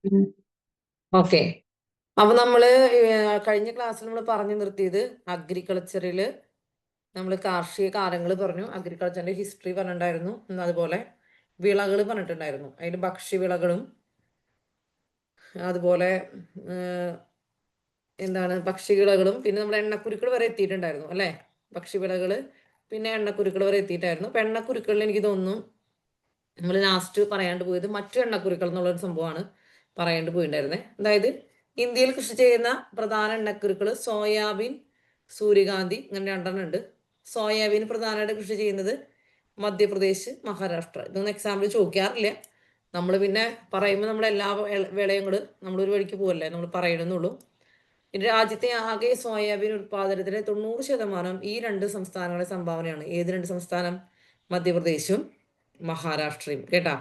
ഉം. ഓക്കെ. അപ്പൊ നമ്മള് കഴിഞ്ഞ ക്ലാസ്സിൽ നമ്മൾ പറഞ്ഞു നിർത്തിയത് അഗ്രികൾച്ചറില് നമ്മൾ കാർഷിക കാലങ്ങൾ പറഞ്ഞു, അഗ്രികൾച്ചറിന്റെ ഹിസ്റ്ററി പറഞ്ഞിട്ടുണ്ടായിരുന്നു. അതുപോലെ വിളകൾ പറഞ്ഞിട്ടുണ്ടായിരുന്നു. അതിൽ ഭക്ഷ്യവിളകളും അതുപോലെ ഏഹ്, എന്താണ് ഭക്ഷ്യവിളകളും പിന്നെ നമ്മുടെ എണ്ണക്കുരുക്കൾ വരെ എത്തിയിട്ടുണ്ടായിരുന്നു അല്ലെ. ഭക്ഷ്യവിളകള് പിന്നെ എണ്ണക്കുരുക്കൾ വരെ എത്തിയിട്ടായിരുന്നു. അപ്പൊ എണ്ണക്കുരുക്കളിൽ എനിക്ക് തോന്നുന്നു നമ്മൾ ലാസ്റ്റ് പറയാണ്ട് പോയത് മറ്റു എണ്ണക്കുരുക്കൾ എന്നുള്ളൊരു സംഭവമാണ് പറയാണ്ട് പോയിട്ടുണ്ടായിരുന്നത്. അതായത് ഇന്ത്യയിൽ കൃഷി ചെയ്യുന്ന പ്രധാന എണ്ണക്കുരുക്കൾ സോയാബീൻ, സൂര്യകാന്തി, ഇങ്ങനെ രണ്ടെണ്ണം ഉണ്ട്. സോയാബീൻ പ്രധാനമായിട്ട് കൃഷി ചെയ്യുന്നത് മധ്യപ്രദേശ്, മഹാരാഷ്ട്ര. ഇതൊന്നും എക്സാമ്പിൾ ചോദിക്കാറില്ല. നമ്മൾ പിന്നെ പറയുമ്പോൾ നമ്മൾ എല്ലാ വിളയും കൂടെ നമ്മളൊരു വഴിക്ക് പോകല്ലേ, നമ്മൾ പറയണമെന്നുള്ളൂ. രാജ്യത്തെ ആകെ സോയാബീൻ ഉത്പാദനത്തിലെ 90% ഈ രണ്ട് സംസ്ഥാനങ്ങളുടെ സംഭാവനയാണ്. ഏത് രണ്ട് സംസ്ഥാനം? മധ്യപ്രദേശും മഹാരാഷ്ട്രയും. കേട്ടാ.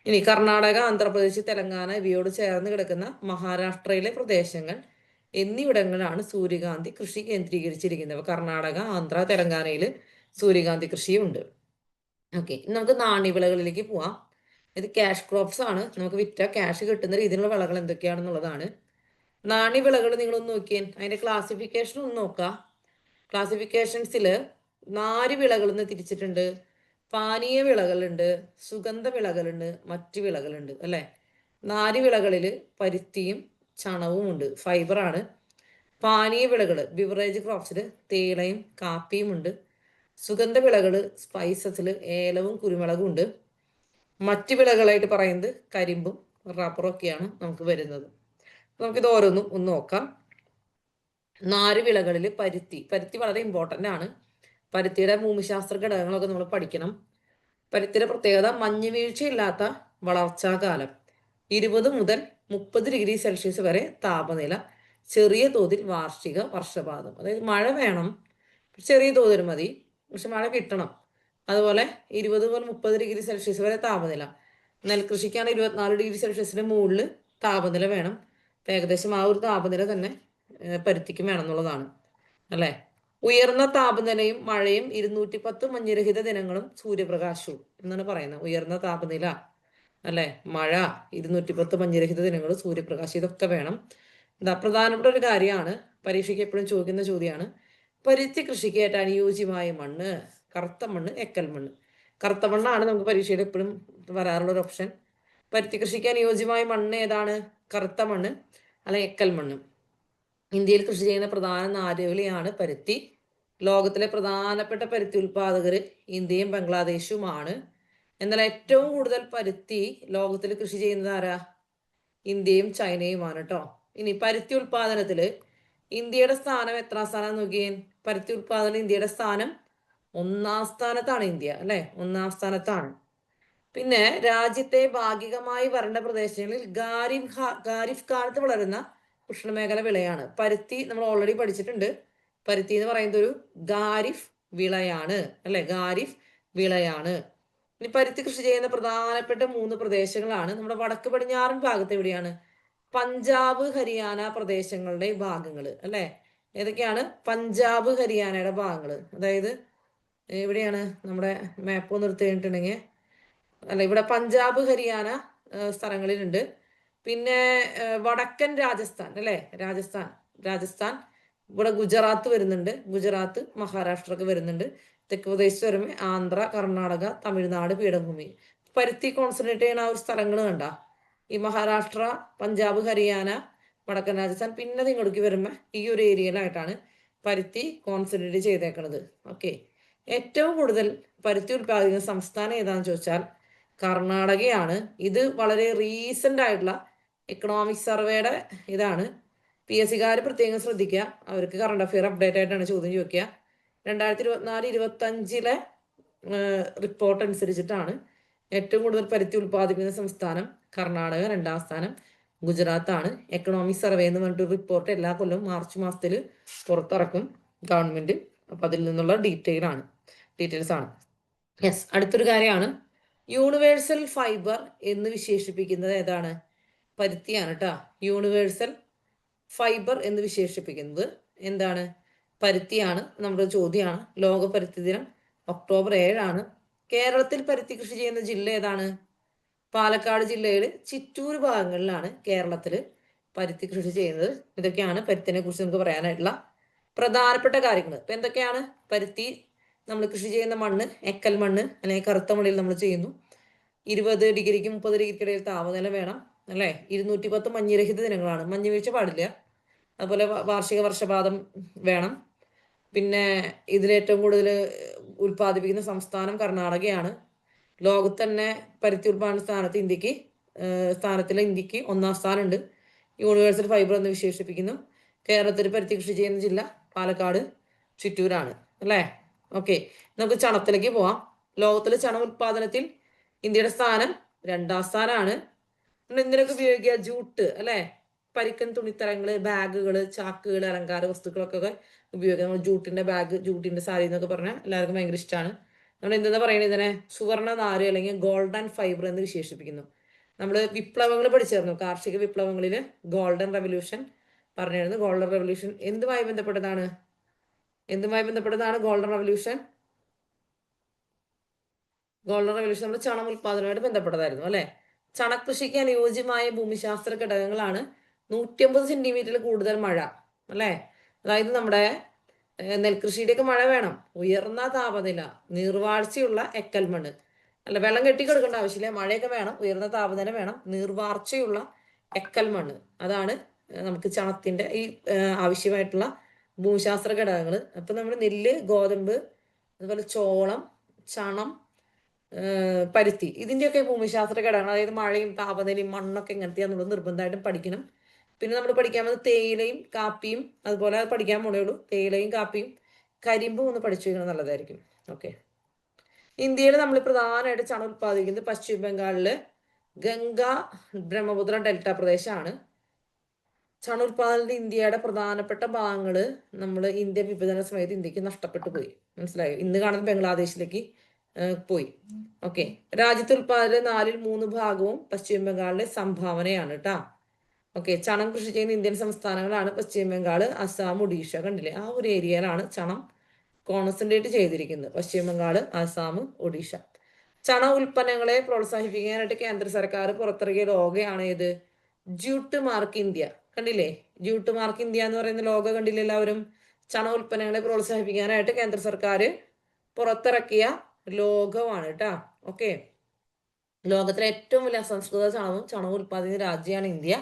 ഇനി കർണാടക, ആന്ധ്രാപ്രദേശ്, തെലങ്കാന ഇവയോട് ചേർന്ന് കിടക്കുന്ന മഹാരാഷ്ട്രയിലെ പ്രദേശങ്ങൾ എന്നിവിടങ്ങളിലാണ് സൂര്യകാന്തി കൃഷി കേന്ദ്രീകരിച്ചിരിക്കുന്നത്. കർണാടക, ആന്ധ്ര, തെലങ്കാനയിൽ സൂര്യകാന്തി കൃഷിയുണ്ട്. ഓക്കെ, നമുക്ക് നാണ്യവിളകളിലേക്ക് പോവാം. ഇത് ക്യാഷ് ക്രോപ്സ് ആണ്. നമുക്ക് വിറ്റ ക്യാഷ് കിട്ടുന്ന രീതിയിലുള്ള വിളകൾ എന്തൊക്കെയാണെന്നുള്ളതാണ്. നാണ്യവിളകൾ നിങ്ങളൊന്ന് നോക്കിയാൽ അതിന്റെ ക്ലാസിഫിക്കേഷൻ ഒന്ന് നോക്കാം. ക്ലാസിഫിക്കേഷൻസിൽ 4 വിളകളെന്ന് തിരിച്ചിട്ടുണ്ട്. പാനീയ വിളകളുണ്ട്, സുഗന്ധ വിളകളുണ്ട്, മറ്റു വിളകളുണ്ട് അല്ലെ. 4 വിളകളിൽ പരുത്തിയും ചണവും ഉണ്ട്, ഫൈബറാണ്. പാനീയ വിളകള് ബിവറേജ് ക്രോപ്സിൽ തേയിലയും കാപ്പിയും ഉണ്ട്. സുഗന്ധ വിളകള് സ്പൈസസിൽ ഏലവും കുരുമുളകും ഉണ്ട്. മറ്റു വിളകളായിട്ട് പറയുന്നത് കരിമ്പും റബ്ബറും ഒക്കെയാണ് നമുക്ക് വരുന്നത്. നമുക്കിത് ഓരോന്നും ഒന്ന് നോക്കാം. 4 വിളകളിൽ പരുത്തി വളരെ ഇമ്പോർട്ടൻ്റ് ആണ്. പരുത്തിയുടെ ഭൂമിശാസ്ത്ര ഘടകങ്ങളൊക്കെ നമ്മൾ പഠിക്കണം. പരുത്തിയുടെ പ്രത്യേകത മഞ്ഞ് വീഴ്ചയില്ലാത്ത വളർച്ചാകാലം, 20 മുതൽ 30 ഡിഗ്രി സെൽഷ്യസ് വരെ താപനില, ചെറിയ തോതിൽ വാർഷിക വർഷപാതം. അതായത് മഴ വേണം, ചെറിയ തോതിൽ മതി, പക്ഷെ മഴ കിട്ടണം. അതുപോലെ 20 മുതൽ 30 ഡിഗ്രി സെൽഷ്യസ് വരെ താപനില. നെൽകൃഷിക്കാണ് 24 ഡിഗ്രി സെൽഷ്യസിന് മുകളിൽ താപനില വേണം. ഏകദേശം ആ ഒരു താപനില തന്നെ പരുത്തിക്കും വേണം എന്നുള്ളതാണ് അല്ലെ. ഉയർന്ന താപനിലയും മഴയും 210 മഞ്ഞുരഹിത ദിനങ്ങളും സൂര്യപ്രകാശവും എന്നാണ് പറയുന്നത്. ഉയർന്ന താപനില അല്ലെ, മഴ, 210 മഞ്ഞുരഹിത ദിനങ്ങളും സൂര്യപ്രകാശം, ഇതൊക്കെ വേണം. ഇതാ പ്രധാനപ്പെട്ട ഒരു കാര്യമാണ്, പരീക്ഷയ്ക്ക് എപ്പോഴും ചോദിക്കുന്ന ചോദ്യമാണ്. പരുത്തി കൃഷിക്കായിട്ട് അനുയോജ്യമായ മണ്ണ് കറുത്ത മണ്ണ്, എക്കൽ മണ്ണ്. കറുത്ത മണ്ണാണ് നമുക്ക് പരീക്ഷയിൽ എപ്പോഴും വരാറുള്ള ഒരു ഓപ്ഷൻ. പരുത്തി കൃഷിക്ക് അനുയോജ്യമായ മണ്ണ് ഏതാണ്? കറുത്ത മണ്ണ് അല്ലെങ്കിൽ എക്കൽ മണ്ണ്. ഇന്ത്യയിൽ കൃഷി ചെയ്യുന്ന പ്രധാന നാരുവിളയാണ് പരുത്തി. ലോകത്തിലെ പ്രധാനപ്പെട്ട പരുത്തി ഉൽപാദകർ ഇന്ത്യയും ബംഗ്ലാദേശുമാണ്. എന്നാൽ ഏറ്റവും കൂടുതൽ പരുത്തി ലോകത്തിൽ കൃഷി ചെയ്യുന്നത് ആരാ? ഇന്ത്യയും ചൈനയുമാണ് കേട്ടോ. ഇനി പരുത്തി ഉൽപാദനത്തില് ഇന്ത്യയുടെ സ്ഥാനം എത്രാം സ്ഥാനം നോക്കിയേ. പരുത്തി ഉൽപാദനം ഇന്ത്യയുടെ സ്ഥാനം 1-ാം സ്ഥാനത്താണ് ഇന്ത്യ അല്ലെ, 1-ാം സ്ഥാനത്താണ്. പിന്നെ രാജ്യത്തെ ഭാഗികമായി വരണ്ട പ്രദേശങ്ങളിൽ ഖാരിഫ് കാലത്ത് വളരുന്ന ഉഷ്ണമേഖല വിളയാണ് പരുത്തി. നമ്മൾ ഓൾറെഡി പഠിച്ചിട്ടുണ്ട്. പരുത്തി എന്ന് പറയുന്നത് ഒരു ഖാരിഫ് വിളയാണ് അല്ലെ, ഖാരിഫ് വിളയാണ്. ഇനി പരുത്തി കൃഷി ചെയ്യുന്ന പ്രധാനപ്പെട്ട 3 പ്രദേശങ്ങളാണ്. നമ്മുടെ വടക്ക് പടിഞ്ഞാറൻ ഭാഗത്ത് എവിടെയാണ്? പഞ്ചാബ്, ഹരിയാന പ്രദേശങ്ങളുടെ ഭാഗങ്ങൾ അല്ലെ. ഏതൊക്കെയാണ്? പഞ്ചാബ്, ഹരിയാനയുടെ ഭാഗങ്ങൾ. അതായത് എവിടെയാണ്? നമ്മുടെ മാപ്പ് ഒന്ന് എടുത്ത് കഴിഞ്ഞിട്ടുണ്ടെങ്കിൽ അല്ല, ഇവിടെ പഞ്ചാബ്, ഹരിയാന സ്ഥലങ്ങളിലുണ്ട്. പിന്നെ വടക്കൻ രാജസ്ഥാൻ അല്ലെ, രാജസ്ഥാൻ ഇവിടെ ഗുജറാത്ത് വരുന്നുണ്ട്. ഗുജറാത്ത്, മഹാരാഷ്ട്ര ഒക്കെ വരുന്നുണ്ട്. തെക്ക് പ്രദേശത്ത് വരുമ്പോൾ ആന്ധ്ര, കർണാടക, തമിഴ്നാട് പീഠഭൂമി. പരുത്തി കോൺസെൻട്രേറ്റ് ചെയ്യുന്ന ആ ഒരു സ്ഥലങ്ങൾ കണ്ട, ഈ മഹാരാഷ്ട്ര, പഞ്ചാബ്, ഹരിയാന, വടക്കൻ രാജസ്ഥാൻ, പിന്നെ ഇങ്ങോട്ടേക്ക് വരുമ്പോൾ ഈ ഒരു ഏരിയയിലായിട്ടാണ് പരുത്തി കോൺസെൻട്രേറ്റ് ചെയ്തേക്കുന്നത്. ഓക്കെ. ഏറ്റവും കൂടുതൽ പരുത്തി ഉൽപ്പാദിക്കുന്ന സംസ്ഥാനം ഏതാണെന്ന് ചോദിച്ചാൽ കർണാടകയാണ്. ഇത് വളരെ റീസെന്റ് ആയിട്ടുള്ള എക്കണോമിക് സർവേയുടെ ഇതാണ്. PSCക്കാർ പ്രത്യേകം ശ്രദ്ധിക്കുക, അവർക്ക് കറണ്ട് അഫെയർ അപ്ഡേറ്റ് ആയിട്ടാണ് ചോദ്യം ചോദിക്കുക. 2024-25 റിപ്പോർട്ട് അനുസരിച്ചിട്ടാണ് ഏറ്റവും കൂടുതൽ പരുത്തി ഉൽപ്പാദിപ്പിക്കുന്ന സംസ്ഥാനം കർണാടക, 2-ാം സ്ഥാനം ഗുജറാത്താണ്. എക്കണോമിക് സർവേ എന്ന് പറഞ്ഞിട്ട് റിപ്പോർട്ട് എല്ലാ കൊല്ലവും മാർച്ച് മാസത്തിൽ പുറത്തിറക്കും ഗവൺമെന്റ്. അപ്പൊ അതിൽ നിന്നുള്ള ഡീറ്റെയിൽസ് ആണ്. യെസ്, അടുത്തൊരു കാര്യമാണ് യൂണിവേഴ്സൽ ഫൈബർ എന്ന് വിശേഷിപ്പിക്കുന്നത് ഏതാണ്? പരുത്തിയാണ് കേട്ടോ. യൂണിവേഴ്സൽ ഫൈബർ എന്ന് വിശേഷിപ്പിക്കുന്നത് എന്താണ്? പരുത്തിയാണ്. നമ്മുടെ ചോദ്യമാണ്. ലോക പരുത്തി ദിനം ഒക്ടോബർ 7 ആണ്. കേരളത്തിൽ പരുത്തി കൃഷി ചെയ്യുന്ന ജില്ല ഏതാണ്? പാലക്കാട് ജില്ലയിൽ ചിറ്റൂർ ഭാഗങ്ങളിലാണ് കേരളത്തിൽ പരുത്തി കൃഷി ചെയ്യുന്നത്. ഇതൊക്കെയാണ് പരുത്തിനെ കുറിച്ച് നമുക്ക് പറയാനായിട്ടുള്ള പ്രധാനപ്പെട്ട കാര്യങ്ങൾ. ഇപ്പൊ എന്തൊക്കെയാണ്? പരുത്തി നമ്മൾ കൃഷി ചെയ്യുന്ന മണ്ണ് എക്കൽ മണ്ണ് അല്ലെങ്കിൽ കറുത്ത മണ്ണിൽ നമ്മൾ ചെയ്യുന്നു. 20 ഡിഗ്രിക്കും 30 ഡിഗ്രിക്കിടയിൽ താപനില വേണം, അല്ലേ? 210 മഞ്ഞുരഹിത ദിനങ്ങളാണ്, മഞ്ഞ് വീഴ്ച പാടില്ല. അതുപോലെ വാർഷിക വർഷപാതം വേണം. പിന്നെ ഇതിലേറ്റവും കൂടുതൽ ഉൽപ്പാദിപ്പിക്കുന്ന സംസ്ഥാനം കർണാടകയാണ്. ലോകത്ത് തന്നെ പരുത്തി ഉൽപ്പാദന സ്ഥാനത്തിൽ ഇന്ത്യക്ക് 1-ാം സ്ഥാനമുണ്ട്. യൂണിവേഴ്സൽ ഫൈബർ എന്ന് വിശേഷിപ്പിക്കുന്നു. കേരളത്തിൽ പരുത്തി കൃഷി ചെയ്യുന്ന ജില്ല പാലക്കാട്, ചിറ്റൂരാണ്, അല്ലേ? ഓക്കെ, നമുക്ക് ചണത്തിലേക്ക് പോവാം. ലോകത്തിലെ ചണ ഉൽപാദനത്തിൽ ഇന്ത്യയുടെ സ്ഥാനം 2-ാം സ്ഥാനമാണ്. എന്തിനൊക്കെ ഉപയോഗിക്കുക? ജൂട്ട്, അല്ലേ? പരിക്കൻ തുണിത്തരങ്ങള്, ബാഗുകള്, ചാക്കുകള്, അലങ്കാര വസ്തുക്കളൊക്കെ ഉപയോഗിക്കുക. നമ്മൾ ജൂട്ടിന്റെ ബാഗ്, ജൂട്ടിന്റെ സാരി എന്നൊക്കെ പറഞ്ഞാൽ എല്ലാവർക്കും ഭയങ്കര ഇഷ്ടമാണ്. നമ്മൾ എന്താ പറയുന്നത്? ഇതിനെ സുവർണ നാര് അല്ലെങ്കിൽ ഗോൾഡൻ ഫൈബർ എന്ന് വിശേഷിപ്പിക്കുന്നു. നമ്മൾ വിപ്ലവങ്ങൾ പഠിച്ചിരുന്നു. കാർഷിക വിപ്ലവങ്ങളിൽ ഗോൾഡൻ റെവല്യൂഷൻ പറഞ്ഞിരുന്നു. ഗോൾഡൻ റെവല്യൂഷൻ എന്തുമായി ബന്ധപ്പെട്ടതാണ്? Golden revolution? ഗോൾഡൻ റെവല്യൂഷൻ നമ്മുടെ ചണം ഉൽപാദനവുമായിട്ട് ബന്ധപ്പെട്ടതായിരുന്നു, അല്ലെ? ചണകൃഷിക്ക് അനുയോജ്യമായ ഭൂമിശാസ്ത്ര ഘടകങ്ങളാണ് 150 സെന്റിമീറ്ററിൽ കൂടുതൽ മഴ, അല്ലെ? അതായത് നമ്മുടെ നെൽകൃഷിയുടെയൊക്കെ മഴ വേണം, ഉയർന്ന താപനില, നീർവാഴ്ചയുള്ള എക്കൽ മണ്ണ്, അല്ല വെള്ളം കെട്ടി കൊടുക്കേണ്ട ആവശ്യമില്ല, മഴയൊക്കെ വേണം, ഉയർന്ന താപനില വേണം, നീർവാർച്ചയുള്ള എക്കൽ മണ്ണ്. അതാണ് നമുക്ക് ചണത്തിന്റെ ഈ ആവശ്യമായിട്ടുള്ള ഭൂമിശാസ്ത്ര ഘടകങ്ങൾ. അപ്പൊ നമ്മൾ നെല്ല്, ഗോതമ്പ്, അതുപോലെ ചോളം, ചണം, പരുത്തി, ഇതിന്റെയൊക്കെ ഭൂമിശാസ്ത്ര ഘടകങ്ങൾ, അതായത് മഴയും താപനിലയും മണ്ണൊക്കെ എങ്ങനത്തെയാന്നുള്ളത് നിർബന്ധമായിട്ടും പഠിക്കണം. പിന്നെ നമ്മൾ പഠിക്കാൻ പോകുന്നത് തേയിലയും കാപ്പിയും, അതുപോലെ അത് പഠിക്കാൻ പോണേ ഉള്ളൂ. തേയിലയും കാപ്പിയും കരിമ്പും ഒന്ന് പഠിച്ചു വയ്ക്കണം, നല്ലതായിരിക്കും. ഓക്കെ, ഇന്ത്യയിൽ നമ്മൾ പ്രധാനമായിട്ട് ചണം ഉത്പാദിക്കുന്നത് പശ്ചിമ ബംഗാളില് ഗംഗ ബ്രഹ്മപുത്ര ഡെൽറ്റ പ്രദേശമാണ്. ചണ ഉത്പാദനത്തിൽ ഇന്ത്യയുടെ പ്രധാനപ്പെട്ട ഭാഗങ്ങള് നമ്മൾ ഇന്ത്യ വിഭജന സമയത്ത് ഇന്ത്യക്ക് നഷ്ടപ്പെട്ടു പോയി, മനസ്സിലായോ? ഇന്ന് കാണുന്ന ബംഗ്ലാദേശിലേക്ക് പോയി. ഓക്കെ, രാജ്യത്ത് ഉത്പാദനം 4/3 ഭാഗവും പശ്ചിമ ബംഗാളിലെ സംഭാവനയാണ് കേട്ടാ. ഓക്കെ, ചണം കൃഷി ചെയ്യുന്ന ഇന്ത്യൻ സംസ്ഥാനങ്ങളാണ് പശ്ചിമ ബംഗാൾ, അസാം, ഒഡീഷ. കണ്ടില്ലേ, ആ ഒരു ഏരിയയിലാണ് ചണം കോൺസെൻട്രേറ്റ് ചെയ്തിരിക്കുന്നത്. പശ്ചിമ ബംഗാൾ, ആസാം, ഒഡീഷ. ചണ ഉൽപ്പന്നങ്ങളെ പ്രോത്സാഹിപ്പിക്കാനായിട്ട് കേന്ദ്ര സർക്കാർ പുറത്തിറക്കിയ ലോഗോയാണ് ഏത്? Jute mark India. കണ്ടില്ലേ, ജ്യൂട്ട് മാർക്ക് ഇന്ത്യ എന്ന് പറയുന്ന ലോഗോ കണ്ടില്ലേ എല്ലാവരും? ചണ ഉൽപ്പന്നങ്ങളെ പ്രോത്സാഹിപ്പിക്കാനായിട്ട് കേന്ദ്ര സർക്കാർ പുറത്തിറക്കിയ ലോഗോ ആണ് കേട്ടാ. ഓക്കെ, ലോകത്തിലെ ഏറ്റവും വലിയ അസംസ്കൃത ചണവും ഉൽപ്പാദിക്കുന്ന രാജ്യമാണ് ഇന്ത്യ.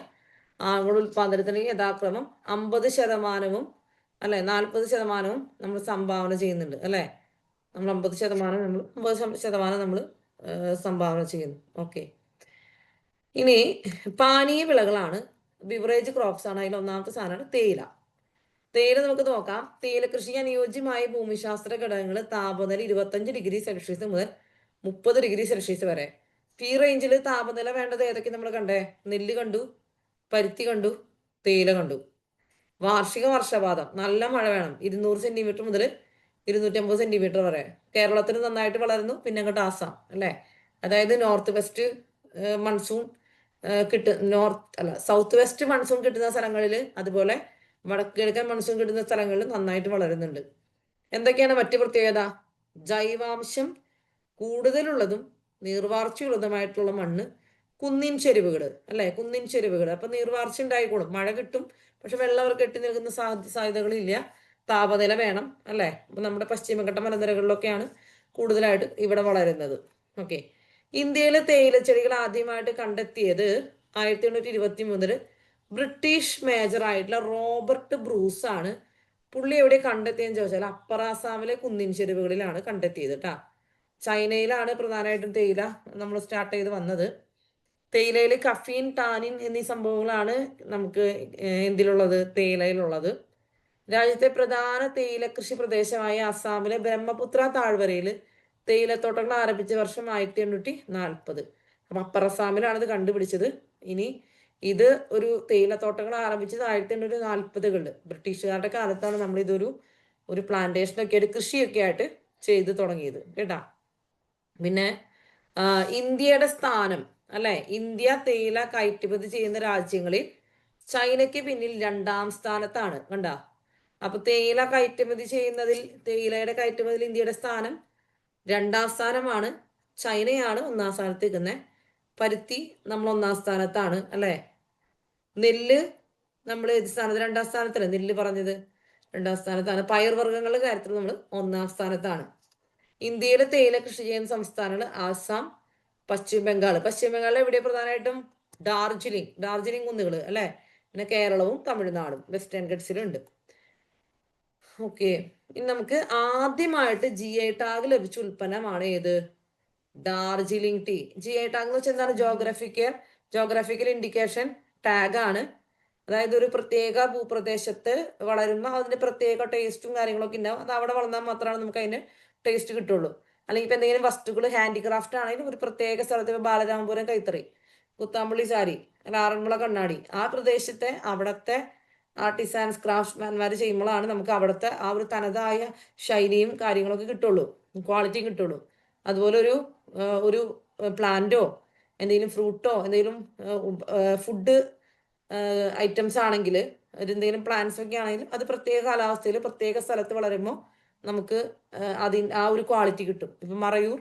ആഗോള ഉൽപാദനത്തിന് യഥാക്രമം 50% അല്ലെ 40% നമ്മൾ സംഭാവന ചെയ്യുന്നുണ്ട്, അല്ലെ? നമ്മൾ 50% നമ്മൾ സംഭാവന ചെയ്യുന്നു. ഓക്കെ, ഇനി പാനീയ വിളകളാണ്, ബിവറേജ് ക്രോപ്സ് ആണ്. അതിൽ 1-ാമത്തെ സാധനമാണ് തേയില. തേയില നമുക്ക് നോക്കാം. തേയില കൃഷിക്ക് അനുയോജ്യമായ ഭൂമിശാസ്ത്ര ഘടകങ്ങൾ താപനില 25 ഡിഗ്രി സെൽഷ്യസ് മുതൽ 30 ഡിഗ്രി സെൽഷ്യസ് വരെ. ഈ റേഞ്ചിൽ താപനില വേണ്ടത് ഏതൊക്കെ നമ്മൾ കണ്ടേ? നെല്ല് കണ്ടു, പരുത്തി കണ്ടു, തേയില കണ്ടു. വാർഷിക വർഷപാതം, നല്ല മഴ വേണം, 200 സെന്റിമീറ്റർ മുതൽ 250 സെന്റിമീറ്റർ വരെ. കേരളത്തിൽ നന്നായിട്ട് വളരുന്നു, പിന്നെ അങ്ങോട്ട് ആസാം, അല്ലെ? അതായത് north west monsoon south west monsoon കിട്ടുന്ന സ്ഥലങ്ങളിൽ, അതുപോലെ വടക്ക് കിഴക്കൻ മൺസൂൺ കിട്ടുന്ന സ്ഥലങ്ങളിൽ നന്നായിട്ട് വളരുന്നുണ്ട്. എന്തൊക്കെയാണ് മറ്റു പ്രത്യേകത? ജൈവാംശം കൂടുതലുള്ളതും നീർവാർച്ചയുള്ളതുമായിട്ടുള്ള മണ്ണ്, കുന്നിൻ ചെരുവുകൾ, അല്ലെ? കുന്നിൻ ചെരുവുകൾ, അപ്പൊ നീർവാർച്ച ഉണ്ടായിക്കോളും, മഴ കിട്ടും, പക്ഷെ വെള്ളം അവർ കെട്ടി നിൽക്കുന്ന സാധ്യതകളില്ല. താപനില വേണം, അല്ലെ? അപ്പൊ നമ്മുടെ പശ്ചിമഘട്ട മലനിരകളിലൊക്കെയാണ് കൂടുതലായിട്ട് ഇവിടെ വളരുന്നത്. ഓക്കെ, ഇന്ത്യയിലെ തേയില ചെടികൾ ആദ്യമായിട്ട് കണ്ടെത്തിയത് 1823 ബ്രിട്ടീഷ് മേജർ ആയിട്ടുള്ള റോബർട്ട് ബ്രൂസ് ആണ്. പുള്ളി എവിടെ കണ്ടെത്തിയെന്ന് ചോദിച്ചാൽ അപ്പർ ആസാമിലെ കുന്നിൻ ചെരുവുകളിലാണ് കണ്ടെത്തിയത് കേട്ടാ. ചൈനയിലാണ് പ്രധാനമായിട്ടും തേയില നമ്മൾ സ്റ്റാർട്ട് ചെയ്ത് വന്നത്. തേയിലയിൽ കഫീൻ, ടാനിൻ എന്നീ സംഭവങ്ങളാണ് നമുക്ക് എന്തിലുള്ളത്? തേയിലയിലുള്ളത്. രാജ്യത്തെ പ്രധാന തേയില കൃഷി പ്രദേശമായ അസാമിലെ ബ്രഹ്മപുത്ര താഴ്വരയിൽ തേയിലത്തോട്ടങ്ങൾ ആരംഭിച്ച വർഷം 1840. അപ്പൊ അപ്പർ അസാമിലാണ് ഇത് കണ്ടുപിടിച്ചത്. ഇനി ഇത് ഒരു തേയിലത്തോട്ടങ്ങൾ ആരംഭിച്ചത് 1840കളിൽ ബ്രിട്ടീഷുകാരുടെ കാലത്താണ് നമ്മൾ ഒരു പ്ലാന്റേഷനൊക്കെ ആയിട്ട് കൃഷിയൊക്കെ ആയിട്ട് ചെയ്ത് തുടങ്ങിയത് കേട്ടാ. പിന്നെ ഇന്ത്യയുടെ സ്ഥാനം, അല്ലെ? ഇന്ത്യ തേയില കയറ്റുമതി ചെയ്യുന്ന രാജ്യങ്ങളിൽ ചൈനയ്ക്ക് പിന്നിൽ 2-ാം സ്ഥാനത്താണ്, കണ്ട. അപ്പൊ തേയില കയറ്റുമതി ചെയ്യുന്നതിൽ, തേയിലയുടെ കയറ്റുമതിയിൽ ഇന്ത്യയുടെ സ്ഥാനം 2-ാം സ്ഥാനമാണ്. ചൈനയാണ് 1-ാം സ്ഥാനത്ത് നിൽക്കുന്നത്. പരുത്തി നമ്മൾ 1-ാം സ്ഥാനത്താണ് അല്ലേ. നെല്ല് നമ്മൾ ഏത് സ്ഥാനത്ത്? 2-ാം സ്ഥാനത്തല്ലേ നെല്ല് പറഞ്ഞത്? 2-ാം സ്ഥാനത്താണ്. പയർവർഗ്ഗങ്ങളുടെ കാര്യത്തിൽ നമ്മൾ 1-ാം സ്ഥാനത്താണ്. ഇന്ത്യയിലെ തേയില കൃഷി ചെയ്യുന്ന സംസ്ഥാനങ്ങൾ ആസാം, പശ്ചിമ ബംഗാൾ. പശ്ചിമ ബംഗാളിൽ എവിടെയാണ് പ്രധാനമായിട്ടും? ഡാർജിലിംഗ് കുന്നുകൾ അല്ലെ. പിന്നെ കേരളവും തമിഴ്നാടും വെസ്റ്റേൺ ഗട്ട്സിലുണ്ട്. ഓക്കെ, ഇനി നമുക്ക് ആദ്യമായിട്ട് GI ടാഗ് ലഭിച്ച ഉൽപ്പന്നമാണ് ഏത്? ഡാർജിലിംഗ് ടീ. GI ടാഗ് എന്ന് വെച്ചാൽ എന്താണ്? ജോഗ്രഫിക്കൽ ഇൻഡിക്കേഷൻ ടാഗ് ആണ്. അതായത് ഒരു പ്രത്യേക ഭൂപ്രദേശത്ത് വളരുമ്പോൾ അതിന്റെ പ്രത്യേക ടേസ്റ്റും കാര്യങ്ങളൊക്കെ ഉണ്ടാവും. അത് അവിടെ വളർന്നാൽ മാത്രമാണ് നമുക്ക് അതിന് ടേസ്റ്റ് കിട്ടുള്ളൂ. അല്ലെങ്കിൽ ഇപ്പൊ എന്തെങ്കിലും വസ്തുക്കൾ ഹാൻഡിക്രാഫ്റ്റ് ആണെങ്കിലും ഒരു പ്രത്യേക സ്ഥലത്ത്, ഇപ്പൊ ബാലരാമപുരം കൈത്തറി, കുത്താമ്പള്ളി സാരി, അല്ല ആറന്മുള കണ്ണാടി, ആ പ്രദേശത്തെ അവിടുത്തെ ആർട്ടിസാൻസ് ക്രാഫ്റ്റ്മാൻമാർ ചെയ്യുമ്പോഴാണ് നമുക്ക് അവിടുത്തെ ആ ഒരു തനതായ ശൈലിയും കാര്യങ്ങളൊക്കെ കിട്ടുള്ളൂ, ക്വാളിറ്റിയും കിട്ടുള്ളൂ. അതുപോലെ ഒരു പ്ലാന്റോ എന്തെങ്കിലും ഫ്രൂട്ടോ എന്തെങ്കിലും ഫുഡ് ഐറ്റംസ് ആണെങ്കിൽ, എന്തെങ്കിലും പ്ലാന്റ്സ് ഒക്കെ ആണെങ്കിലും അത് പ്രത്യേക കാലാവസ്ഥയിൽ പ്രത്യേക സ്ഥലത്ത് വളരുമ്പോൾ നമുക്ക് ആ ഒരു ക്വാളിറ്റി കിട്ടും. ഇപ്പൊ മറയൂർ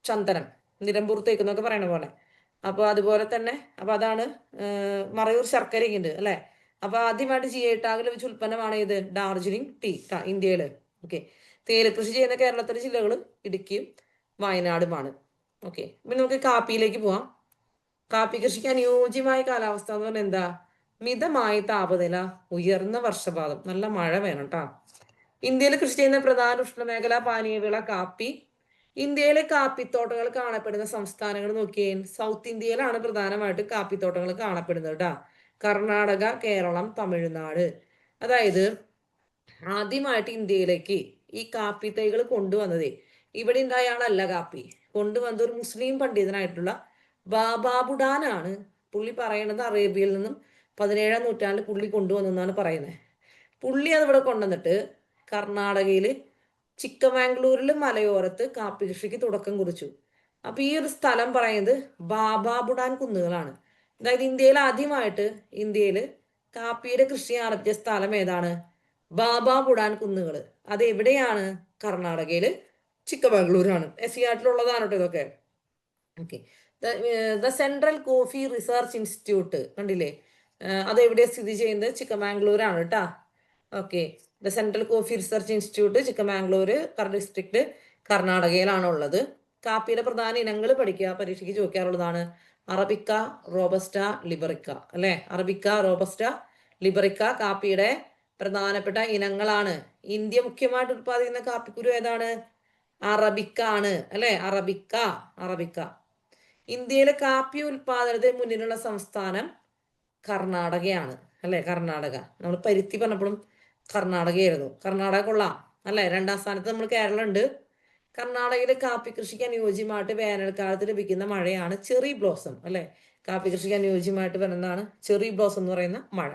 ചന്ദനം, നിലമ്പൂർ തേക്ക് എന്നൊക്കെ പറയണ പോലെ. അപ്പോൾ അതുപോലെ തന്നെ അപ്പൊ അതാണ് മറയൂർ ശർക്കരയൊക്കെ ഉണ്ട് അല്ലെ. അപ്പൊ ആദ്യമായിട്ട് GI ടാഗ് ലഭിച്ച ഉൽപ്പന്നമാണ് ഇത്? ഡാർജിലിംഗ് ടീ, ഇന്ത്യയില്. ഓക്കെ, തേയില കൃഷി ചെയ്യുന്ന കേരളത്തിലെ ജില്ലകൾ ഇടുക്കിയും വയനാടുമാണ്. ഓക്കെ, പിന്നെ നമുക്ക് കാപ്പിയിലേക്ക് പോവാം. കാപ്പി കൃഷിക്ക് അനുയോജ്യമായ കാലാവസ്ഥ എന്ന് പറഞ്ഞാൽ എന്താ? മിതമായ താപനില, ഉയർന്ന വർഷപാതം, നല്ല മഴ വേണം കേട്ടോ. ഇന്ത്യയിൽ കൃഷി ചെയ്യുന്ന പ്രധാന ഉഷ്ണമേഖലാ പാനീയവിള കാപ്പി. ഇന്ത്യയിലെ കാപ്പിത്തോട്ടങ്ങൾ കാണപ്പെടുന്ന സംസ്ഥാനങ്ങൾ നോക്കിയേ. സൗത്ത് ഇന്ത്യയിലാണ് പ്രധാനമായിട്ട് കാപ്പിത്തോട്ടങ്ങൾ കാണപ്പെടുന്നത് കേട്ടോ. കർണാടക, കേരളം, തമിഴ്നാട്. അതായത് ആദ്യമായിട്ട് ഇന്ത്യയിലേക്ക് ഈ കാപ്പി തൈകൾ കൊണ്ടുവന്നതേ ഇവിടെ ഉണ്ടായ ആളല്ല. കാപ്പി കൊണ്ടുവന്നത് ഒരു മുസ്ലിം പണ്ഡിതനായിട്ടുള്ള ബാബാബുഡാനാണ്. പുള്ളി പറയണത് അറേബ്യയിൽ നിന്നും 17-ാം നൂറ്റാണ്ടിൽ പുള്ളി കൊണ്ടുവന്നെന്നാണ് പറയുന്നത്. പുള്ളി അതിവിടെ കൊണ്ടുവന്നിട്ട് കർണാടകയില് ചിക്കമാംഗ്ലൂരിൽ മലയോരത്ത് കാപ്പി കൃഷിക്ക് തുടക്കം കുറിച്ചു. അപ്പൊ ഈ ഒരു സ്ഥലം പറയുന്നത് ബാബാബുഡാൻ കുന്നുകളാണ്. അതായത് ഇന്ത്യയിൽ ആദ്യമായിട്ട് കാപ്പിയുടെ കൃഷി ആരംഭിച്ച സ്ഥലം ഏതാണ്? ബാബാബുഡാൻ കുന്നുകൾ. അത് എവിടെയാണ്? കർണാടകയില് ചിക്കമാംഗ്ലൂരാണ്. സിയാറ്റിലുള്ളതാണ് കേട്ടോ ഇതൊക്കെ. Okay, the central coffee research institute കണ്ടില്ലേ? അത് എവിടെയാണ് സ്ഥിതി ചെയ്യുന്നത്? ചിക്കമാംഗ്ലൂരാണ് കേട്ടാ. Okay, the central coffee research institute Chikmagalur district കർണാടകയിലാണ് ഉള്ളത്. കാപ്പിയുടെ പ്രധാന ഇനങ്ങൾ പഠിക്കുക, പരീക്ഷയ്ക്ക് ചോദിക്കാറുള്ളതാണ്. അറബിക്ക, റോബസ്റ്റ, ലിബറിക്ക അല്ലെ. അറബിക്ക, റോബസ്റ്റ, ലിബറിക്ക കാപ്പിയുടെ പ്രധാനപ്പെട്ട ഇനങ്ങളാണ്. ഇന്ത്യ മുഖ്യമായിട്ട് ഉത്പാദിക്കുന്ന കാപ്പിക്കുരു ഏതാണ്? അറബിക്ക ആണ് അല്ലെ. അറബിക്ക. ഇന്ത്യയിലെ കാപ്പി ഉൽപാദനത്തിന് മുന്നിലുള്ള സംസ്ഥാനം കർണാടകയാണ് അല്ലെ. കർണാടക. നമ്മൾ പരുത്തി പറഞ്ഞപ്പോഴും കർണാടകയായിരുന്നു. കർണാടക കൊള്ളാം അല്ലെ. 2-ാം സ്ഥാനത്ത് നമ്മൾ കേരളം ഉണ്ട്. കർണാടകയിലെ കാപ്പി കൃഷിക്ക് അനുയോജ്യമായിട്ട് വേനൽക്കാലത്ത് ലഭിക്കുന്ന മഴയാണ് ചെറി ബ്ലോസം അല്ലെ. കാപ്പി കൃഷിക്ക് അനുയോജ്യമായിട്ട് വരുന്നതാണ് ചെറി ബ്ലോസം എന്ന് പറയുന്ന മഴ.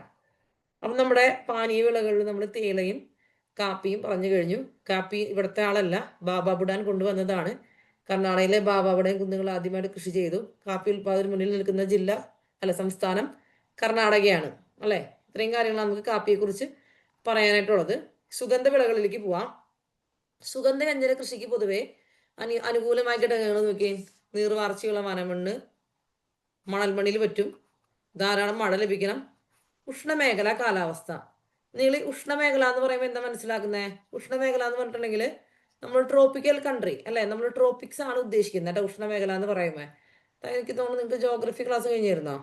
അപ്പം നമ്മുടെ പാനീയ വിളകളിൽ നമ്മൾ തേയിലയും കാപ്പിയും പറഞ്ഞു കഴിഞ്ഞു. കാപ്പി ഇവിടുത്തെ ആളല്ല, ബാബാബുഡാൻ കൊണ്ടുവന്നതാണ്. കർണാടകയിലെ ബാബാബുഡാൻ കുന്നുകൾ ആദ്യമായിട്ട് കൃഷി ചെയ്തു. കാപ്പി ഉൽപാദനം മുന്നിൽ നിൽക്കുന്ന സംസ്ഥാനം കർണാടകയാണ് അല്ലെ. ഇത്രയും കാര്യങ്ങളാണ് നമുക്ക് കാപ്പിയെ കുറിച്ച് പറയാനായിട്ടുള്ളത്. സുഗന്ധ വിളകളിലേക്ക് പോവാം. സുഗന്ധവ്യഞ്ജന കൃഷിക്ക് പൊതുവെ അനുകൂലമായ ഘടകങ്ങൾ നോക്കിയേ. നീർവാർച്ചയുള്ള വനമണ്ണ്, മണൽമണ്ണിൽ പറ്റും, ധാരാളം മഴ ലഭിക്കണം, ഉഷ്ണമേഖല കാലാവസ്ഥ. നിങ്ങൾ ഉഷ്ണമേഖല എന്ന് പറയുമ്പോൾ എന്താ മനസ്സിലാക്കുന്നത്? ഉഷ്ണമേഖല എന്ന് പറഞ്ഞിട്ടുണ്ടെങ്കിൽ നമ്മൾ ട്രോപ്പിക്കൽ കൺട്രി അല്ലെ, നമ്മൾ ട്രോപ്പിക്സ് ആണ് ഉദ്ദേശിക്കുന്നത് കേട്ടോ ഉഷ്ണമേഖല എന്ന് പറയുമ്പോൾ. എനിക്ക് തോന്നുന്നു നിങ്ങൾക്ക് ജോഗ്രഫി ക്ലാസ് കഴിഞ്ഞിരുന്നോ?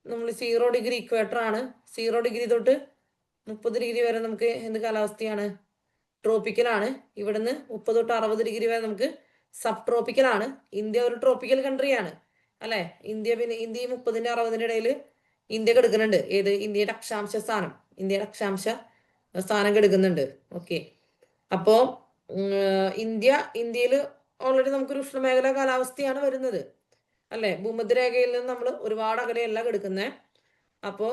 നമ്മൾ 0 ഡിഗ്രി ഇക്വേറ്റർ ആണ്. 0 ഡിഗ്രി തൊട്ട് 30 ഡിഗ്രി വരെ നമുക്ക് എന്ത് കാലാവസ്ഥയാണ്? ട്രോപ്പിക്കലാണ്. ഇവിടുന്ന് 30 തൊട്ട് 60 ഡിഗ്രി വരെ നമുക്ക് സബ് ട്രോപ്പിക്കലാണ്. ഇന്ത്യ ഒരു ട്രോപ്പിക്കൽ കൺട്രിയാണ് അല്ലെ. ഇന്ത്യയും 30-ന്റെ 60-ന്റെ ഇടയിൽ ഇന്ത്യ കിടക്കുന്നുണ്ട്. ഏത്? ഇന്ത്യയുടെ അക്ഷാംശ സ്ഥാനം കിടക്കുന്നുണ്ട്. ഓക്കെ, അപ്പോ ഇന്ത്യയിൽ ഓൾറെഡി നമുക്കൊരു ഉഷ്ണമേഖല കാലാവസ്ഥയാണ് വരുന്നത് അല്ലെ. ഭൂമധ്യരേഖയിൽ നിന്ന് നമ്മൾ ഒരുപാട് അകലെയല്ല കിടക്കുന്നത്. അപ്പോൾ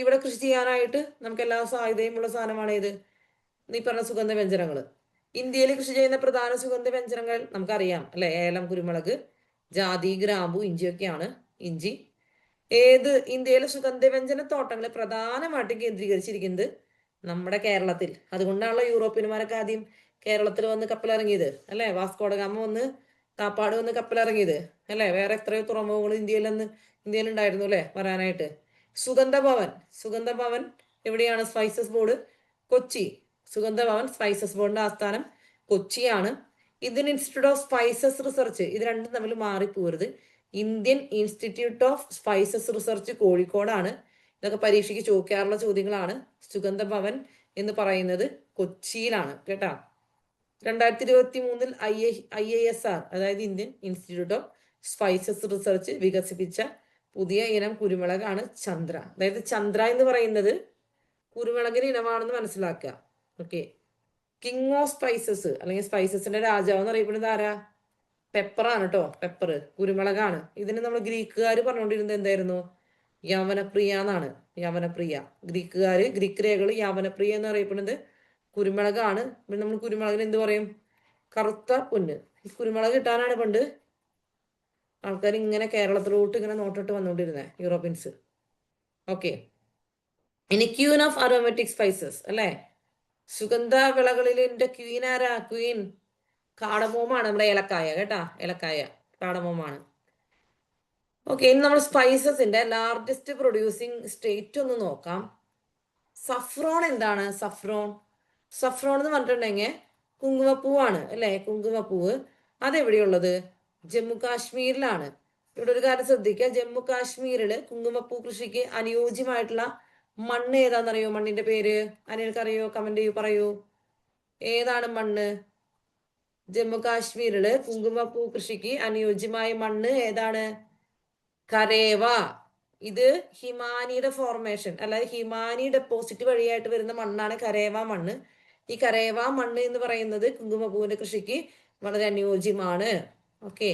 ഇവിടെ കൃഷി ചെയ്യാനായിട്ട് നമുക്ക് എല്ലാ സാധ്യതയുമുള്ള സാധനമാണ് ഇത് നീ പറഞ്ഞ സുഗന്ധവ്യഞ്ജനങ്ങൾ. ഇന്ത്യയിൽ കൃഷി ചെയ്യുന്ന പ്രധാന സുഗന്ധവ്യഞ്ജനങ്ങൾ നമുക്കറിയാം അല്ലെ. ഏലം, കുരുമുളക്, ജാതി, ഗ്രാമ്പു, ഇഞ്ചിയൊക്കെയാണ്. ഇഞ്ചി ഇന്ത്യയിലെ സുഗന്ധവ്യഞ്ജന തോട്ടങ്ങൾ പ്രധാനമായിട്ടും കേന്ദ്രീകരിച്ചിരിക്കുന്നത് നമ്മുടെ കേരളത്തിൽ. അതുകൊണ്ടാണല്ലോ യൂറോപ്യന്മാരൊക്കെ ആദ്യം കേരളത്തിൽ വന്ന് കപ്പലിറങ്ങിയത് അല്ലെ. വാസ്കോഡ ഗാമ വന്ന് കാപ്പാട് വന്ന് കപ്പലിറങ്ങിയത് അല്ലേ? വേറെ എത്രയോ തുറമുഖങ്ങൾ ഇന്ത്യയിലുണ്ടായിരുന്നു അല്ലേ വരാനായിട്ട്. സുഗന്ധഭവൻ എവിടെയാണ്? Spices board Kochi. Sugandha Bhavan spices ബോർഡിന്റെ ആസ്ഥാനം കൊച്ചിയാണ്. Indian institute of spices research, ഇത് രണ്ടും തമ്മിൽ മാറിപ്പോരുത്. Indian institute of spices research കോഴിക്കോടാണ്. ഇതൊക്കെ പരീക്ഷയ്ക്ക് ചോദിക്കാറുള്ള ചോദ്യങ്ങളാണ്. സുഗന്ധഭവൻ എന്ന് പറയുന്നത് കൊച്ചിയിലാണ് കേട്ടാ. 2023 IISR, അതായത് Indian institute of spices research വികസിപ്പിച്ച പുതിയ ഇനം കുരുമുളകാണ് ചന്ദ്ര. അതായത് ചന്ദ്ര എന്ന് പറയുന്നത് കുരുമുളകിന് ഇനമാണെന്ന് മനസ്സിലാക്കുക. ഓക്കെ. കിങ് ഓഫ് സ്പൈസസ് അല്ലെങ്കിൽ സ്പൈസസിന്റെ രാജാവ് എന്ന് അറിയപ്പെടുന്നത് ആരാ? പെപ്പറാണ് കേട്ടോ. പെപ്പർ കുരുമുളകാണ്. ഇതിന് നമ്മൾ ഗ്രീക്കുകാർ പറഞ്ഞുകൊണ്ടിരുന്നത് എന്തായിരുന്നു? യാവനപ്രിയ എന്നാണ്. യാവനപ്രിയ. ഗ്രീക്ക് രേഖകൾ യാവനപ്രിയ എന്ന് അറിയപ്പെടുന്നത് കുരുമുളകാണ്. പിന്നെ നമ്മൾ കുരുമുളകിന് എന്ത് പറയും? കറുത്ത പൊന്ന്. ഈ കുരുമുളക് കിട്ടാനാണ് പണ്ട് ആൾക്കാർ ഇങ്ങനെ കേരളത്തിലോട്ട് ഇങ്ങനെ നോട്ടിട്ട് വന്നുകൊണ്ടിരുന്നത്, യൂറോപ്യൻസ്. ഓക്കെ. ഇനി ക്യൂൻ ഓഫ് അരോമാറ്റിക് സ്പൈസസ് അല്ലേ? സുഗന്ധ വിളകളിൽ എന്റെ ക്വീൻ ആരാ? ക്വീൻ കാടമോമാണ്. നമ്മുടെ ഏലക്കായ കേട്ടാ. ഏലക്കായ കാടമോമാണ്. ഓക്കെ. ഇനി നമ്മൾ സ്പൈസസിന്റെ ലാർജസ്റ്റ് പ്രൊഡ്യൂസിങ് സ്റ്റേറ്റ് ഒന്ന് നോക്കാം. സഫ്രോൺ എന്താണ്? സഫ്രോൺ എന്ന് പറഞ്ഞിട്ടുണ്ടെങ്കിൽ കുങ്കുമപ്പൂവാണ് അല്ലേ? കുങ്കുമപ്പൂവ് അതെവിടെയുള്ളത്? ജമ്മു കാശ്മീരിലാണ്. ഇവിടെ ഒരു കാര്യം ശ്രദ്ധിക്കുക, ജമ്മു കാശ്മീരില് കുങ്കുമപ്പൂ കൃഷിക്ക് അനുയോജ്യമായിട്ടുള്ള മണ്ണ് ഏതാണെന്നറിയോ? മണ്ണിന്റെ പേര് അറിയോ? കമന്റ് ചെയ്യൂ, പറയൂ. ഏതാണ് മണ്ണ്? ജമ്മു കാശ്മീരില് കുങ്കുമപ്പൂ കൃഷിക്ക് അനുയോജ്യമായ മണ്ണ് ഏതാണ്? കരേവ. ഇത് ഹിമാനിയുടെ ഫോർമേഷൻ, അല്ലാതെ ഹിമാനി ഡെപ്പോസിറ്റ് വഴിയായിട്ട് വരുന്ന മണ്ണാണ് കരേവ മണ്ണ്. ഈ കരേവ മണ്ണ് എന്ന് പറയുന്നത് കുങ്കുമപ്പൂവിന്റെ കൃഷിക്ക് വളരെ അനുയോജ്യമാണ്. ഓക്കെ.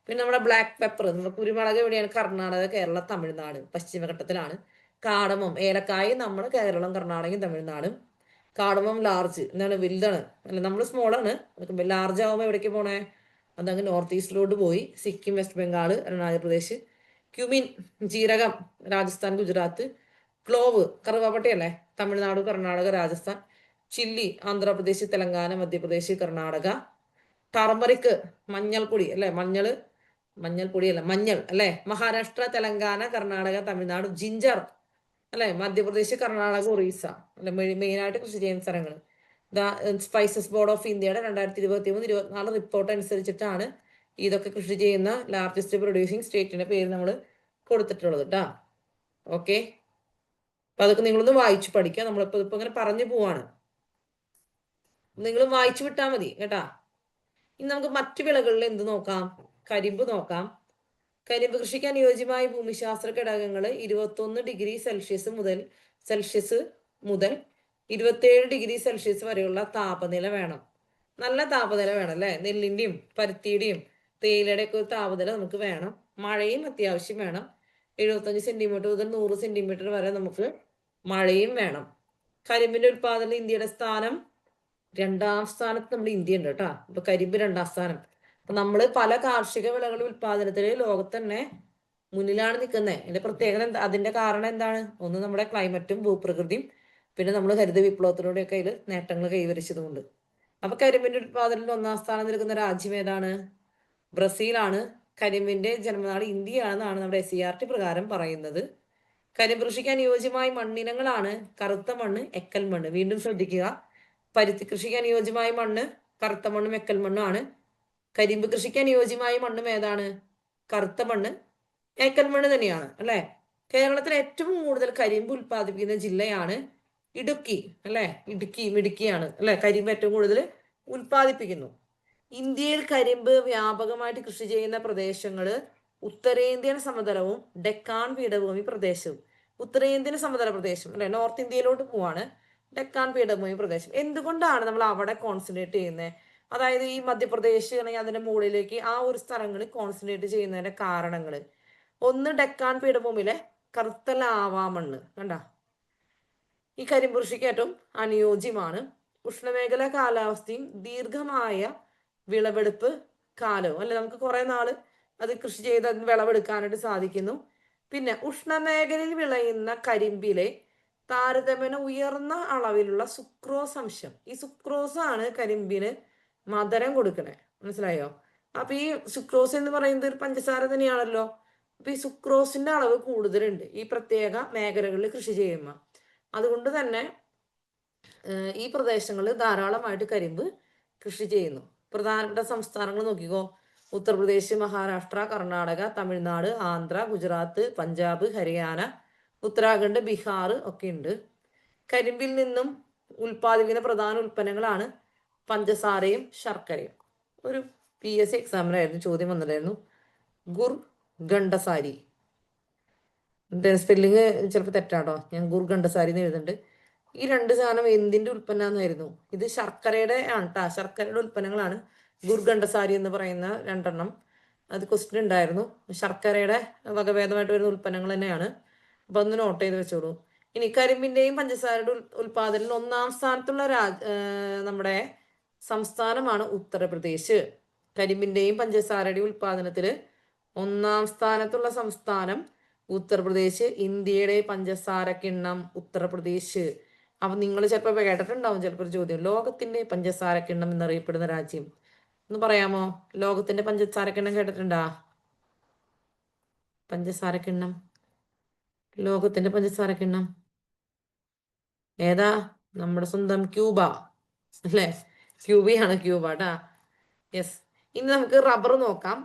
പിന്നെ നമ്മുടെ ബ്ലാക്ക് പെപ്പർ, നമ്മുടെ കുരുമുളക് എവിടെയാണ്? കർണാടക, കേരള, തമിഴ്നാട് പശ്ചിമഘട്ടത്തിലാണ്. കാടമം ഏലക്കായ നമ്മൾ കേരളം, കർണാടകയും തമിഴ്നാടും. കാടമം ലാർജ് എന്താണ്? വലുതാണ് അല്ല, നമ്മൾ സ്മോളാണ്. ലാർജ് ആവുമ്പോൾ എവിടേക്ക് പോണേ? അതങ്ങ് നോർത്ത് ഈസ്റ്റിലോട്ട് പോയി. സിക്കിം, വെസ്റ്റ് ബംഗാൾ, അരുണാചൽ പ്രദേശ്. ക്യുമിൻ ജീരകം രാജസ്ഥാൻ, ഗുജറാത്ത്. ക്ലോവ് കറുവാപ്പട്ടയല്ലേ? തമിഴ്നാട്, കർണാടക, രാജസ്ഥാൻ. ചില്ലി ആന്ധ്രാപ്രദേശ്, തെലങ്കാന, മധ്യപ്രദേശ്, കർണാടക. ടർമറിക് മഞ്ഞൾപ്പൊടി അല്ലെ? മഞ്ഞൾ അല്ലെ? മഹാരാഷ്ട്ര, തെലങ്കാന, കർണാടക, തമിഴ്നാട്. ജിഞ്ചർ അല്ലെ? മധ്യപ്രദേശ്, കർണാടക, ഒറീസ അല്ലെ? മെയിനായിട്ട് കൃഷി ചെയ്യുന്ന സ്ഥലങ്ങൾ. സ്പൈസസ് ബോർഡ് ഓഫ് ഇന്ത്യയുടെ 2023-24 റിപ്പോർട്ട് അനുസരിച്ചിട്ടാണ് ഇതൊക്കെ കൃഷി ചെയ്യുന്ന ലാർജസ്റ്റ് പ്രൊഡ്യൂസിങ് സ്റ്റേറ്റിന്റെ പേര് നമ്മൾ കൊടുത്തിട്ടുള്ളത് കേട്ടാ. ഓക്കെ. അപ്പൊ അതൊക്കെ നിങ്ങളൊന്ന് വായിച്ചു പഠിക്കാം. നമ്മളിപ്പോ ഇങ്ങനെ പറഞ്ഞു പോവാണ്, നിങ്ങൾ വായിച്ചു വിട്ടാൽ മതി കേട്ടാ. ഇനി നമുക്ക് മറ്റു വിളകളിൽ എന്ത് നോക്കാം? കരിമ്പ് നോക്കാം. കരിമ്പ് കൃഷിക്ക് അനുയോജ്യമായ ഭൂമിശാസ്ത്ര ഘടകങ്ങൾ 21 ഡിഗ്രി സെൽഷ്യസ് മുതൽ 27 ഡിഗ്രി സെൽഷ്യസ് വരെയുള്ള താപനില വേണം. നല്ല താപനില വേണം അല്ലെ? നെല്ലിന്റെയും പരുത്തിയുടെയും തേയിലയുടെ ഒക്കെ താപനില നമുക്ക് വേണം. മഴയും അത്യാവശ്യം വേണം. 75 സെന്റിമീറ്റർ മുതൽ 100 സെന്റിമീറ്റർ വരെ നമുക്ക് മഴയും വേണം. കരിമ്പിന്റെ ഉത്പാദനത്തിൽ ഇന്ത്യയുടെ സ്ഥാനം 2ാം സ്ഥാനത്ത് നമ്മുടെ ഇന്ത്യ ഉണ്ട് കേട്ടോ. ഇപ്പൊ കരിമ്പ് 2ാം സ്ഥാനം. അപ്പൊ നമ്മള് പല കാർഷിക വിളകളുടെ ഉത്പാദനത്തില് ലോകത്ത് തന്നെ മുന്നിലാണ് നിൽക്കുന്നത്. അതിന്റെ പ്രത്യേകത അതിന്റെ കാരണം എന്താണ്? ഒന്ന് നമ്മുടെ ക്ലൈമറ്റും ഭൂപ്രകൃതിയും, പിന്നെ നമ്മൾ ഹരിത വിപ്ലവത്തിലൂടെയൊക്കെ അതിൽ നേട്ടങ്ങൾ കൈവരിച്ചതുകൊണ്ട്. അപ്പൊ കരിമ്പിന്റെ ഉത്പാദനത്തിൽ 1ാം സ്ഥാനം നിൽക്കുന്ന രാജ്യം ഏതാണ്? ബ്രസീലാണ്. കരിമ്പിന്റെ ജന്മനാട് ഇന്ത്യയാണെന്നാണ് നമ്മുടെ SCERT പ്രകാരം പറയുന്നത്. കരിമ്പ് കൃഷിക്ക് അനുയോജ്യമായ മണ്ണിനങ്ങളാണ് കറുത്ത മണ്ണ്, എക്കൽ മണ്ണ്. വീണ്ടും ശ്രദ്ധിക്കുക, പരുത്തി കൃഷിക്ക് അനുയോജ്യമായ മണ്ണ് കറുത്ത മണ്ണും എക്കൽ മണ്ണും ആണ്. കരിമ്പ് കൃഷിക്ക് അനുയോജ്യമായ മണ്ണും ഏതാണ്? കറുത്ത മണ്ണ്, ഏക്കൽ മണ്ണ് തന്നെയാണ് അല്ലെ? കേരളത്തിൽ ഏറ്റവും കൂടുതൽ കരിമ്പ് ഉൽപ്പാദിപ്പിക്കുന്ന ജില്ലയാണ് ഇടുക്കി അല്ലെ? ഇടുക്കിയാണ് അല്ലെ? കരിമ്പ് ഏറ്റവും കൂടുതൽ ഉൽപ്പാദിപ്പിക്കുന്നു. ഇന്ത്യയിൽ കരിമ്പ് വ്യാപകമായിട്ട് കൃഷി ചെയ്യുന്ന പ്രദേശങ്ങൾ ഉത്തരേന്ത്യൻ സമതലവും ഡെക്കാൻ പീഠഭൂമി പ്രദേശവും. ഉത്തരേന്ത്യൻ സമതല പ്രദേശം അല്ലെ? നോർത്ത് ഇന്ത്യയിലോട്ട് പോവാണ്. ഡെക്കാൻ പീഠഭൂമി പ്രദേശം. എന്തുകൊണ്ടാണ് നമ്മൾ അവിടെ കോൺസെൻട്രേറ്റ് ചെയ്യുന്നത്? അതായത് ഈ മധ്യപ്രദേശ് അല്ലെങ്കിൽ അതിന്റെ മുകളിലേക്ക് ആ ഒരു സ്ഥലങ്ങളിൽ കോൺസെൻട്രേറ്റ് ചെയ്യുന്നതിന്റെ കാരണങ്ങൾ, ഒന്ന് ഡെക്കാൻ പീഠഭൂമിയിലെ കറുത്ത ലാവാ മണ്ണ് കണ്ട ഈ കരിമ്പ് കൃഷിക്ക് ഏറ്റവും അനുയോജ്യമാണ്. ഉഷ്ണമേഖല കാലാവസ്ഥയും ദീർഘമായ വിളവെടുപ്പ് കാലവും അല്ലെ? നമുക്ക് കുറെ നാള് അത് കൃഷി ചെയ്ത് അതിന് വിളവെടുക്കാനായിട്ട് സാധിക്കുന്നു. പിന്നെ ഉഷ്ണമേഖലയിൽ വിളയുന്ന കരിമ്പിലെ താരതമ്യേന ഉയർന്ന അളവിലുള്ള സുക്രോസ് അംശം. ഈ സുക്രോസ് ആണ് കരിമ്പിന് മധുരം കൊടുക്കണേ. മനസ്സിലായോ? അപ്പൊ ഈ സുക്രോസ് എന്ന് പറയുന്നത് ഒരു പഞ്ചസാര തന്നെയാണല്ലോ. അപ്പൊ ഈ സുക്രോസിന്റെ അളവ് കൂടുതലുണ്ട് ഈ പ്രത്യേക മേഖലകളിൽ കൃഷി ചെയ്യുമ്പോൾ. അതുകൊണ്ട് തന്നെ ഈ പ്രദേശങ്ങളിൽ ധാരാളമായിട്ട് കരിമ്പ് കൃഷി ചെയ്യുന്നു. പ്രധാനപ്പെട്ട സംസ്ഥാനങ്ങൾ നോക്കിക്കോ: ഉത്തർപ്രദേശ്, മഹാരാഷ്ട്ര, കർണാടക, തമിഴ്നാട്, ആന്ധ്ര, ഗുജറാത്ത്, പഞ്ചാബ്, ഹരിയാന, ഉത്തരാഖണ്ഡ്, ബീഹാർ ഒക്കെ ഉണ്ട്. കരിമ്പിൽ നിന്നും ഉൽപ്പാദിപ്പിക്കുന്ന പ്രധാന ഉൽപ്പന്നങ്ങളാണ് പഞ്ചസാരയും ശർക്കരയും. ഒരു PSC എക്സാമിനായിരുന്നു ചോദ്യം വന്നിട്ടായിരുന്നു ഗുർ ഗണ്ഡസാരി. സ്പെല്ലിങ് ചിലപ്പോൾ തെറ്റാട്ടോ, ഞാൻ ഗുർ ഗണ്ഡസാരി എന്ന് എഴുതുന്നുണ്ട്. ഈ രണ്ട് സാധനം എന്തിന്റെ ഉൽപ്പന്നമായിരുന്നു? ഇത് ശർക്കരയുടെ ആണ് കേട്ടോ, ശർക്കരയുടെ ഉൽപ്പന്നങ്ങളാണ് ഗുർ ഗണ്ഡസാരി എന്ന് പറയുന്ന രണ്ടെണ്ണം. അത് ക്വസ്റ്റ്യൻ ഉണ്ടായിരുന്നു. ശർക്കരയുടെ വകഭേദമായിട്ട് വരുന്ന ഉൽപ്പന്നങ്ങൾ തന്നെയാണ്. അപ്പൊ ഒന്ന് നോട്ട് ചെയ്ത് വെച്ചോളൂ. ഇനി കരിമ്പിന്റെയും പഞ്ചസാരയുടെ ഉൽപാദനത്തിൽ 1-ാം സ്ഥാനത്തുള്ള നമ്മുടെ സംസ്ഥാനമാണ് ഉത്തർപ്രദേശ്. കരിമ്പിന്റെയും പഞ്ചസാരയുടെയും ഉൽപാദനത്തിൽ 1-ാം സ്ഥാനത്തുള്ള സംസ്ഥാനം ഉത്തർപ്രദേശ്. ഇന്ത്യയുടെ പഞ്ചസാര കിണ്ണം ഉത്തർപ്രദേശ്. അപ്പൊ നിങ്ങൾ ചിലപ്പോൾ കേട്ടിട്ടുണ്ടാവും ചിലപ്പോൾ ഒരു ചോദ്യം, ലോകത്തിന്റെ പഞ്ചസാര കിണ്ണം എന്നറിയപ്പെടുന്ന രാജ്യം ഒന്ന് പറയാമോ? ലോകത്തിന്റെ പഞ്ചസാര കിണ്ണം കേട്ടിട്ടുണ്ടാ? പഞ്ചസാര കിണ്ണം, ലോകത്തിന്റെ പഞ്ചസാര കിണ്ണം ഏതാ? നമ്മുടെ സ്വന്തം ക്യൂബ അല്ലേ? ക്യൂബയാണ്, ക്യൂബാട്ടാ. യെസ്. ഇനി നമുക്ക് റബ്ബർ നോക്കാം.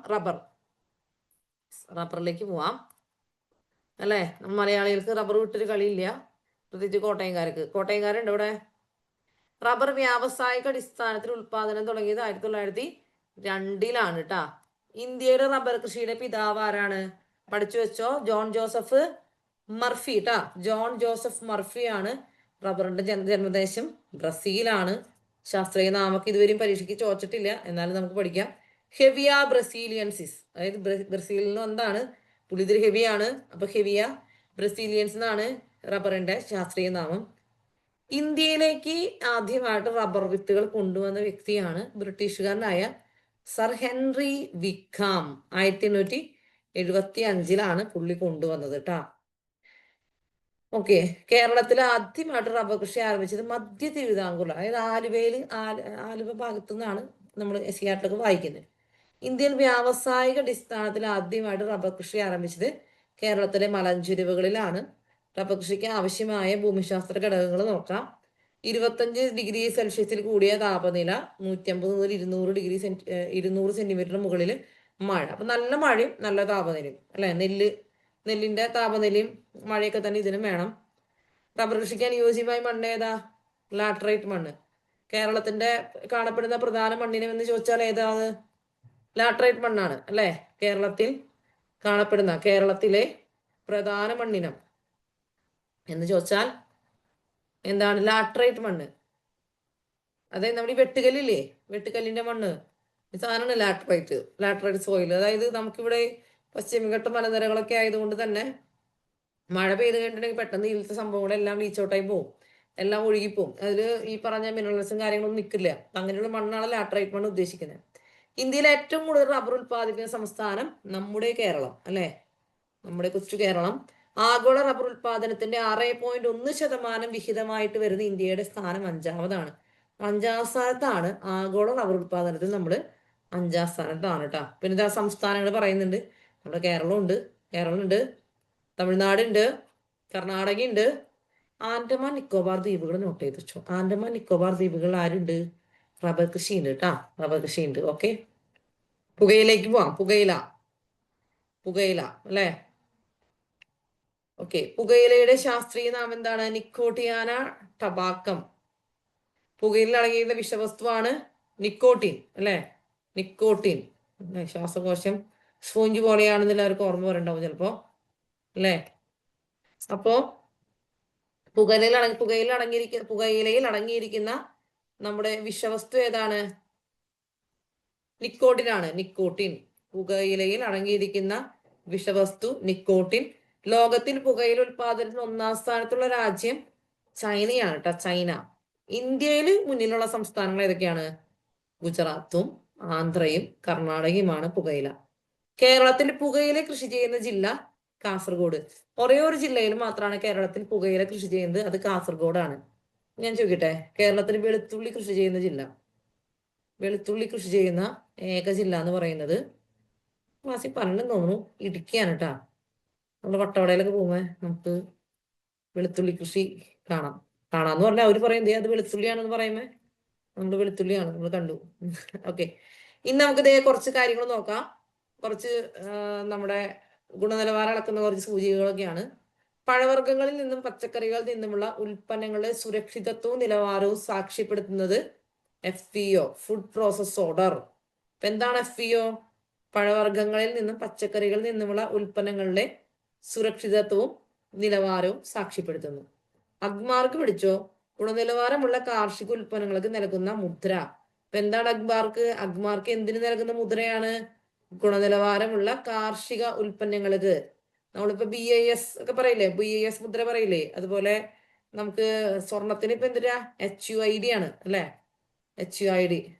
റബ്ബറിലേക്ക് പോവാം അല്ലേ. മലയാളികൾക്ക് റബ്ബർ വിട്ടൊരു കളിയില്ല, പ്രത്യേകിച്ച് കോട്ടയംകാരുണ്ട് ഇവിടെ. റബ്ബർ വ്യാവസായിക അടിസ്ഥാനത്തിൽ ഉൽപാദനം തുടങ്ങിയത് 1902 കേട്ടാ. ഇന്ത്യയുടെ റബ്ബർ കൃഷിയുടെ പിതാവ് ആരാണ്? പഠിച്ചു വെച്ചോ, ജോൺ ജോസഫ് മർഫി ട്ടാ. ജോൺ ജോസഫ് മർഫിയാണ്. റബ്ബറിന്റെ ജന്മദേശം ബ്രസീലാണ്. ശാസ്ത്രീയ നാമൊക്കെ ഇതുവരെയും പരീക്ഷയ്ക്ക് ചോദിച്ചിട്ടില്ല, എന്നാലും നമുക്ക് പഠിക്കാം. ഹെവിയ ബ്രസീലിയൻസിസ്, അതായത് ബ്രസീലിൽ നിന്ന് എന്താണ്, പുളിതിരി ഹെവിയാണ്. അപ്പൊ ഹെവിയ ബ്രസീലിയൻസ് എന്നാണ് റബ്ബറിന്റെ ശാസ്ത്രീയ നാമം. ഇന്ത്യയിലേക്ക് ആദ്യമായിട്ട് റബ്ബർ വിത്തുകൾ കൊണ്ടുവന്ന വ്യക്തിയാണ് ബ്രിട്ടീഷുകാരനായ സർ ഹെൻറി വിക്കാം. 1875 പുള്ളി കൊണ്ടുവന്നത് കേട്ടാ. ഓക്കെ. കേരളത്തിൽ ആദ്യമായിട്ട് റബ്ബർ കൃഷി ആരംഭിച്ചത് മധ്യ തിരുവിതാംകൂർ, അതായത് ആലുവ ഭാഗത്തു നിന്നാണ് നമ്മൾ SCRT വായിക്കുന്നത്. ഇന്ത്യൻ വ്യാവസായിക അടിസ്ഥാനത്തിൽ ആദ്യമായിട്ട് റബ്ബർ കൃഷി ആരംഭിച്ചത് കേരളത്തിലെ മലഞ്ചെരുവുകളിലാണ്. റബ്ബർ കൃഷിക്ക് ആവശ്യമായ ഭൂമിശാസ്ത്ര ഘടകങ്ങൾ നോക്കാം. 25°C കൂടിയ താപനില, 150 മുതൽ 200 സെന്റിമീറ്ററിന് മുകളിൽ മഴ. അപ്പൊ നല്ല മഴയും നല്ല താപനിലയും അല്ലെ. നെല്ലിന്റെ താപനിലയും മഴയൊക്കെ തന്നെ ഇതിനും വേണം. റബ്ബർ കൃഷിക്ക് അനുയോജ്യമായ മണ്ണ് ഏതാ? ലാറ്ററൈറ്റ് മണ്ണ്. കേരളത്തിന്റെ കാണപ്പെടുന്ന പ്രധാന മണ്ണിനം എന്ന് ചോദിച്ചാൽ ഏതാണ്? ലാറ്ററൈറ്റ് മണ്ണാണ് അല്ലെ. കേരളത്തിലെ പ്രധാന മണ്ണിനം എന്ന് ചോദിച്ചാൽ എന്താണ്? ലാറ്ററൈറ്റ് മണ്ണ്. അതായത് നമ്മുടെ ഈ വെട്ടുകല്ലില്ലേ, വെട്ടുകല്ലിന്റെ മണ്ണ്, ഈ സാധനമാണ് ലാറ്ററൈറ്റ് സോയിൽ. അതായത് നമുക്കിവിടെ പശ്ചിമഘട്ട മലനിരകളൊക്കെ ആയതുകൊണ്ട് തന്നെ മഴ പെയ്ത് കഴിഞ്ഞിട്ടുണ്ടെങ്കിൽ പെട്ടെന്ന് ഇതിലത്തെ സംഭവങ്ങളെല്ലാം ലീച്ചൗട്ടായി പോകും, എല്ലാം ഒഴുകിപ്പോവും. അതിൽ ഈ പറഞ്ഞ മിനറൽസും കാര്യങ്ങളൊന്നും നിൽക്കില്ല. അങ്ങനെയുള്ള മണ്ണാണ് ലാറ്ററൈറ്റ് മണ്ണ് ഉദ്ദേശിക്കുന്നത്. ഇന്ത്യയിലെ ഏറ്റവും കൂടുതൽ റബ്ബർ ഉൽപ്പാദിപ്പിക്കുന്ന സംസ്ഥാനം നമ്മുടെ കേരളം അല്ലെ, നമ്മുടെ കൊച്ചു കേരളം. ആഗോള റബ്ബർ ഉൽപാദനത്തിന്റെ 6.1% വിഹിതമായിട്ട് വരുന്ന ഇന്ത്യയുടെ സ്ഥാനം 5ാമതാണ്. 5ാം സ്ഥാനത്താണ് ആഗോള റബ്ബർ ഉൽപാദനത്തിൽ നമ്മൾ 5ാം സ്ഥാനത്താണ് കേട്ടോ. പിന്നെ ഇതാ സംസ്ഥാനങ്ങൾ പറയുന്നുണ്ട്. നമ്മുടെ കേരളമുണ്ട്, തമിഴ്നാടുണ്ട്, കർണാടക ഉണ്ട്, ആൻഡമാൻ നിക്കോബാർ ദ്വീപുകൾ നോട്ട് ചെയ്ത് വെച്ചോ. ആൻഡമാൻ നിക്കോബാർ ദ്വീപുകളിൽ ആരുണ്ട്? റബ്ബർ കൃഷി ഉണ്ട് കേട്ടാ, റബ്ബർ കൃഷി ഉണ്ട്. ഓക്കെ. പുകയിലേക്ക് പോവാം. പുകയില അല്ലെ. ഓക്കെ. പുകയിലയുടെ ശാസ്ത്രീയ നാമം എന്താണ്? നിക്കോട്ടിയാന ടബാക്കം. പുകയില അടങ്ങിയിരുന്ന വിഷവസ്തുവാണ് നിക്കോട്ടിൻ അല്ലെ. നിക്കോട്ടിൻ ശ്വാസകോശം സ്പോഞ്ച് പോലെയാണെന്ന് എല്ലാവർക്കും ഓർമ്മ വരണ്ടാവും ചിലപ്പോ അല്ലെ. അപ്പോ പുകയിലയിൽ അടങ്ങിയിരിക്കുന്ന നമ്മുടെ വിഷവസ്തു ഏതാണ്? നിക്കോട്ടിനാണ്. പുകയിലയിൽ അടങ്ങിയിരിക്കുന്ന വിഷവസ്തു നിക്കോട്ടിൻ. ലോകത്തിൽ പുകയില ഉൽപാദനത്തിൽ 1-ാം സ്ഥാനത്തുള്ള രാജ്യം ചൈനയാണ് കേട്ടോ, ചൈന. ഇന്ത്യയിൽ മുന്നിലുള്ള സംസ്ഥാനങ്ങൾ ഏതൊക്കെയാണ്? ഗുജറാത്തും ആന്ധ്രയും കർണാടകയുമാണ് പുകയില. കേരളത്തിൽ പുകയില കൃഷി ചെയ്യുന്ന ജില്ല കാസർഗോഡ്. ഒരേ ഒരു ജില്ലയിൽ മാത്രമാണ് കേരളത്തിൽ പുകയില കൃഷി ചെയ്യുന്നത്, അത് കാസർഗോഡാണ്. ഞാൻ ചോദിക്കട്ടെ, കേരളത്തിൽ വെളുത്തുള്ളി കൃഷി ചെയ്യുന്ന ജില്ല? വെളുത്തുള്ളി കൃഷി ചെയ്യുന്ന ഏക ജില്ല എന്ന് പറയുന്നത് ക്ലാസ്സിൽ പറഞ്ഞെന്ന് തോന്നുന്നു ഇടുക്കിയാണ് കേട്ടാ. നമ്മൾ വട്ടവടയിലൊക്കെ പോകുമ്പോൾ നമുക്ക് വെളുത്തുള്ളി കൃഷി കാണാന്ന് പറഞ്ഞാൽ അവർ പറയുന്നത് അത് വെളുത്തുള്ളിയാണെന്ന് പറയുമ്പോൾ നമ്മൾ വെളുത്തുള്ളിയാണ് നമ്മൾ കണ്ടു. ഓക്കെ, ഇനി നമുക്ക് ഇതേ കുറച്ച് കാര്യങ്ങൾ നോക്കാം. കുറച്ച് നമ്മുടെ ഗുണനിലവാരം അളക്കുന്ന കുറച്ച് സൂചികകളൊക്കെയാണ്. പഴവർഗ്ഗങ്ങളിൽ നിന്നും പച്ചക്കറികളിൽ നിന്നുമുള്ള ഉൽപ്പന്നങ്ങളുടെ സുരക്ഷിതത്വവും നിലവാരവും സാക്ഷ്യപ്പെടുത്തുന്നത് FPO, ഫുഡ് പ്രോസസ് ഓർഡർ. ഇപ്പൊ എന്താണ് FPO? പഴവർഗ്ഗങ്ങളിൽ നിന്നും പച്ചക്കറികളിൽ നിന്നുമുള്ള ഉൽപ്പന്നങ്ങളുടെ സുരക്ഷിതത്വവും നിലവാരവും സാക്ഷ്യപ്പെടുത്തുന്നു. അഗ്മാർക്ക് പിടിച്ചോ, ഗുണനിലവാരമുള്ള കാർഷിക ഉൽപ്പന്നങ്ങൾക്ക് നൽകുന്ന മുദ്ര. ഇപ്പൊ എന്താണ് അഗ്മാർക്ക് എന്തിനു നൽകുന്ന മുദ്രയാണ്? ഗുണനിലവാരമുള്ള കാർഷിക ഉൽപ്പന്നങ്ങൾക്ക്. നമ്മളിപ്പോ BIS ഒക്കെ പറയില്ലേ, BIS മുദ്ര പറയില്ലേ, അതുപോലെ നമുക്ക് സ്വർണത്തിന് ഇപ്പൊ എന്തിനാ HUID ആണ് അല്ലെ, HUID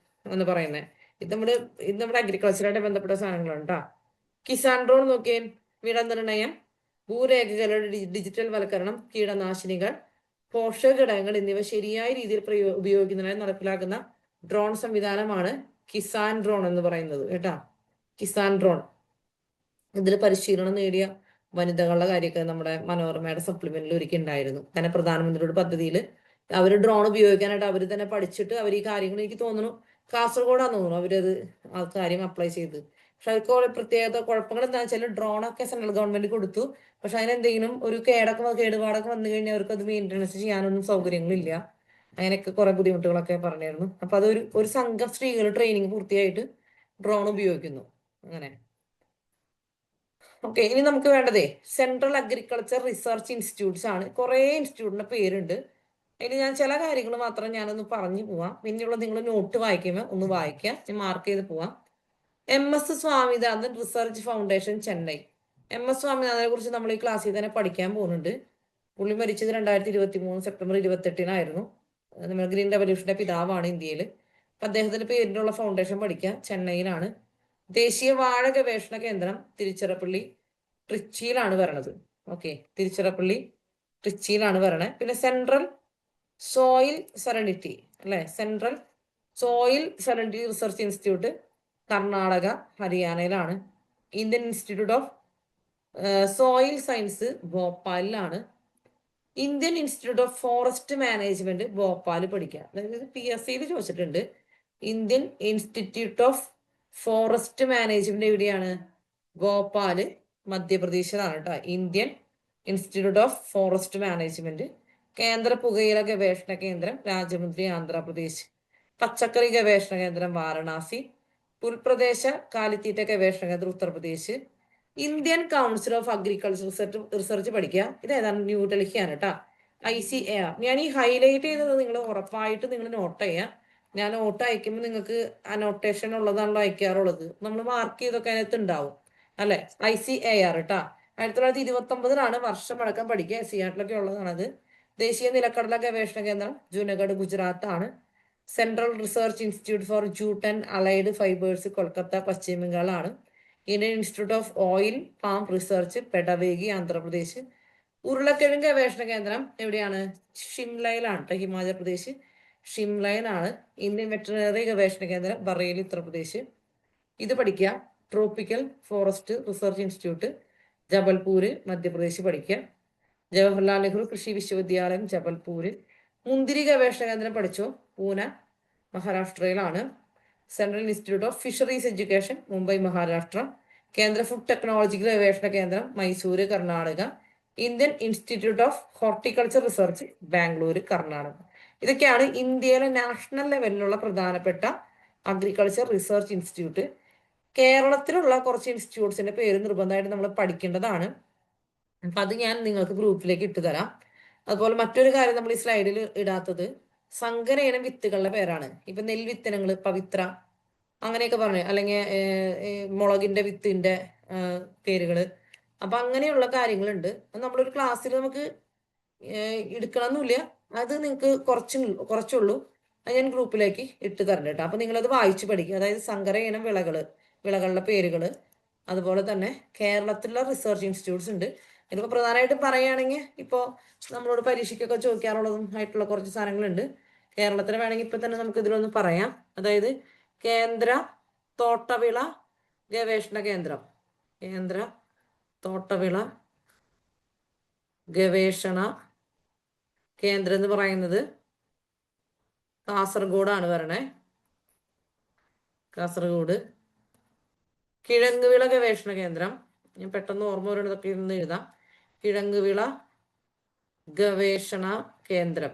എന്ന് പറയുന്നത്. ഇത് നമ്മുടെ അഗ്രികൾച്ചറായിട്ട് ബന്ധപ്പെട്ട സാധനങ്ങളാണ് കേട്ടോ. കിസാൻ ഡ്രോൺ നോക്കിയേ, വിള നിർണയം, ഭൂരേഖകളുടെ ഡിജിറ്റൽ വൽക്കരണം, കീടനാശിനികൾ, പോഷക ഘടകങ്ങൾ എന്നിവ ശരിയായ രീതിയിൽ ഉപയോഗിക്കുന്നതിനായി നടപ്പിലാക്കുന്ന ഡ്രോൺ സംവിധാനമാണ് കിസാൻ ഡ്രോൺ എന്ന് പറയുന്നത് കേട്ടാ. കിസാൻ ഡ്രോൺ ഇതിൽ പരിശീലനം നേടിയ വനിതകളുടെ കാര്യമൊക്കെ നമ്മുടെ മനോരമയുടെ സപ്ലിമെന്റിൽ ഒരിക്കൽ ഉണ്ടായിരുന്നു. കാരണം പ്രധാനമന്ത്രിയുടെ പദ്ധതിയിൽ അവർ ഡ്രോൺ ഉപയോഗിക്കാനായിട്ട് അവർ തന്നെ പഠിച്ചിട്ട് അവർ ഈ കാര്യങ്ങൾ, എനിക്ക് തോന്നുന്നു കാസർഗോഡാന്ന് തോന്നുന്നു അവരത് ആ കാര്യം അപ്ലൈ ചെയ്ത്. പക്ഷെ അവർക്ക് പ്രത്യേകത കുഴപ്പങ്ങൾ എന്താണെന്ന് വെച്ചാൽ ഡ്രോണൊക്കെ സെൻട്രൽ ഗവൺമെന്റ് കൊടുത്തു, പക്ഷെ അതിനെന്തെങ്കിലും ഒരു കേടുപാടൊക്കെ വന്നു കഴിഞ്ഞാൽ അവർക്ക് അത് മെയിൻ്റനൻസ് ചെയ്യാനൊന്നും സൗകര്യങ്ങളില്ല. അങ്ങനെയൊക്കെ കുറെ ബുദ്ധിമുട്ടുകളൊക്കെ പറഞ്ഞായിരുന്നു. അപ്പൊ ഒരു സംഘം സ്ത്രീകൾ ട്രെയിനിങ് പൂർത്തിയായിട്ട് ഡ്രോൺ ഉപയോഗിക്കുന്നു. അങ്ങനെ ഓക്കെ, ഇനി നമുക്ക് വേണ്ടതേ സെൻട്രൽ അഗ്രികൾച്ചർ റിസർച്ച് ഇൻസ്റ്റിറ്റ്യൂട്ട്സ് ആണ്. കുറെ ഇൻസ്റ്റിറ്റ്യൂട്ടിന്റെ പേരുണ്ട്. ഇനി ഞാൻ ചില കാര്യങ്ങൾ മാത്രം ഞാനൊന്ന് പറഞ്ഞു പോവാം. പിന്നെയുള്ള നിങ്ങൾ നോട്ട് വായിക്കുമ്പോൾ ഒന്ന് വായിക്കാം, ഞാൻ മാർക്ക് ചെയ്ത് പോവാം. MS Swaminathan research foundation, Chennai. MS സ്വാമിനാഥനെ കുറിച്ച് നമ്മൾ ഈ ക്ലാസ്സിൽ തന്നെ പഠിക്കാൻ പോകുന്നുണ്ട്. പുള്ളി മരിച്ചത് 2023 സെപ്റ്റംബർ 28-നായിരുന്നു. നമ്മൾ ഗ്രീൻ റെവല്യൂഷന്റെ പിതാവാണ് ഇന്ത്യയിൽ. അപ്പൊ അദ്ദേഹത്തിന്റെ പേരിലുള്ള ഫൗണ്ടേഷൻ പഠിക്കാം. ചെന്നൈയിലാണ്. ദേശീയ വാഴ ഗവേഷണ കേന്ദ്രം തിരുച്ചിറപ്പള്ളി, ട്രിച്ചിയിലാണ് വരണത്. ഓക്കെ, തിരുച്ചിറപ്പള്ളി ട്രിച്ചിയിലാണ് വരണേ. പിന്നെ സെൻട്രൽ സോയിൽ സെറനിറ്റി അല്ലെ, central soil salinity research institute Karnataka, ഹരിയാനയിലാണ്. Indian institute of soil science ഭോപ്പാലിലാണ്. Indian institute of forest management Bhopal പഠിക്കുക. അതായത് PSCയിൽ ചോദിച്ചിട്ടുണ്ട്. Indian institute of forest management എവിടെയാണ്? ഭോപ്പാല്, മധ്യപ്രദേശിലാണ് കേട്ടോ. Indian institute of forest management. കേന്ദ്ര പുകയില ഗവേഷണ കേന്ദ്രം രാജമുന്ദ്രി, ആന്ധ്രാപ്രദേശ്. പച്ചക്കറി ഗവേഷണ കേന്ദ്രം വാരണാസി. പുൽപ്രദേശ കാലിത്തീറ്റ ഗവേഷണ കേന്ദ്രം Uttar Pradesh. Indian council of agriculture research പഠിക്കുക. ഇത് ഏതാണ്? ന്യൂഡൽഹിയാണ് കേട്ടോ. ICAR. ഞാൻ ഈ ഹൈലൈറ്റ് ചെയ്തത് നിങ്ങൾ ഉറപ്പായിട്ട് നിങ്ങൾ നോട്ട് ചെയ്യാം. ഞാൻ നോട്ട് അയക്കുമ്പോൾ നിങ്ങൾക്ക് അനോട്ടേഷൻ ഉള്ളതാണല്ലോ അയക്കാറുള്ളത്. നമ്മൾ മാർക്ക് ചെയ്തൊക്കെ അതിനകത്ത് ഉണ്ടാവും അല്ലെ. ICAR കേട്ടാ. 1929-ലാണ് വർഷമടക്കം പഠിക്കുക. സിയാറ്റിലൊക്കെ ഉള്ളതാണത്. ദേശീയ നിലക്കടല ഗവേഷണ കേന്ദ്രം ജൂനഗഡ്, ഗുജറാത്ത് ആണ്. Central research institute for jute and allied fibres, Kolkata, പശ്ചിമ ബംഗാളാണ്. Indian institute of oil palm research, Pedavegi, Andhra Pradesh. ഉരുളക്കിഴങ്ങ് ഗവേഷണ കേന്ദ്രം എവിടെയാണ്? ഷിംലയിലാണ് കേട്ടോ, ഹിമാചൽ പ്രദേശ്. ഷിംലയിലാണ്. ഇന്ത്യൻ വെറ്ററിനറി ഗവേഷണ കേന്ദ്രം ബറേലി, ഉത്തർപ്രദേശ്. ഇത് പഠിക്കുക. Tropical forest research institute Jabalpur, Madhya Pradesh പഠിക്കുക. ജവഹർലാൽ നെഹ്റു കൃഷി വിശ്വവിദ്യാലയം, ജബൽപൂര്. മുന്തിരി ഗവേഷണ കേന്ദ്രം പഠിച്ചോ, പൂന, മഹാരാഷ്ട്രയിലാണ്. Central institute of fisheries education, Mumbai, Maharashtra. കേന്ദ്ര ഫുഡ് ടെക്നോളജിക്കൽ ഗവേഷണ കേന്ദ്രം Mysore, Karnataka. Indian institute of horticulture research, Bangalore, Karnataka. ഇതൊക്കെയാണ് ഇന്ത്യയിലെ നാഷണൽ ലെവലിലുള്ള പ്രധാനപ്പെട്ട അഗ്രികൾച്ചർ റിസർച്ച് ഇൻസ്റ്റിറ്റ്യൂട്ട്. കേരളത്തിലുള്ള കുറച്ച് ഇൻസ്റ്റിറ്റ്യൂട്ട്സിന്റെ പേര് നിർബന്ധമായിട്ട് നമ്മൾ പഠിക്കേണ്ടതാണ്. അപ്പൊ അത് ഞാൻ നിങ്ങൾക്ക് ഗ്രൂപ്പിലേക്ക് ഇട്ട് തരാം. അതുപോലെ മറ്റൊരു കാര്യം നമ്മൾ ഈ സ്ലൈഡിൽ ഇടാത്തത് സങ്കരയിനം വിത്തുകളുടെ പേരാണ്. ഇപ്പൊ നെൽവിത്തനങ്ങൾ, പവിത്ര, അങ്ങനെയൊക്കെ പറഞ്ഞു, അല്ലെങ്കിൽ മുളകിന്റെ വിത്തിന്റെ പേരുകള്. അപ്പൊ അങ്ങനെയുള്ള കാര്യങ്ങളുണ്ട്. നമ്മളൊരു ക്ലാസ്സിൽ നമുക്ക് എടുക്കണമെന്നില്ല. അത് നിങ്ങൾക്ക് കുറച്ചുള്ളൂ. അത് ഞാൻ ഗ്രൂപ്പിലേക്ക് ഇട്ട് തരണ്ട കേട്ടോ. അപ്പൊ നിങ്ങളത് വായിച്ചു പഠിക്കുക. അതായത് സങ്കരയിനം വിളകളുടെ പേരുകൾ. അതുപോലെ തന്നെ കേരളത്തിലുള്ള റിസർച്ച് ഇൻസ്റ്റിറ്റ്യൂട്ട്സ് ഉണ്ട്. ഇതിപ്പോ പ്രധാനമായിട്ടും പറയുകയാണെങ്കിൽ ഇപ്പോൾ നമ്മളോട് പരീക്ഷയ്ക്കൊക്കെ ചോദിക്കാറുള്ളതും ആയിട്ടുള്ള കുറച്ച് സാധനങ്ങളുണ്ട്. കേരളത്തിന് വേണമെങ്കിൽ ഇപ്പൊ തന്നെ നമുക്ക് ഇതിലൊന്ന് പറയാം. അതായത് കേന്ദ്ര തോട്ടവിള ഗവേഷണ കേന്ദ്രം. കേന്ദ്ര തോട്ടവിള ഗവേഷണ കേന്ദ്രം എന്ന് പറയുന്നത് കാസർഗോഡാണ് വരണേ. കാസർഗോഡ്. കിഴങ്ങുവിള ഗവേഷണ കേന്ദ്രം, ഞാൻ പെട്ടെന്ന് ഓർമ്മ വരുന്നതൊക്കെ ഇന്ന് എഴുതാം. കിഴങ്ങുവിള ഗവേഷണ കേന്ദ്രം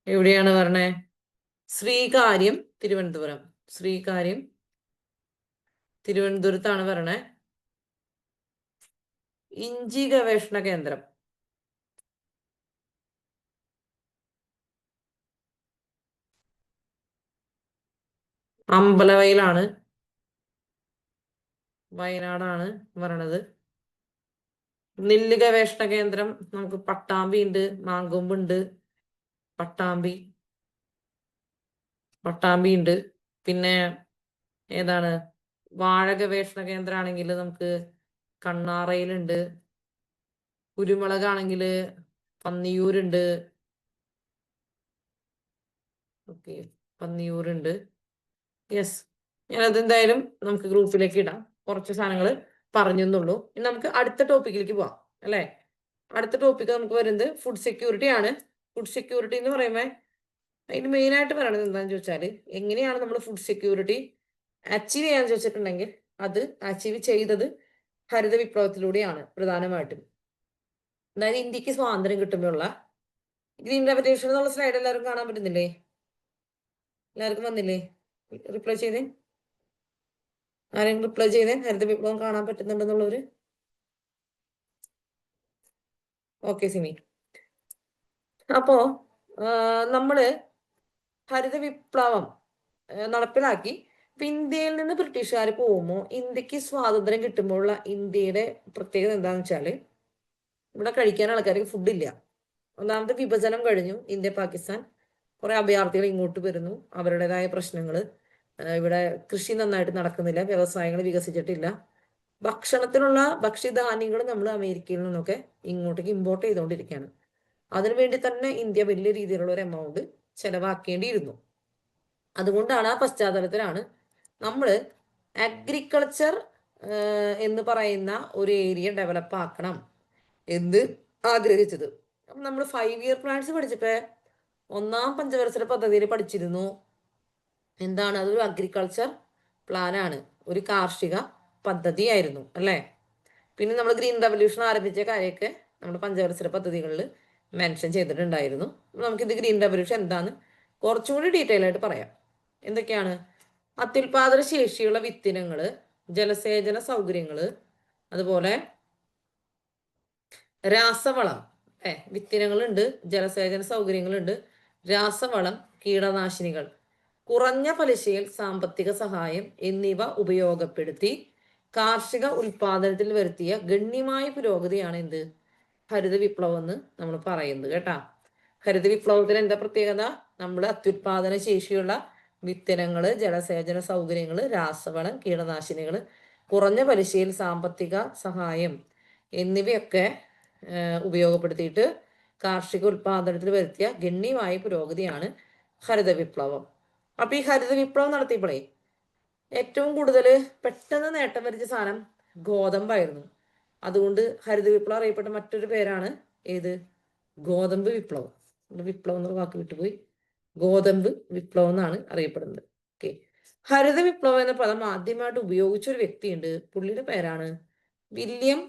എവിടെയാണ് വരണേ? ശ്രീകാര്യം, തിരുവനന്തപുരം. ശ്രീകാര്യം തിരുവനന്തപുരത്താണ് വരണേ. ഇഞ്ചി ഗവേഷണ കേന്ദ്രം അമ്പലവയലാണ്, വയനാടാണ് വരണത്. നെല്ല് ഗവേഷണ കേന്ദ്രം നമുക്ക് പട്ടാമ്പി ഉണ്ട്, മാങ്കൊമ്പ് ഉണ്ട്. പട്ടാമ്പി ഉണ്ട്. പിന്നെ ഏതാണ്? വാഴ ഗവേഷണ കേന്ദ്രമാണെങ്കിൽ നമുക്ക് കണ്ണാറയിലുണ്ട്. കുരുമുളകാണെങ്കിൽ പന്നിയൂരുണ്ട്. ഓക്കെ, പന്നിയൂരുണ്ട്. യെസ്, ഞാനത് എന്തായാലും നമുക്ക് ഗ്രൂപ്പിലേക്ക് ഇടാം. കുറച്ച് സാധനങ്ങൾ പറഞ്ഞെന്നുള്ളൂ. ഇനി നമുക്ക് അടുത്ത ടോപ്പിക്കിലേക്ക് പോവാം അല്ലേ? അടുത്ത ടോപ്പിക്ക് നമുക്ക് വരുന്നത് ഫുഡ് സെക്യൂരിറ്റി ആണ്. ഫുഡ് സെക്യൂരിറ്റി എന്ന് പറയുമ്പോൾ അതിന് മെയിനായിട്ട് പറയണത് എന്താണെന്ന് ചോദിച്ചാൽ, എങ്ങനെയാണ് നമ്മൾ ഫുഡ് സെക്യൂരിറ്റി അച്ചീവ് ചെയ്യാന്ന് ചോദിച്ചിട്ടുണ്ടെങ്കിൽ അത് അച്ചീവ് ചെയ്തത് ഹരിത വിപ്ലവത്തിലൂടെയാണ് പ്രധാനമായിട്ടും. അതായത് ഇന്ത്യക്ക് സ്വാതന്ത്ര്യം കിട്ടുമ്പോഴുള്ള ഗ്രീൻ റെവല്യൂഷൻ എന്നുള്ള സ്ലൈഡ് എല്ലാവർക്കും കാണാൻ പറ്റുന്നില്ലേ? എല്ലാവർക്കും വന്നില്ലേ? റിപ്ലൈ ചെയ്തേ. ആരെങ്കിലും റിപ്ലൈ ചെയ്തേ ഹരിത വിപ്ലവം കാണാൻ പറ്റുന്നുണ്ടെന്നുള്ളവര്? ഓക്കെ സിമി. അപ്പോ നമ്മള് ഹരിത വിപ്ലവം നടപ്പിലാക്കി. ഇപ്പൊ ഇന്ത്യയിൽ നിന്ന് ബ്രിട്ടീഷുകാർ പോകുമ്പോൾ ഇന്ത്യക്ക് സ്വാതന്ത്ര്യം കിട്ടുമ്പോഴുള്ള ഇന്ത്യയുടെ പ്രത്യേകത എന്താണെന്ന് വെച്ചാല്, ഇവിടെ കഴിക്കാൻ ആൾക്കാർക്ക് ഫുഡില്ല. ഒന്നാമത്തെ വിഭജനം കഴിഞ്ഞു, ഇന്ത്യ പാകിസ്ഥാൻ. കുറെ അഭയാർത്ഥികൾ ഇങ്ങോട്ട് വരുന്നു, അവരുടേതായ പ്രശ്നങ്ങൾ. ഇവിടെ കൃഷി നന്നായിട്ട് നടക്കുന്നില്ല, വ്യവസായങ്ങൾ വികസിച്ചിട്ടില്ല. ഭക്ഷണത്തിനുള്ള ഭക്ഷ്യധാന്യങ്ങൾ നമ്മൾ അമേരിക്കയിൽ നിന്നൊക്കെ ഇങ്ങോട്ടേക്ക് ഇമ്പോർട്ട് ചെയ്തുകൊണ്ടിരിക്കുകയാണ്. അതിനുവേണ്ടി തന്നെ ഇന്ത്യ വലിയ രീതിയിലുള്ള ഒരു എമൗണ്ട് ചെലവാക്കേണ്ടിയിരുന്നു. അതുകൊണ്ടാണ്, ആ പശ്ചാത്തലത്തിലാണ് നമ്മൾ അഗ്രികൾച്ചർ എന്ന് പറയുന്ന ഒരു ഏരിയ ഡെവലപ്പ് ആക്കണം എന്ന് ആഗ്രഹിച്ചത്. നമ്മൾ 5 ഇയർ പ്ലാൻസ് പഠിച്ചപ്പോ ഒന്നാം പഞ്ചവത്സര പദ്ധതിയിൽ പഠിച്ചിരുന്നു എന്താണ്? അതൊരു അഗ്രികൾച്ചർ പ്ലാനാണ്, ഒരു കാർഷിക പദ്ധതിയായിരുന്നു അല്ലേ? പിന്നെ നമ്മൾ ഗ്രീൻ റെവല്യൂഷൻ ആരംഭിച്ച കാര്യമൊക്കെ നമ്മുടെ പഞ്ചവത്സര പദ്ധതികളിൽ മെൻഷൻ ചെയ്തിട്ടുണ്ടായിരുന്നു. നമുക്കിത് ഗ്രീൻ റെവല്യൂഷൻ എന്താന്ന് കുറച്ചുകൂടി ഡീറ്റെയിൽ ആയിട്ട് പറയാം. എന്തൊക്കെയാണ്? അത്യുൽപാദന ശേഷിയുള്ള വിത്തിനങ്ങള്, ജലസേചന സൗകര്യങ്ങള്, അതുപോലെ രാസവളം. വിത്തിനങ്ങളുണ്ട്, ജലസേചന സൗകര്യങ്ങളുണ്ട്, രാസവളം, കീടനാശിനികൾ, കുറഞ്ഞ പലിശയിൽ സാമ്പത്തിക സഹായം എന്നിവ ഉപയോഗപ്പെടുത്തി കാർഷിക ഉൽപാദനത്തിൽ വരുത്തിയ ഗണ്യമായ പുരോഗതിയാണ് എന്ത്? ഹരിത വിപ്ലവം എന്ന് നമ്മൾ പറയുന്നത് കേട്ടാ. ഹരിത വിപ്ലവത്തിന് എന്താ പ്രത്യേകത? നമ്മൾ അത്യുൽപാദന ശേഷിയുള്ള വിത്തനങ്ങള്, ജലസേചന സൗകര്യങ്ങള്, രാസവളം, കീടനാശിനികൾ, കുറഞ്ഞ പലിശയിൽ സാമ്പത്തിക സഹായം എന്നിവയൊക്കെ ഉപയോഗപ്പെടുത്തിയിട്ട് കാർഷിക ഉൽപാദനത്തിൽ വരുത്തിയ ഗണ്യമായ പുരോഗതിയാണ് ഹരിത വിപ്ലവം. അപ്പൊ ഈ ഹരിത വിപ്ലവം നടത്തിയപ്പോഴേ ഏറ്റവും കൂടുതൽ പെട്ടെന്ന് നേട്ടം വരിച്ച സാധനം ഗോതമ്പായിരുന്നു. അതുകൊണ്ട് ഹരിത വിപ്ലവം അറിയപ്പെട്ട മറ്റൊരു പേരാണ് ഏത്? ഗോതമ്പ് വിപ്ലവം. വിപ്ലവം എന്നുള്ള വാക്ക് വിട്ടുപോയി, ഗോതമ്പ് വിപ്ലവം എന്നാണ് അറിയപ്പെടുന്നത്. ഓക്കെ, ഹരിത വിപ്ലവം എന്ന പദം ആദ്യമായിട്ട് ഉപയോഗിച്ച ഒരു വ്യക്തിയുണ്ട്, പുള്ളിയുടെ പേരാണ് വില്യം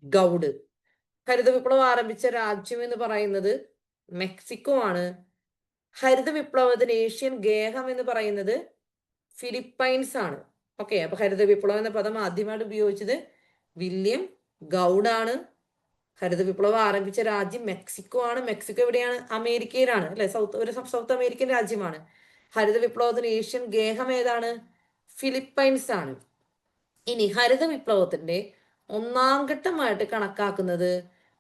ഗൗഡ്. ഹരിത വിപ്ലവം ആരംഭിച്ച രാജ്യം എന്ന് പറയുന്നത് മെക്സിക്കോ ആണ്. ഹരിത വിപ്ലവത്തിന് ഏഷ്യൻ ഗേഹം എന്ന് പറയുന്നത് ഫിലിപ്പൈൻസ് ആണ്. ഓക്കെ, അപ്പൊ ഹരിത വിപ്ലവം എന്ന പദം ആദ്യമായിട്ട് ഉപയോഗിച്ചത് വില്യം ഗൗഡ് ആണ്. ഹരിത വിപ്ലവം ആരംഭിച്ച രാജ്യം മെക്സിക്കോ ആണ്. മെക്സിക്കോ എവിടെയാണ്? അമേരിക്കയിലാണ് അല്ലെ? സൗത്ത് അമേരിക്കൻ രാജ്യമാണ്. ഹരിത വിപ്ലവത്തിന് ഏഷ്യൻ ഗേഹം ഏതാണ്? ഫിലിപ്പൈൻസ് ആണ്. ഇനി ഹരിത വിപ്ലവത്തിന്റെ ഒന്നാം ഘട്ടമായിട്ട് കണക്കാക്കുന്നത്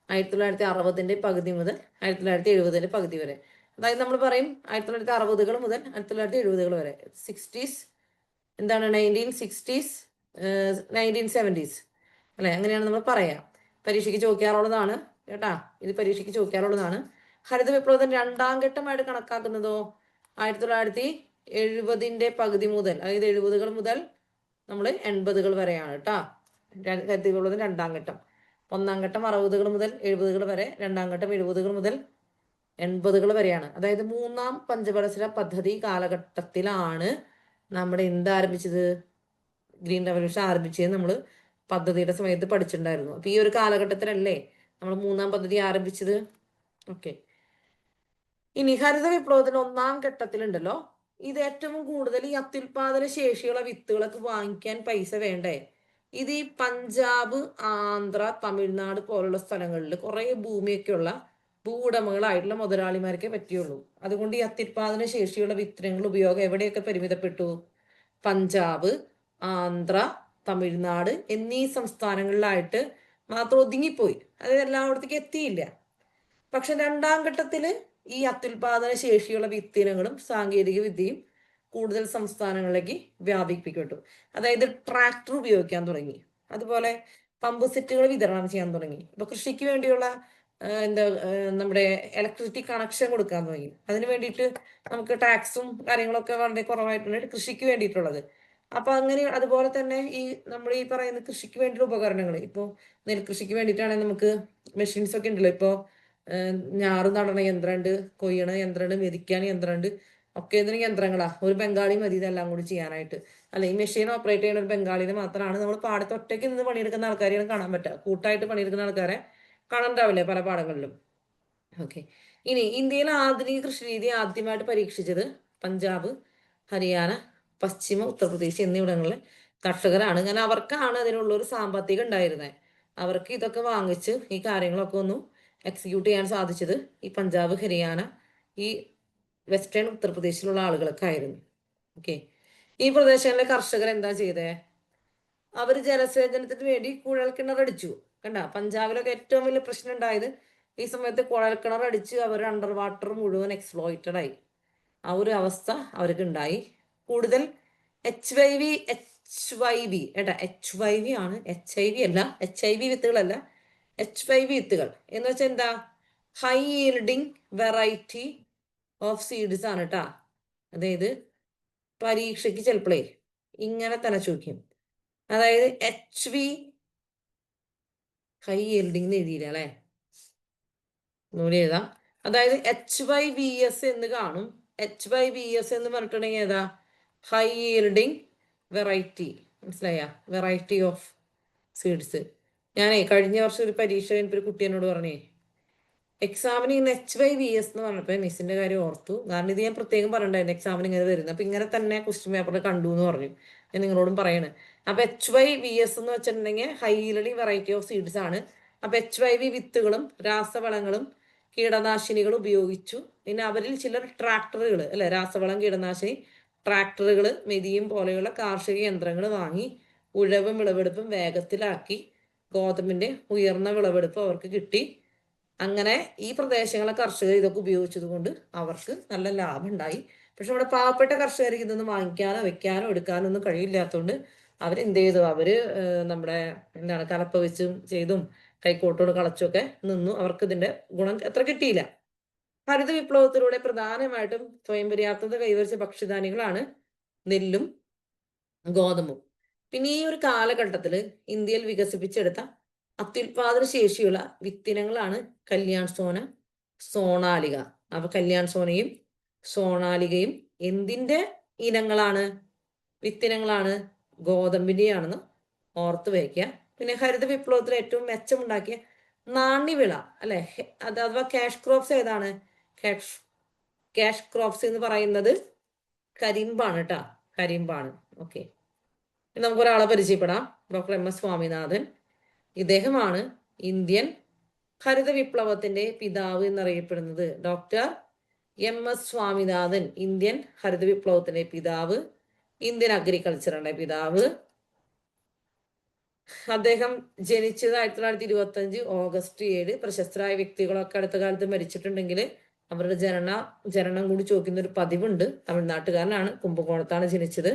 1960 പകുതി മുതൽ 1970 പകുതി വരെ. അതായത് നമ്മൾ പറയും 1960 മുതൽ 1970 വരെ. 60s എന്താണ്? 1960s 1970s അല്ലെ? അങ്ങനെയാണ് നമ്മൾ പറയാം. പരീക്ഷയ്ക്ക് ചോദിക്കാറുള്ളതാണ് കേട്ടാ, ഇത് പരീക്ഷയ്ക്ക് ചോദിക്കാറുള്ളതാണ്. ഹരിത വിപ്ലവത്തിന്റെ രണ്ടാം ഘട്ടമായിട്ട് കണക്കാക്കുന്നതോ 1970 പകുതി മുതൽ, അതായത് 70 മുതൽ നമ്മൾ 80 വരെയാണ് കേട്ടോ. ഹരിത വിപ്ലവത്തിന്റെ രണ്ടാം ഘട്ടം. ഒന്നാം ഘട്ടം 60 മുതൽ 70 വരെ, രണ്ടാം ഘട്ടം 70 മുതൽ 80 വരെയാണ്. അതായത് മൂന്നാം പഞ്ചവത്സര പദ്ധതി കാലഘട്ടത്തിലാണ് നമ്മുടെ എന്താരംഭിച്ചത്, ഗ്രീൻ റവല്യൂഷൻ ആരംഭിച്ചത്. നമ്മൾ പദ്ധതിയുടെ സമയത്ത് പഠിച്ചിട്ടുണ്ടായിരുന്നു. അപ്പൊ ഈ ഒരു കാലഘട്ടത്തിലല്ലേ നമ്മൾ മൂന്നാം പദ്ധതി ആരംഭിച്ചത്. ഓക്കെ. ഇനി ഹരിത വിപ്ലവത്തിന്റെ ഒന്നാം ഘട്ടത്തിലുണ്ടല്ലോ, ഇത് ഏറ്റവും കൂടുതൽ ഈ അത്യുൽപാദന ശേഷിയുള്ള വിത്തുകളൊക്കെ വാങ്ങിക്കാൻ പൈസ വേണ്ടേ. ഇത് ഈ പഞ്ചാബ്, ആന്ധ്ര, തമിഴ്നാട് പോലുള്ള സ്ഥലങ്ങളിൽ കുറെ ഭൂമിയൊക്കെയുള്ള ഭൂവുടമകളായിട്ടുള്ള മുതലാളിമാർക്കേ പറ്റിയുള്ളൂ. അതുകൊണ്ട് ഈ അത്യുൽപാദന ശേഷിയുള്ള വിത്തുകളുടെ ഉപയോഗം എവിടെയൊക്കെ പരിമിതപ്പെട്ടു? പഞ്ചാബ്, ആന്ധ്ര, തമിഴ്നാട് എന്നീ സംസ്ഥാനങ്ങളിലായിട്ട് മാത്രം ഒതുങ്ങിപ്പോയി. അത് എല്ലായിടത്തേക്ക് എത്തിയില്ല. പക്ഷെ രണ്ടാം ഘട്ടത്തില് ഈ അത്യുൽപാദന ശേഷിയുള്ള വിത്തിനങ്ങളും സാങ്കേതിക വിദ്യയും കൂടുതൽ സംസ്ഥാനങ്ങളിലേക്ക് വ്യാപിപ്പിക്കപ്പെട്ടു. അതായത് ട്രാക്ടർ ഉപയോഗിക്കാൻ തുടങ്ങി, അതുപോലെ പമ്പ് സെറ്റുകൾ വിതരണം ചെയ്യാൻ തുടങ്ങി. ഇപ്പൊ കൃഷിക്ക് വേണ്ടിയുള്ള നമ്മുടെ ഇലക്ട്രിസിറ്റി കണക്ഷൻ കൊടുക്കാൻ തുടങ്ങി. അതിന് വേണ്ടിയിട്ട് നമുക്ക് ടാക്സും കാര്യങ്ങളൊക്കെ വളരെ കുറവായിട്ടുണ്ട് കൃഷിക്ക് വേണ്ടിയിട്ടുള്ളത്. അപ്പൊ അങ്ങനെ അതുപോലെ തന്നെ ഈ നമ്മൾ ഈ പറയുന്ന കൃഷിക്ക് വേണ്ടിയുള്ള ഉപകരണങ്ങൾ, ഇപ്പോൾ നെൽകൃഷിക്ക് വേണ്ടിയിട്ടാണെങ്കിൽ നമുക്ക് മെഷീൻസ് ഒക്കെ ഉണ്ടല്ലോ. ഇപ്പോൾ ഞാറ് നടണ യന്ത്രമുണ്ട്, കൊയ്യണ യന്ത്രമുണ്ട്, മെതിക്കാൻ യന്ത്രമുണ്ട്, ഒക്കെ ഇതിന് യന്ത്രങ്ങളാ. ഒരു ബംഗാളി മതി ഇതെല്ലാം കൂടി ചെയ്യാനായിട്ട്. അല്ല, ഈ മെഷീൻ ഓപ്പറേറ്റ് ചെയ്യുന്ന ഒരു ബംഗാളിനെ മാത്രമാണ് നമ്മൾ പാടത്ത് ഒറ്റയ്ക്ക് നിന്ന് പണിയെടുക്കുന്ന ആൾക്കാരെയാണ് കാണാൻ പറ്റുക. കൂട്ടായിട്ട് പണിയെടുക്കുന്ന ആൾക്കാരെ കാണണ്ടാവില്ലേ പല പാടങ്ങളിലും. ഓക്കെ. ഇനി ഇന്ത്യയിലെ ആധുനിക കൃഷി രീതി ആദ്യമായിട്ട് പരീക്ഷിച്ചത് പഞ്ചാബ്, ഹരിയാന, പശ്ചിമ ഉത്തർപ്രദേശ് എന്നിവിടങ്ങളിലെ കർഷകരാണ്. കാരണം അവർക്കാണ് അതിനുള്ള ഒരു സാമ്പത്തികം ഉണ്ടായിരുന്നത്. അവർക്ക് ഇതൊക്കെ വാങ്ങിച്ച് ഈ കാര്യങ്ങളൊക്കെ ഒന്ന് എക്സിക്യൂട്ട് ചെയ്യാൻ സാധിച്ചത് ഈ പഞ്ചാബ്, ഹരിയാന, ഈ വെസ്റ്റേൺ ഉത്തർപ്രദേശിലുള്ള ആളുകളൊക്കെ ആയിരുന്നു. ഓക്കെ. ഈ പ്രദേശങ്ങളിലെ കർഷകർ എന്താ ചെയ്തേ? അവർ ജലസേചനത്തിന് വേണ്ടി കുഴൽ കിണർ അടിച്ചു. കണ്ട, പഞ്ചാബിലൊക്കെ ഏറ്റവും വലിയ പ്രശ്നം ഉണ്ടായത് ഈ സമയത്ത് കുഴൽ കിണർ അടിച്ച് അവർ അണ്ടർ വാട്ടർ മുഴുവൻ എക്സ്പ്ലോയിറ്റഡ് ആയി. ആ ഒരു അവസ്ഥ അവർക്ക് ഉണ്ടായി. കൂടുതൽ HIV ആണ്, HIV അല്ല, HIV വിത്തുകളല്ല, HIV വിത്തുകൾ എന്ന് വെച്ചാൽ എന്താ? High yielding variety of seeds ആണ് കേട്ടാ. അതായത് പരീക്ഷയ്ക്ക് ചിലപ്പോഴേ ഇങ്ങനെ തന്നെ ചോദിക്കും. അതായത് HV ഹൈ ഈൽഡിങ് എഴുതിയില്ല അല്ലെ, ഒന്നുകൂടി എഴുതാം. അതായത് HYVS എന്ന് കാണും. HYVS എന്ന് പറഞ്ഞിട്ടുണ്ടെങ്കിൽ ഏതാ? High yielding variety. മനസ്സിലായ? Variety of seeds. ഞാനേ കഴിഞ്ഞ വർഷം ഒരു പരീക്ഷ കഴിഞ്ഞപ്പോൾ ഒരു കുട്ടി എന്നോട് പറഞ്ഞേ, എക്സാമിന് ഇങ്ങനെ HYVS എന്ന് പറഞ്ഞപ്പോൾ മിസ്സിന്റെ കാര്യം ഓർത്തു. കാരണം ഇത് ഞാൻ പ്രത്യേകം പറഞ്ഞിട്ടുണ്ടായിരുന്നു എക്സാമിന് ഇങ്ങനെ വരുന്നത്. അപ്പൊ ഇങ്ങനെ തന്നെ ക്വസ്റ്റ്യൻ പേപ്പറിൽ കണ്ടു എന്ന് പറഞ്ഞു. ഞാൻ നിങ്ങളോടും പറയണേ. അപ്പൊ HYVS എന്ന് വെച്ചിട്ടുണ്ടെങ്കിൽ high yielding variety of seeds ആണ്. അപ്പൊ HYV വിത്തുകളും രാസവളങ്ങളും കീടനാശിനികളും ഉപയോഗിച്ചു. പിന്നെ അവരിൽ ചിലർ ട്രാക്ടറുകൾ അല്ലെ, രാസവളം, കീടനാശിനി, ട്രാക്ടറുകൾ, മെതിയും പോലെയുള്ള കാർഷിക യന്ത്രങ്ങൾ വാങ്ങി ഉഴവും വിളവെടുപ്പും വേഗത്തിലാക്കി. ഗോതമ്പിന്റെ ഉയർന്ന വിളവെടുപ്പ് അവർക്ക് കിട്ടി. അങ്ങനെ ഈ പ്രദേശങ്ങളെ കർഷകർ ഇതൊക്കെ ഉപയോഗിച്ചത് കൊണ്ട് അവർക്ക് നല്ല ലാഭം ഉണ്ടായി. പക്ഷെ നമ്മുടെ പാവപ്പെട്ട കർഷകർക്ക് ഇതൊന്നും വാങ്ങിക്കാനോ വെക്കാനോ എടുക്കാനോ ഒന്നും കഴിയില്ലാത്തതുകൊണ്ട് അവരെന്ത് ചെയ്തു? അവര് നമ്മുടെ കലപ്പ വെച്ചും ചെയ്തും കൈക്കോട്ടോട് കളച്ചൊക്കെ നിന്നു. അവർക്ക് ഇതിന്റെ ഗുണം എത്ര കിട്ടിയില്ല. ഹരിത വിപ്ലവത്തിലൂടെ പ്രധാനമായിട്ടും സ്വയം പര്യാപ്തത കൈവരിച്ച ഭക്ഷ്യധാന്യങ്ങളാണ് നെല്ലും ഗോതമ്പും. പിന്നെ ഈ ഒരു കാലഘട്ടത്തില് ഇന്ത്യയിൽ വികസിപ്പിച്ചെടുത്ത അത്യുൽപാദന ശേഷിയുള്ള വിത്തിനങ്ങളാണ് കല്യാൺ സോന, സോണാലിക. അപ്പൊ കല്യാൺ സോനയും സോണാലികയും എന്തിന്റെ ഇനങ്ങളാണ്? വിത്തിനങ്ങളാണ്. ഗോതമ്പിന്റെയാണെന്ന് ഓർത്ത് വയ്ക്കുക. പിന്നെ ഹരിത വിപ്ലവത്തിൽ ഏറ്റവും മെച്ചമുണ്ടാക്കിയ നാണ്യവിള അല്ലെ, അഥവാ ക്യാഷ് ക്രോപ്സ് ഏതാണ്? ക്യാഷ് ക്രോപ്സ് എന്ന് പറയുന്നത് കരിമ്പാണ് കേട്ടാ, കരിമ്പാണ്. ഓക്കെ. നമുക്ക് ഒരാളെ പരിചയപ്പെടാം. Doctor MS Swaminathan. ഇദ്ദേഹമാണ് ഇന്ത്യൻ ഹരിത വിപ്ലവത്തിന്റെ പിതാവ് എന്നറിയപ്പെടുന്നത്. ഡോക്ടർ MS സ്വാമിനാഥൻ, ഇന്ത്യൻ ഹരിത വിപ്ലവത്തിന്റെ പിതാവ്, ഇന്ത്യൻ അഗ്രികൾച്ചറിന്റെ പിതാവ്. അദ്ദേഹം ജനിച്ചത് 1925 ഓഗസ്റ്റ് 7. പ്രശസ്തരായ വ്യക്തികളൊക്കെ അടുത്ത കാലത്ത് മരിച്ചിട്ടുണ്ടെങ്കിൽ അവരുടെ ജനനം കൂടി ചോദിക്കുന്ന ഒരു പതിവുണ്ട്. തമിഴ്നാട്ടുകാരനാണ്, കുംഭകോണത്താണ് ജനിച്ചത്.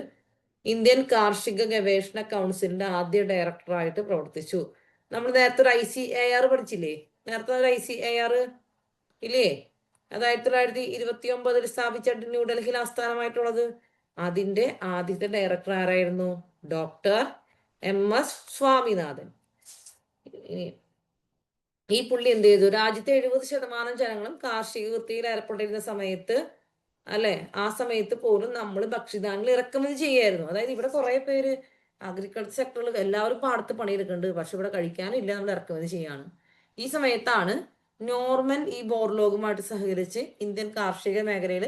ഇന്ത്യൻ കാർഷിക ഗവേഷണ കൗൺസിലിന്റെ ആദ്യ ഡയറക്ടറായിട്ട് പ്രവർത്തിച്ചു. നമ്മൾ നേരത്തെ ഒരു ICAR പഠിച്ചില്ലേ? നേരത്തെ ഒരു ICAR ഇല്ലേ? അത് 1929 സ്ഥാപിച്ച ന്യൂഡൽഹിയിൽ ആസ്ഥാനമായിട്ടുള്ളത്. അതിന്റെ ആദ്യത്തെ ഡയറക്ടർ ആരായിരുന്നു? Doctor MS Swaminathan. ഈ പുള്ളി എന്ത് ചെയ്തു? രാജ്യത്തെ 70% ജനങ്ങളും കാർഷിക വൃത്തിയിൽ ഏർപ്പെട്ടിരുന്ന സമയത്ത്, അല്ലെ, ആ സമയത്ത് പോലും നമ്മൾ ഭക്ഷ്യധാന്യങ്ങൾ ഇറക്കുമതി ചെയ്യായിരുന്നു. അതായത് ഇവിടെ കുറെ പേര് അഗ്രികൾച്ചർ സെക്ടറിൽ എല്ലാവരും പാടത്ത് പണിയെടുക്കുന്നുണ്ട്, പക്ഷെ ഇവിടെ കഴിക്കാനില്ല, നമ്മൾ ഇറക്കുമതി ചെയ്യാണ്. ഈ സമയത്താണ് നോർമൻ ഈ ബോർലോഗുമായിട്ട് സഹകരിച്ച് ഇന്ത്യൻ കാർഷിക മേഖലയിൽ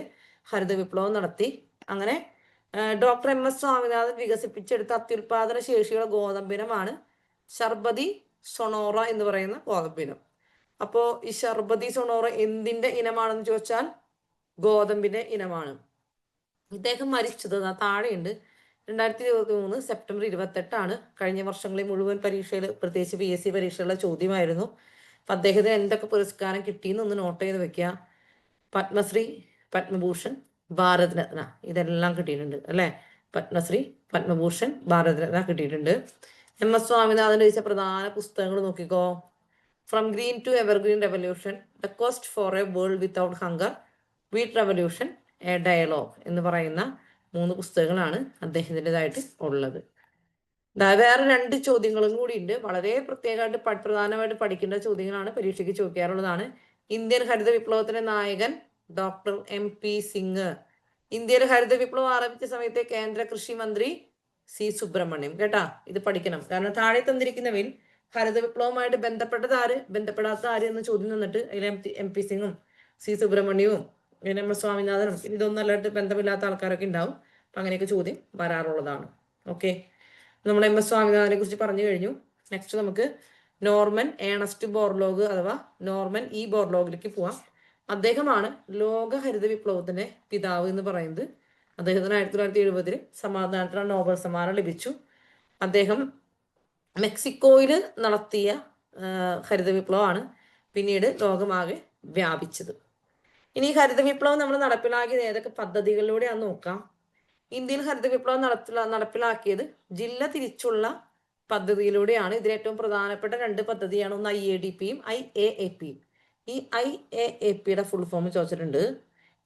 ഹരിത വിപ്ലവം നടത്തി. അങ്ങനെ ഡോക്ടർ MS സ്വാമിനാഥൻ വികസിപ്പിച്ചെടുത്ത അത്യുൽപാദന ശേഷിയുള്ള ഗോതമ്പിനമാണ് ശർബതി സൊണോറ എന്ന് പറയുന്ന ഗോതമ്പിനം. അപ്പോ ഈ ശർബതി സൊണോറ എന്തിന്റെ ഇനമാണെന്ന് ചോദിച്ചാൽ ഗോതമ്പിന്റെ ഇനമാണ്. ഇദ്ദേഹം മരിച്ചത് താഴെയുണ്ട്. 2023 സെപ്റ്റംബർ 28 കഴിഞ്ഞ വർഷങ്ങളിൽ മുഴുവൻ പരീക്ഷയിൽ, പ്രത്യേകിച്ച് PSC പരീക്ഷയിലുള്ള ചോദ്യമായിരുന്നു. അപ്പൊ അദ്ദേഹത്തിന് എന്തൊക്കെ പുരസ്കാരം കിട്ടിയെന്ന് ഒന്ന് നോട്ട് ചെയ്ത് വെക്കുക. പത്മശ്രീ, പത്മഭൂഷൺ, ഭാരത് രത്ന, ഇതെല്ലാം കിട്ടിയിട്ടുണ്ട് അല്ലെ. പത്മശ്രീ, പത്മഭൂഷൺ, ഭാരത് രത്ന കിട്ടിയിട്ടുണ്ട്. MS സ്വാമിനാഥൻ രചിച്ച പ്രധാന പുസ്തകങ്ങൾ നോക്കിക്കോ. From green to evergreen revolution, the quest for a world without hunger, wheat revolution, a dialogue എന്ന് പറയുന്ന 3 പുസ്തകങ്ങളാണ് അദ്ദേഹത്തിൻ്റെതായിട്ട് ഉള്ളത്. വേറെ 2 ചോദ്യങ്ങളും കൂടി ഉണ്ട്. വളരെ പ്രത്യേകമായിട്ട് പ്രധാനമായിട്ട് പഠിക്കേണ്ട ചോദ്യങ്ങളാണ്, പരീക്ഷയ്ക്ക് ചോദിക്കാറുള്ളതാണ്. ഇന്ത്യൻ ഹരിത വിപ്ലവത്തിന്റെ നായകൻ ഡോക്ടർ MP സിംഗ്. ഇന്ത്യയിൽ ഹരിത വിപ്ലവം ആരംഭിച്ച സമയത്തെ കേന്ദ്ര കൃഷി മന്ത്രി C സുബ്രഹ്മണ്യം. കേട്ടാ, ഇത് പഠിക്കണം. കാരണം താഴെ തന്നിരിക്കുന്നവയിൽ ഹരിത വിപ്ലവവുമായിട്ട് ബന്ധപ്പെട്ടത് ആര്, ബന്ധപ്പെടാത്ത ആര് എന്ന് ചോദ്യം നിന്നിട്ട് അതിൽ MP സിംഗും C സുബ്രഹ്മണ്യവും പിന്നെ MS സ്വാമിനാഥനും ഇതൊന്നും അല്ലാണ്ട് ബന്ധമില്ലാത്ത ആൾക്കാരൊക്കെ ഉണ്ടാവും. അപ്പൊ അങ്ങനെയൊക്കെ ചോദ്യം വരാറുള്ളതാണ്. ഓക്കെ, നമ്മൾ MS സ്വാമിനാഥനെ കുറിച്ച് പറഞ്ഞു കഴിഞ്ഞു. നെക്സ്റ്റ് നമുക്ക് നോർമൻ ഏണസ്റ്റ് ബോർലോഗ് അഥവാ നോർമൻ E ബോർലോഗിലേക്ക് പോവാം. അദ്ദേഹമാണ് ലോക ഹരിത വിപ്ലവത്തിന്റെ പിതാവ് എന്ന് പറയുന്നത്. അദ്ദേഹത്തിന് 1970 സമാധാനത്തിനുള്ള നോബൽ സമ്മാനം ലഭിച്ചു. അദ്ദേഹം മെക്സിക്കോയിൽ നടത്തിയ ഹരിത വിപ്ലവമാണ് പിന്നീട് ലോകമാകെ വ്യാപിച്ചത്. ഇനി ഹരിത വിപ്ലവം നമ്മൾ നടപ്പിലാക്കിയത് ഏതൊക്കെ പദ്ധതികളിലൂടെയാണെന്ന് നോക്കാം. ഇന്ത്യയിൽ ഹരിത വിപ്ലവം നടപ്പിലാക്കിയത് ജില്ല തിരിച്ചുള്ള പദ്ധതിയിലൂടെയാണ്. ഇതിൽ ഏറ്റവും പ്രധാനപ്പെട്ട 2 പദ്ധതിയാണ്. ഒന്ന് IADPയും IAAPയും. ഈ IAAPയുടെ ഫുൾ ഫോം ചോദിച്ചിട്ടുണ്ട്.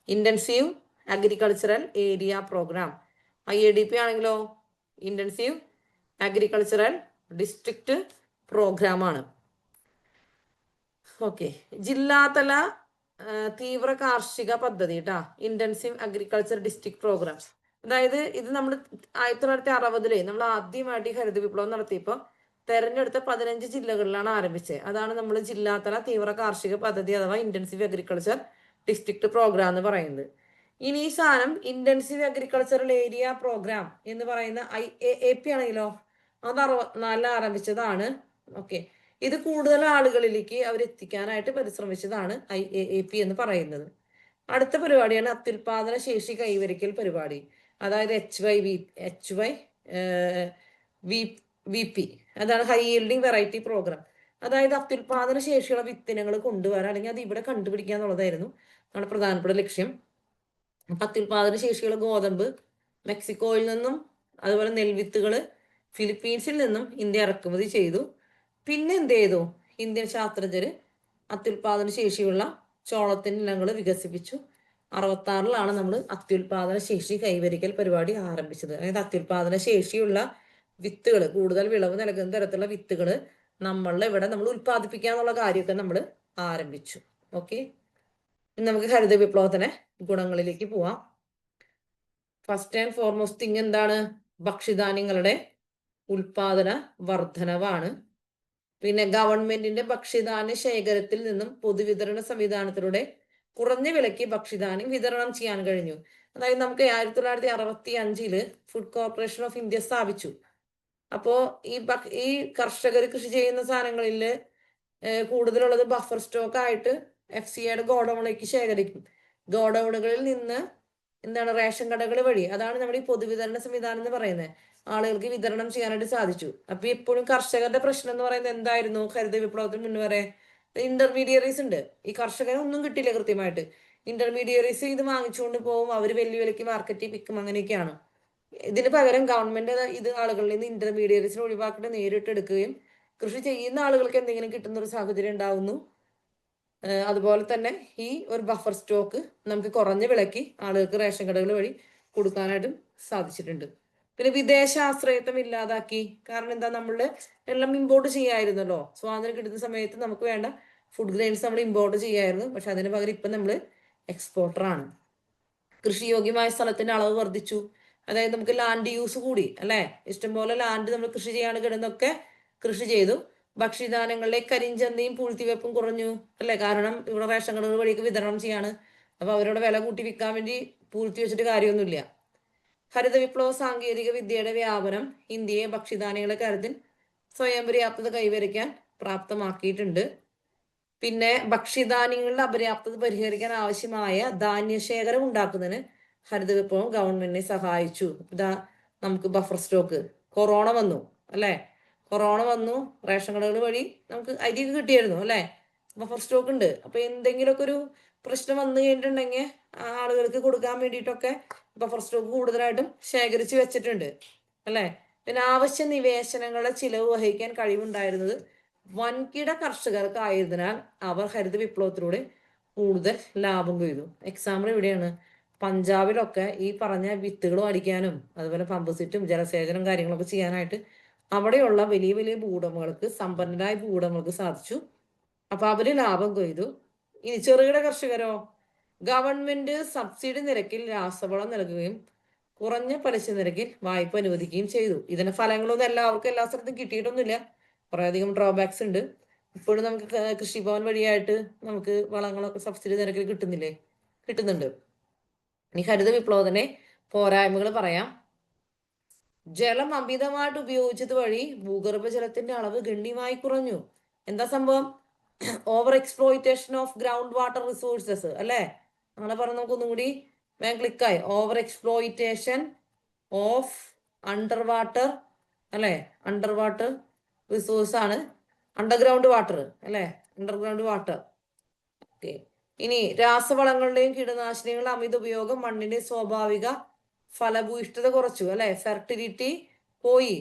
Intensive agricultural area programme. IADP ആണെങ്കിലോ ഇന്റൻസീവ് അഗ്രികൾച്ചറൽ ഡിസ്ട്രിക്ട് പ്രോഗ്രാം ആണ്. ഓക്കെ, ജില്ലാതല തീവ്ര കാർഷിക പദ്ധതി കേട്ടാ, ഇന്റൻസീവ് അഗ്രികൾച്ചർ ഡിസ്ട്രിക്ട് പ്രോഗ്രാം. അതായത് ഇത് നമ്മൾ 1960 നമ്മൾ ആദ്യമായിട്ട് ഹരിത വിപ്ലവം നടത്തിയപ്പോൾ തെരഞ്ഞെടുത്ത 15 ജില്ലകളിലാണ് ആരംഭിച്ചത്. അതാണ് നമ്മൾ ജില്ലാതല തീവ്ര കാർഷിക പദ്ധതി അഥവാ ഇന്റൻസീവ് അഗ്രികൾച്ചർ ഡിസ്ട്രിക്ട് പ്രോഗ്രാം എന്ന് പറയുന്നത്. ഇനി ഈ സാധനം ഇന്റൻസീവ് അഗ്രികൾച്ചറൽ ഏരിയ പ്രോഗ്രാം എന്ന് പറയുന്ന IAAP ആണെങ്കിലോ അത് 64 ആരംഭിച്ചതാണ്. ഓക്കെ, ഇത് കൂടുതൽ ആളുകളിലേക്ക് അവരെത്തിക്കാനായിട്ട് പരിശ്രമിച്ചതാണ് IAAP എന്ന് പറയുന്നത്. അടുത്ത പരിപാടിയാണ് അത്യുൽപാദന ശേഷി കൈവരിക്കൽ പരിപാടി. അതായത് HYVP, അതാണ് ഹൈ ഈൽഡിംഗ് വെറൈറ്റി പ്രോഗ്രാം. അതായത് അത്യുൽപാദന ശേഷിയുള്ള വിത്തിനങ്ങൾ കൊണ്ടുവരാൻ, അല്ലെങ്കിൽ അത് ഇവിടെ കണ്ടുപിടിക്കുക എന്നുള്ളതായിരുന്നു നമ്മുടെ പ്രധാനപ്പെട്ട ലക്ഷ്യം. അത്യുൽപാദന ശേഷിയുള്ള ഗോതമ്പ് മെക്സിക്കോയിൽ നിന്നും അതുപോലെ നെൽവിത്തുകള് ഫിലിപ്പീൻസിൽ നിന്നും ഇന്ത്യ ഇറക്കുമതി ചെയ്തു. പിന്നെ എന്ത് ചെയ്തു? ഇന്ത്യൻ ശാസ്ത്രജ്ഞര് അത്യുൽപാദന ശേഷിയുള്ള ചോളത്തിന്റെ ഇനങ്ങൾ വികസിപ്പിച്ചു. 66 നമ്മൾ അത്യുൽപാദന ശേഷി കൈവരിക്കൽ പരിപാടി ആരംഭിച്ചത്. അതായത് അത്യുൽപാദന ശേഷിയുള്ള വിത്തുകൾ, കൂടുതൽ വിളവ് നൽകുന്ന തരത്തിലുള്ള വിത്തുകൾ നമ്മളുടെ ഇവിടെ നമ്മൾ ഉൽപ്പാദിപ്പിക്കാന്നുള്ള കാര്യമൊക്കെ നമ്മൾ ആരംഭിച്ചു. ഓക്കെ, നമുക്ക് ഹരിത വിപ്ലവത്തിന്റെ ഗുണങ്ങളിലേക്ക് പോവാം. ഫസ്റ്റ് ആൻഡ് ഫോർമോസ്റ്റ് തിങ് എന്താണ്? ഭക്ഷ്യധാന്യങ്ങളുടെ ഉൽപാദന വർധനവാണ്. പിന്നെ ഗവൺമെന്റിന്റെ ഭക്ഷ്യധാന്യ ശേഖരത്തിൽ നിന്നും പൊതുവിതരണ സംവിധാനത്തിലൂടെ കുറഞ്ഞ വിലയ്ക്ക് ഭക്ഷ്യധാന്യം വിതരണം ചെയ്യാൻ കഴിഞ്ഞു. അതായത് നമുക്ക് 1965 ഫുഡ് കോർപ്പറേഷൻ ഓഫ് ഇന്ത്യ സ്ഥാപിച്ചു. അപ്പോ ഈ കർഷകർ കൃഷി ചെയ്യുന്ന സാധനങ്ങളിൽ കൂടുതലുള്ളത് ബഫർ സ്റ്റോക്ക് ആയിട്ട് FCIയുടെ ഗോഡൌണിലേക്ക് ശേഖരിക്കും. ഗോഡൌണുകളിൽ നിന്ന് എന്താണ് റേഷൻ കടകൾ വഴി, അതാണ് നമ്മുടെ ഈ പൊതുവിതരണ സംവിധാനം എന്ന് പറയുന്നത്, ആളുകൾക്ക് വിതരണം ചെയ്യാനായിട്ട് സാധിച്ചു. അപ്പൊ എപ്പോഴും കർഷകരുടെ പ്രശ്നം എന്ന് പറയുന്നത് എന്തായിരുന്നു? ഹരിത വിപ്ലവത്തിന് മുന്നേ വരെ ഇന്റർമീഡിയറീസ് ഉണ്ട്. ഈ കർഷകന് ഒന്നും കിട്ടില്ല കൃത്യമായിട്ട്. ഇന്റർമീഡിയറീസ് ഇത് വാങ്ങിച്ചുകൊണ്ട് പോകും, അവർ വലിയ വിലയ്ക്ക് മാർക്കറ്റിൽ വിൽക്കും, അങ്ങനെയൊക്കെയാണ്. ഇതിന് പകരം ഗവൺമെന്റ് ഇത് ആളുകളിൽ നിന്ന് ഇന്റർമീഡിയറീസിനെ ഒഴിവാക്കിയിട്ട് നേരിട്ട് എടുക്കുകയും കൃഷി ചെയ്യുന്ന ആളുകൾക്ക് എന്തെങ്കിലും കിട്ടുന്ന ഒരു സാഹചര്യം ഉണ്ടാവുന്നു. അതുപോലെ തന്നെ ഈ ഒരു ബഫർ സ്റ്റോക്ക് നമുക്ക് കുറഞ്ഞ വിലയ്ക്ക് ആളുകൾക്ക് റേഷൻ കടകൾ വഴി കൊടുക്കാനായിട്ടും സാധിച്ചിട്ടുണ്ട്. പിന്നെ വിദേശ ആശ്രയത്വം ഇല്ലാതാക്കി. കാരണം എന്താ, നമ്മൾ എല്ലാം ഇമ്പോർട്ട് ചെയ്യായിരുന്നല്ലോ. സ്വാതന്ത്ര്യം കിട്ടുന്ന സമയത്ത് നമുക്ക് വേണ്ട ഫുഡ് ഗ്രെയിൻസ് നമ്മൾ ഇമ്പോർട്ട് ചെയ്യായിരുന്നു. പക്ഷെ അതിന് പകരം ഇപ്പം നമ്മൾ എക്സ്പോർട്ടറാണ്. കൃഷിയോഗ്യമായ സ്ഥലത്തിന്റെ അളവ് വർദ്ധിച്ചു. അതായത് നമുക്ക് ലാൻഡ് യൂസ് കൂടി അല്ലേ. ഇഷ്ടംപോലെ ലാൻഡ് നമ്മൾ കൃഷി ചെയ്യാൻ കിടന്നൊക്കെ കൃഷി ചെയ്തു. ഭക്ഷ്യധാന്യങ്ങളിലെ കരിഞ്ചന്തയും പൂഴ്ത്തിവെപ്പും കുറഞ്ഞു അല്ലേ. കാരണം ഇവിടെ റേഷൻ കടകൾ വഴിയൊക്കെ വിതരണം ചെയ്യാണ്. അപ്പൊ അവരോട് വില കൂട്ടി വിൽക്കാൻ വേണ്ടി പൂഴ്ത്തി വെച്ചിട്ട് കാര്യമൊന്നുമില്ല. ഹരിത വിപ്ലവ സാങ്കേതിക വിദ്യയുടെ വ്യാപനം ഇന്ത്യയെ ഭക്ഷ്യധാന്യങ്ങളുടെ കാര്യത്തിൽ സ്വയം പര്യാപ്തത കൈവരിക്കാൻ പ്രാപ്തമാക്കിയിട്ടുണ്ട്. പിന്നെ ഭക്ഷ്യധാന്യങ്ങളുടെ അപര്യാപ്തത പരിഹരിക്കാൻ ആവശ്യമായ ധാന്യശേഖരം ഉണ്ടാക്കുന്നതിന് ഹരിത വിപ്ലവം ഗവൺമെന്റിനെ സഹായിച്ചു. ഇതാ നമുക്ക് ബഫർ സ്റ്റോക്ക്. കൊറോണ വന്നു അല്ലെ. കൊറോണ വന്നു, റേഷൻ കടകൾ വഴി നമുക്ക് അരിയൊക്കെ കിട്ടിയായിരുന്നു അല്ലെ. ബഫർ സ്റ്റോക്ക് ഉണ്ട്. അപ്പൊ എന്തെങ്കിലുമൊക്കെ ഒരു പ്രശ്നം വന്നു കഴിഞ്ഞിട്ടുണ്ടെങ്കിൽ ആളുകൾക്ക് കൊടുക്കാൻ വേണ്ടിയിട്ടൊക്കെ ബഫർ സ്റ്റോക്ക് കൂടുതലായിട്ടും ശേഖരിച്ച് വെച്ചിട്ടുണ്ട് അല്ലെ. പിന്നെ ആവശ്യ നിവേശനങ്ങളുടെ ചിലവ് വഹിക്കാൻ കഴിവുണ്ടായിരുന്നത് വൻകിട കർഷകർക്കായതിനാൽ അവർ ഹരിത വിപ്ലവത്തിലൂടെ കൂടുതൽ ലാഭം കൊയ്തു. എക്സാമ്പിൾ ഇവിടെയാണ്. പഞ്ചാബിലൊക്കെ ഈ പറഞ്ഞ വിത്തുകൾ അടിക്കാനും അതുപോലെ പമ്പ് സെറ്റും ജലസേചനം കാര്യങ്ങളൊക്കെ ചെയ്യാനായിട്ട് അവിടെയുള്ള വലിയ വലിയ ഭൂവുടമകൾക്ക്, സമ്പന്നരായ ഭൂവുടമകൾക്ക് സാധിച്ചു. അപ്പൊ അവര് ലാഭം കൊയ്തു. ഇനി ചെറുകിട കർഷകരോ, ഗവൺമെന്റ് സബ്സിഡി നിരക്കിൽ രാസവളം നൽകുകയും കുറഞ്ഞ പലിശ നിരക്കിൽ വായ്പ അനുവദിക്കുകയും ചെയ്തു. ഇതിന്റെ ഫലങ്ങളൊന്നും എല്ലാവർക്കും എല്ലാ സ്ഥലത്തും കിട്ടിയിട്ടൊന്നുമില്ല. കുറേയധികം ഡ്രോബാക്സ് ഉണ്ട്. ഇപ്പോഴും നമുക്ക് കൃഷിഭവൻ വഴിയായിട്ട് നമുക്ക് വളങ്ങളൊക്കെ സബ്സിഡി നിരക്കിൽ കിട്ടുന്നുണ്ട്. ഇനി ഹരിത വിപ്ലവത്തിന്റെ പോരായ്മകൾ പറയാം. ജലം അമിതമായിട്ട് ഉപയോഗിച്ചത് വഴി ഭൂഗർഭജലത്തിന്റെ അളവ് ഗണ്യമായി കുറഞ്ഞു. എന്താ സംഭവം? Over exploitation of ground water resources അല്ലെ. അങ്ങനെ പറഞ്ഞ നമുക്ക് ഒന്നും കൂടി വേഗം ക്ലിക്കായി. Over exploitation of under water അല്ലെ. അണ്ടർ വാട്ടർ റിസോഴ്സ് ആണ് അണ്ടർഗ്രൗണ്ട് വാട്ടർ അല്ലെ. Underground water. ഓക്കെ. ഇനി രാസവളങ്ങളുടെയും കീടനാശിനികളുടെ അമിത ഉപയോഗം മണ്ണിന്റെ സ്വാഭാവിക ഫലഭൂയിഷ്ഠത കുറച്ചു അല്ലെ. ഫെർട്ടിലിറ്റി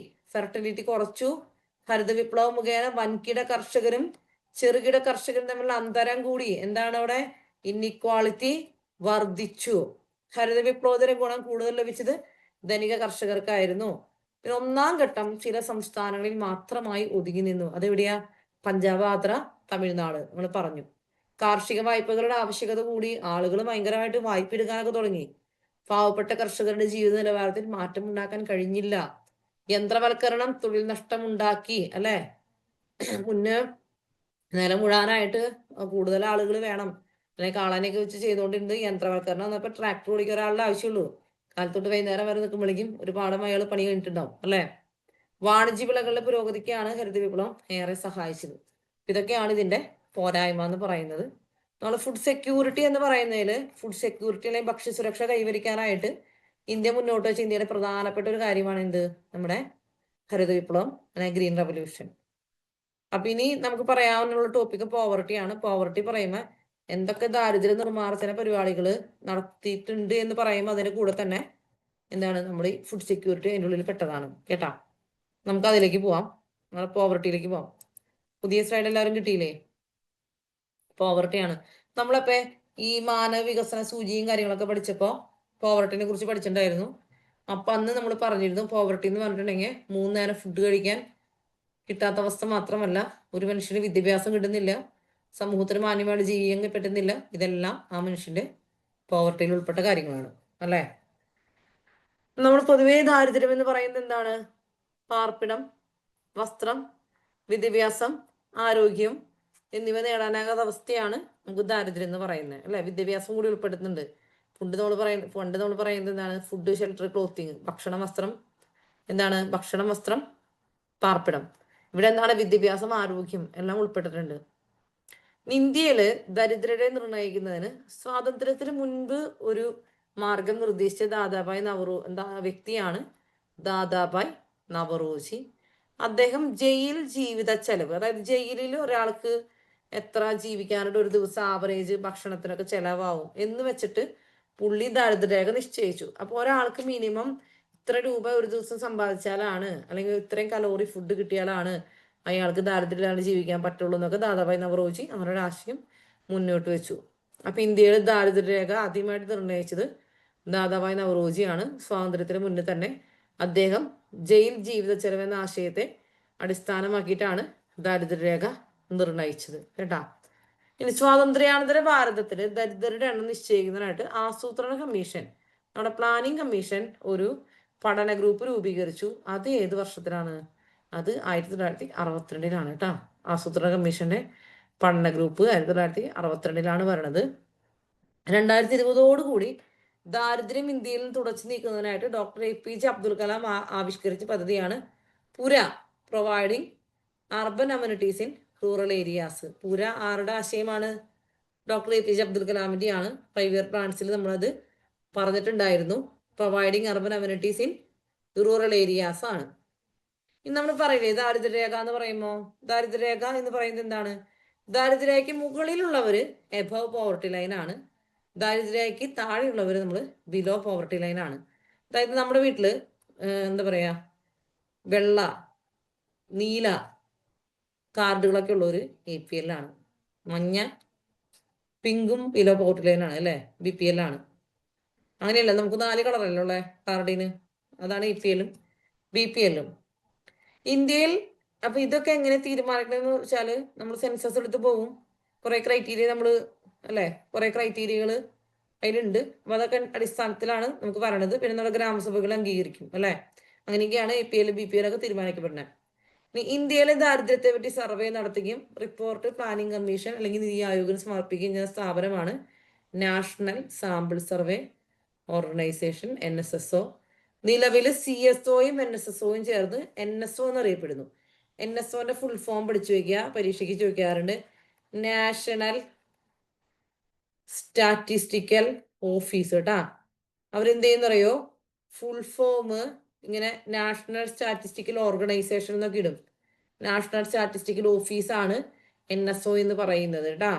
കുറച്ചു. ഹരിത വിപ്ലവം മുഖേന വൻകിട കർഷകരും ചെറുകിട കർഷകരും തമ്മിലുള്ള അന്തരം കൂടി. എന്താണ് അവിടെ? ഇൻഇക്വാളിറ്റി വർദ്ധിച്ചു. ഹരിത വിപ്ലവത്തിന്റെ ഗുണം കൂടുതൽ ലഭിച്ചത് ധനിക കർഷകർക്കായിരുന്നു. പിന്നെ ഒന്നാം ഘട്ടം ചില സംസ്ഥാനങ്ങളിൽ മാത്രമായി ഒതുങ്ങി നിന്നു. അതെവിടെയാ? പഞ്ചാബ്, ആന്ധ്ര, തമിഴ്നാട് നമ്മൾ പറഞ്ഞു. കാർഷിക വായ്പകളുടെ ആവശ്യകത കൂടി. ആളുകൾ ഭയങ്കരമായിട്ട് വായ്പ എടുക്കാനൊക്കെ തുടങ്ങി. പാവപ്പെട്ട കർഷകരുടെ ജീവിത നിലവാരത്തിൽ മാറ്റം ഉണ്ടാക്കാൻ കഴിഞ്ഞില്ല. യന്ത്രവൽക്കരണം തൊഴിൽ നഷ്ടം ഉണ്ടാക്കി അല്ലെ. മുന്നേ നിലം മുഴാനായിട്ട് കൂടുതൽ ആളുകൾ വേണം, അല്ലെങ്കിൽ കാളാനൊക്കെ വെച്ച് ചെയ്തുകൊണ്ടിരുന്നത്. യന്ത്രവൽക്കരണം വന്നപ്പോൾ ട്രാക്ടർ ഓടിക്കാൻ ഒരാളുടെ ആവശ്യമുള്ളൂ. കാലത്തൊട്ട് വൈകുന്നേരം വരെ നിൽക്കുമ്പോഴേക്കും ഒരു പാടം അയാൾ പണി കഴിഞ്ഞിട്ടുണ്ടാവും അല്ലെ. വാണിജ്യ വിളകളുടെ പുരോഗതിക്കാണ് ഹരിത വിപ്ലവം ഏറെ സഹായിച്ചത്. ഇതൊക്കെയാണ് ഇതിന്റെ പോരായ്മ എന്ന് പറയുന്നത്. നമ്മൾ ഫുഡ് സെക്യൂരിറ്റി എന്ന് പറയുന്നതിൽ ഫുഡ് സെക്യൂരിറ്റി അല്ലെങ്കിൽ ഭക്ഷ്യസുരക്ഷ കൈവരിക്കാനായിട്ട് ഇന്ത്യ മുന്നോട്ട് വെച്ച ഇന്ത്യയുടെ പ്രധാനപ്പെട്ട ഒരു കാര്യമാണ് എന്ത്? നമ്മുടെ ഹരിത വിപ്ലവം അല്ലെങ്കിൽ ഗ്രീൻ റവല്യൂഷൻ. അപ്പൊ ഇനി നമുക്ക് പറയാവുന്ന ടോപ്പിക് പോവർട്ടിയാണ്. പോവർട്ടി പറയുമ്പോൾ എന്തൊക്കെ ദാരിദ്ര്യ നിർമ്മാർജ്ജന പരിപാടികൾ നടത്തിയിട്ടുണ്ട് എന്ന് പറയുമ്പോൾ അതിന്റെ കൂടെ തന്നെ എന്താണ് നമ്മൾ ഈ ഫുഡ് സെക്യൂരിറ്റി അതിൻ്റെ ഉള്ളിൽ പെട്ടതാണ് കേട്ടാ. നമുക്ക് അതിലേക്ക് പോവാം. നമ്മളെ പോവർട്ടിയിലേക്ക് പോവാം. പുതിയ സ്ലൈഡ് എല്ലാവരും കിട്ടിയില്ലേ? പോവർട്ടിയാണ്. നമ്മളപ്പോ ഈ മാനവ വികസന സൂചിയും കാര്യങ്ങളൊക്കെ പഠിച്ചപ്പോ പോവർട്ടിനെ കുറിച്ച് പഠിച്ചിട്ടുണ്ടായിരുന്നു. അപ്പൊ അന്ന് നമ്മൾ പറഞ്ഞിരുന്നു പോവർട്ടി എന്ന് പറഞ്ഞിട്ടുണ്ടെങ്കിൽ 3 നേരം ഫുഡ് കഴിക്കാൻ കിട്ടാത്ത അവസ്ഥ മാത്രമല്ല, ഒരു മനുഷ്യന് വിദ്യാഭ്യാസം കിട്ടുന്നില്ല, സമൂഹത്തിന് മാന്യമായിട്ട് ജീവിക്കാൻ പറ്റുന്നില്ല. ഇതെല്ലാം ആ മനുഷ്യന്റെ പോവർട്ടിയിൽ ഉൾപ്പെട്ട കാര്യങ്ങളാണ് അല്ലെ. നമ്മൾ പൊതുവേ ദാരിദ്ര്യം എന്ന് പറയുന്നത് എന്താണ്? പാർപ്പിടം, വസ്ത്രം, വിദ്യാഭ്യാസം, ആരോഗ്യം എന്നിവ നേടാനാകാത്ത അവസ്ഥയാണ് നമുക്ക് ദാരിദ്ര്യം എന്ന് പറയുന്നത് അല്ലെ. വിദ്യാഭ്യാസം കൂടി ഉൾപ്പെടുത്തുന്നുണ്ട്. പണ്ട് നമ്മൾ പറയുന്നത് എന്താണ്? Food, shelter, clothing. ഭക്ഷണം, വസ്ത്രം എന്താണ്? ഭക്ഷണം, വസ്ത്രം, പാർപ്പിടം. ഇവിടെ എന്താണ്? വിദ്യാഭ്യാസം, ആരോഗ്യം എല്ലാം ഉൾപ്പെട്ടിട്ടുണ്ട്. ഇന്ത്യയില് ദരിദ്രരെ നിർണയിക്കുന്നതിന് സ്വാതന്ത്ര്യത്തിന് മുൻപ് ഒരു മാർഗം നിർദ്ദേശിച്ച വ്യക്തിയാണ് ദാദാഭായ് നവറോജി. അദ്ദേഹം ജയിൽ ജീവിത ചെലവ്, അതായത് ജയിലിൽ ഒരാൾക്ക് എത്ര ജീവിക്കാനായിട്ട് ഒരു ദിവസം ആവറേജ് ഭക്ഷണത്തിനൊക്കെ ചെലവാകും എന്ന് വെച്ചിട്ട് പുള്ളി ദാരിദ്ര്യരേഖ നിശ്ചയിച്ചു. അപ്പൊ ഒരാൾക്ക് മിനിമം ഇത്ര രൂപ ഒരു ദിവസം സമ്പാദിച്ചാലാണ്, അല്ലെങ്കിൽ ഇത്രയും കലോറി ഫുഡ് കിട്ടിയാലാണ് അയാൾക്ക് ദാരിദ്ര്യമില്ലാണ്ട് ജീവിക്കാൻ പറ്റുള്ളൂ എന്നൊക്കെ ദാദാഭായ് നവറോജി അങ്ങനെ ഒരു ആശയം മുന്നോട്ട് വെച്ചു. അപ്പൊ ഇന്ത്യയുടെ ദാരിദ്ര്യരേഖ ആദ്യമായിട്ട് നിർണയിച്ചത് ദാദാഭായ് നവറോജിയാണ്. സ്വാതന്ത്ര്യത്തിന് മുന്നേ തന്നെ അദ്ദേഹം ജയിൽ ജീവിത ചെലവ് എന്ന ആശയത്തെ അടിസ്ഥാനമാക്കിയിട്ടാണ് ദാരിദ്ര്യരേഖ നിർണയിച്ചത് കേട്ടാ. ഇനി സ്വാതന്ത്ര്യാനന്തര ഭാരതത്തിൽ ദരിദ്രരുടെ എണ്ണം നിശ്ചയിക്കുന്നതിനായിട്ട് ആസൂത്രണ കമ്മീഷൻ, നമ്മുടെ പ്ലാനിംഗ് കമ്മീഷൻ ഒരു പഠന ഗ്രൂപ്പ് രൂപീകരിച്ചു. അത് ഏത് വർഷത്തിലാണ്? അത് 1962 കേട്ടോ. ആസൂത്രണ കമ്മീഷന്റെ പഠന ഗ്രൂപ്പ് 1962 വരണത്. 2020 ദാരിദ്ര്യം ഇന്ത്യയിൽ നിന്ന് തുടച്ചു നീക്കുന്നതിനായിട്ട് ഡോക്ടർ APJ അബ്ദുൽ കലാം ആവിഷ്കരിച്ച പദ്ധതിയാണ് പുര, providing urban amenities in rural areas. പുര ആരുടെ ആശയമാണ്? ഡോക്ടർ APJ അബ്ദുൽ കലാമിന്റെ ആണ്. 5 ഇയർ പ്ലാൻസിൽ നമ്മളത് പറഞ്ഞിട്ടുണ്ടായിരുന്നു. Providing urban amenities in rural areas ആണ്. ഇനി നമ്മൾ പറയില്ലേ ദാരിദ്ര്യരേഖ എന്ന് പറയുമ്പോൾ, ദാരിദ്ര്യരേഖ എന്ന് പറയുന്നത് എന്താണ്? ദാരിദ്ര്യരേഖയ്ക്ക് മുകളിലുള്ളവര് എബവ് പോവർട്ടി ലൈൻ ആണ്, ദാരിദ്ര്യരേഖയ്ക്ക് താഴെയുള്ളവർ നമ്മൾ ബിലോ പോവർട്ടി ലൈൻ ആണ്. അതായത് നമ്മുടെ വീട്ടില് എന്താ പറയാ, വെള്ള, നീല കാർഡുകളൊക്കെ ഉള്ളവര് APL ആണ്. മഞ്ഞ, പിങ്കും ബിലോ പോവർട്ടി ലൈൻ ആണ് അല്ലെ, BPL ആണ്. അങ്ങനെയല്ല, നമുക്ക് 4 കളറല്ലേ ഉള്ളേ കാർഡിന്, അതാണ് APL-ഉം BPL-ഉം. ഇന്ത്യയിൽ അപ്പൊ ഇതൊക്കെ എങ്ങനെ തീരുമാനിക്കണമെന്ന് വെച്ചാല് നമ്മൾ സെൻസസ് എടുത്ത് പോകും. കുറെ ക്രൈറ്റീരിയ നമ്മൾ അല്ലെ, കുറെ ക്രൈറ്റീരിയകൾ അതിലുണ്ട്. അപ്പൊ അതൊക്കെ അടിസ്ഥാനത്തിലാണ് നമുക്ക് പറയണത്. പിന്നെ നമ്മുടെ ഗ്രാമസഭകൾ അംഗീകരിക്കും അല്ലെ. അങ്ങനെയൊക്കെയാണ് APL BPL ഒക്കെ തീരുമാനിക്കപ്പെടുന്നത്. ഇനി ഇന്ത്യയിലെ ദാരിദ്ര്യത്തെ പറ്റി സർവേ നടത്തുകയും റിപ്പോർട്ട് പ്ലാനിംഗ് കമ്മീഷൻ അല്ലെങ്കിൽ നിതി ആയോഗിന് സമർപ്പിക്കുകയും ചെയ്യുന്ന സ്ഥാപനമാണ് national sample survey organisation, NSSO. നിലവിൽ CSOയും NSSOയും ചേർന്ന് NSO എന്നറിയപ്പെടുന്നു. NSOന്റെ ഫുൾ ഫോം പഠിച്ചു വയ്ക്കുക, പരീക്ഷയ്ക്ക് ചോദിക്കാറുണ്ട്. നാഷണൽ സ്റ്റാറ്റിസ്റ്റിക്കൽ ഓഫീസ് കേട്ടാ. അവരെന്ത് ചെയ്യുന്നറിയോ? ഫുൾ ഫോം ഇങ്ങനെ നാഷണൽ സ്റ്റാറ്റിസ്റ്റിക്കൽ ഓർഗനൈസേഷൻ എന്നൊക്കെ ഇടും. നാഷണൽ സ്റ്റാറ്റിസ്റ്റിക്കൽ ഓഫീസാണ് NSO എന്ന് പറയുന്നത് കേട്ടാ.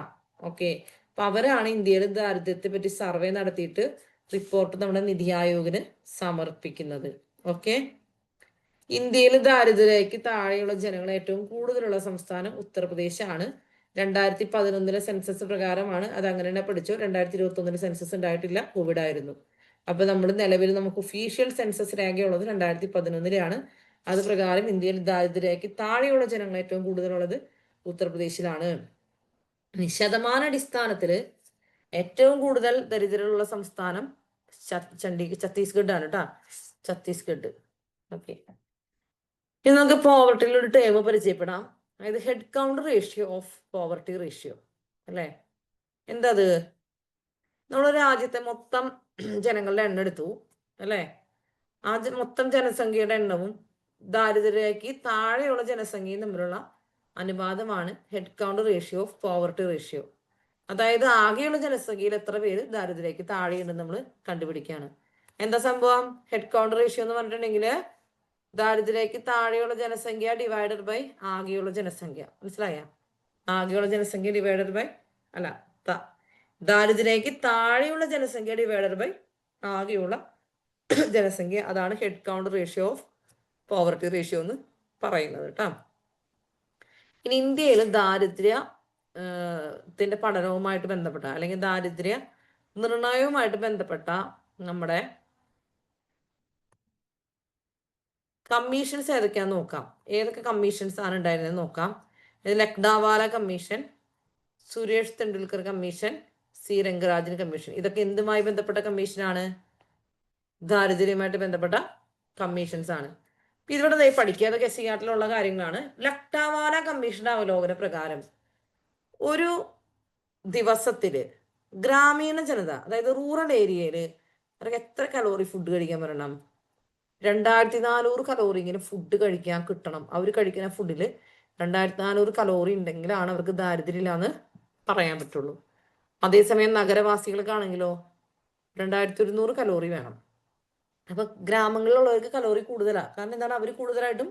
ഓക്കെ, അപ്പൊ അവരാണ് ഇന്ത്യയിൽ ദാരിദ്ര്യത്തെ പറ്റി സർവേ നടത്തിയിട്ട് റിപ്പോർട്ട് നമ്മുടെ നിതി ആയോഗിന് സമർപ്പിക്കുന്നത്. ഓക്കെ, ഇന്ത്യയിൽ ദാരിദ്ര്യരേഖയ്ക്ക് താഴെയുള്ള ജനങ്ങൾ ഏറ്റവും കൂടുതലുള്ള സംസ്ഥാനം ഉത്തർപ്രദേശ് ആണ്. 2011 സെൻസസ് പ്രകാരമാണ് അത്. അങ്ങനെ തന്നെ പഠിച്ചു. 2021 സെൻസസ് ഉണ്ടായിട്ടില്ല, കോവിഡ് ആയിരുന്നു. അപ്പൊ നമ്മൾ നിലവിൽ നമുക്ക് ഒഫീഷ്യൽ സെൻസസ് രേഖയുള്ളത് 2011 അത് പ്രകാരം ഇന്ത്യയിൽ ദാരിദ്ര്യരേഖയ്ക്ക് താഴെയുള്ള ജനങ്ങൾ ഏറ്റവും കൂടുതലുള്ളത് ഉത്തർപ്രദേശിലാണ്. ശതമാനാടിസ്ഥാനത്തിൽ ഏറ്റവും കൂടുതൽ ദരിദ്രരുള്ള സംസ്ഥാനം ഛത്തീസ്ഗഡ് ആണ് കേട്ടാ. ഛത്തീസ്ഗഡ്. ഓക്കെ, ഇനി നമുക്ക് പോവർട്ടിയിൽ ഒരു ടേം പരിചയപ്പെടാം. അതായത് head count ratio of poverty ratio അല്ലേ. എന്താ അത്? നമ്മുടെ രാജ്യത്തെ മൊത്തം ജനങ്ങളുടെ എണ്ണം എടുത്തു അല്ലേ. ആ മൊത്തം ജനസംഖ്യയുടെ എണ്ണവും ദാരിദ്ര്യരേഖയ്ക്ക് താഴെയുള്ള ജനസംഖ്യയും തമ്മിലുള്ള അനുപാതമാണ് head count ratio of poverty ratio. അതായത് ആകെയുള്ള ജനസംഖ്യയിൽ എത്ര പേര് ദാരിദ്ര്യരേഖയ്ക്ക് താഴെയുണ്ടെന്ന് നമ്മൾ കണ്ടുപിടിക്കുകയാണ്. എന്താ സംഭവം? ഹെഡ് കൗണ്ട് റേഷ്യോ എന്ന് പറഞ്ഞിട്ടുണ്ടെങ്കിൽ ദാരിദ്ര്യരേഖയ്ക്ക് താഴെയുള്ള ജനസംഖ്യ ഡിവൈഡഡ് ബൈ ആകെയുള്ള ജനസംഖ്യ. മനസ്സിലായ? ആകെയുള്ള ജനസംഖ്യ ഡിവൈഡഡ് ബൈ ദാരിദ്ര്യരേഖയ്ക്ക് താഴെയുള്ള ജനസംഖ്യ ഡിവൈഡഡ് ബൈ ആകെയുള്ള ജനസംഖ്യ. അതാണ് head count ratio of poverty ratio എന്ന് പറയുന്നത് കേട്ടോ. ഇനി ഇന്ത്യയിൽ ദാരിദ്ര്യത്തിന്റെ പഠനവുമായിട്ട് ബന്ധപ്പെട്ട അല്ലെങ്കിൽ ദാരിദ്ര്യ നിർണയവുമായിട്ട് ബന്ധപ്പെട്ട നമ്മുടെ കമ്മീഷൻസ് ഏതൊക്കെയാന്ന് നോക്കാം. ഏതൊക്കെ കമ്മീഷൻസ് ആണ് ഉണ്ടായിരുന്നത് നോക്കാം. Lakdawala commission, Suresh Tendulkar commission, C Rangarajan commission. ഇതൊക്കെ എന്തുമായി ബന്ധപ്പെട്ട കമ്മീഷനാണ്? ദാരിദ്ര്യവുമായിട്ട് ബന്ധപ്പെട്ട കമ്മീഷൻസ് ആണ്. ഇതിവിടെ പഠിക്കുക, അതൊക്കെ SCERT-ലുള്ള കാര്യങ്ങളാണ്. ലക്ഡാവാല കമ്മീഷന്റെ അവലോകന പ്രകാരം ഒരു ദിവസത്തില് ഗ്രാമീണ ജനത, അതായത് റൂറൽ ഏരിയയില് അവർക്ക് എത്ര കലോറി ഫുഡ് കഴിക്കാൻ വരണം? 2400 കലോറി ഇങ്ങനെ ഫുഡ് കഴിക്കാൻ കിട്ടണം. അവർ കഴിക്കുന്ന ഫുഡിൽ 2400 കലോറി ഉണ്ടെങ്കിലാണ് അവർക്ക് ദാരിദ്ര്യമില്ലാന്ന് പറയാൻ പറ്റുള്ളൂ. അതേസമയം നഗരവാസികൾക്കാണെങ്കിലോ 2100 കലോറി വേണം. അപ്പൊ ഗ്രാമങ്ങളിലുള്ളവർക്ക് കലോറി കൂടുതലാണ്. കാരണം എന്താണ്? അവർ കൂടുതലായിട്ടും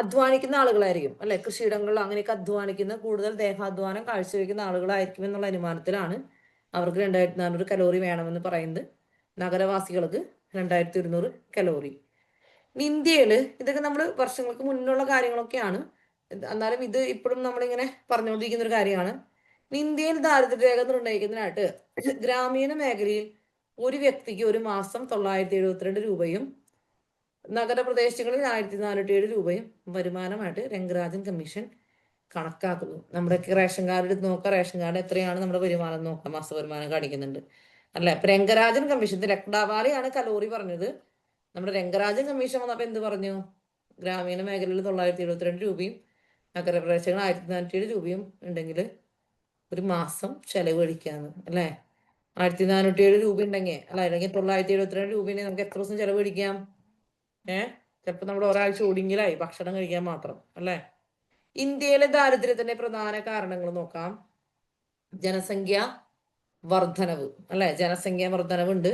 അധ്വാനിക്കുന്ന ആളുകളായിരിക്കും അല്ലെ. കൃഷിയിടങ്ങളിൽ അങ്ങനെയൊക്കെ അധ്വാനിക്കുന്ന, കൂടുതൽ ദേഹാധ്വാനം കാഴ്ചവെക്കുന്ന ആളുകളായിരിക്കും എന്നുള്ള അനുമാനത്തിലാണ് അവർക്ക് 2400 കലോറി വേണമെന്ന് പറയുന്നത്. നഗരവാസികൾക്ക് 2100 കലോറി. ഇന്ത്യയിൽ ഇതൊക്കെ നമ്മൾ വർഷങ്ങൾക്ക് മുന്നുള്ള കാര്യങ്ങളൊക്കെയാണ്. എന്നാലും ഇത് ഇപ്പോഴും നമ്മളിങ്ങനെ പറഞ്ഞുകൊണ്ടിരിക്കുന്ന ഒരു കാര്യമാണ്. ഇന്ത്യയിൽ ദാരിദ്ര്യരേഖ നിർണ്ണയിക്കുന്നതിനായിട്ട് ഗ്രാമീണ മേഖലയിൽ ഒരു വ്യക്തിക്ക് ഒരു മാസം 972 രൂപയും നഗരപ്രദേശങ്ങളിൽ 1407 രൂപയും വരുമാനമായിട്ട് രംഗരാജൻ കമ്മീഷൻ കണക്കാക്കുന്നു. നമ്മുടെ റേഷൻ കാർഡ് എടുത്ത് നോക്കാം, റേഷൻ കാർഡ് എത്രയാണ് നമ്മുടെ വരുമാനം നോക്കാം, മാസ വരുമാനം കാണിക്കുന്നുണ്ട് അല്ലെ. അപ്പൊ രംഗരാജൻ കമ്മീഷൻ, ലക്ഡാവാലയാണ് കലോറി പറഞ്ഞത്. നമ്മുടെ രംഗരാജൻ കമ്മീഷൻ വന്നപ്പോ എന്ത് പറഞ്ഞു? ഗ്രാമീണ മേഖലയിൽ 972 രൂപയും നഗരപ്രദേശങ്ങൾ 1407 രൂപയും ഉണ്ടെങ്കിൽ ഒരു മാസം ചെലവ് കഴിക്കാന്ന് അല്ലെ. 1407 രൂപ ഉണ്ടെങ്കിൽ അല്ലെങ്കിൽ 972 രൂപ ഉണ്ടെങ്കിൽ നമുക്ക് എത്ര ദിവസം ചെലവ് കഴിക്കാം? ചിലപ്പോൾ നമ്മൾ ഒരാഴ്ച ഓടിയെങ്കിലായി ഭക്ഷണം കഴിക്കാൻ മാത്രം അല്ലെ. ഇന്ത്യയിലെ ദാരിദ്ര്യത്തിന്റെ പ്രധാന കാരണങ്ങൾ നോക്കാം. ജനസംഖ്യ വർധനവ് അല്ലെ, ജനസംഖ്യ വർധനവുണ്ട്.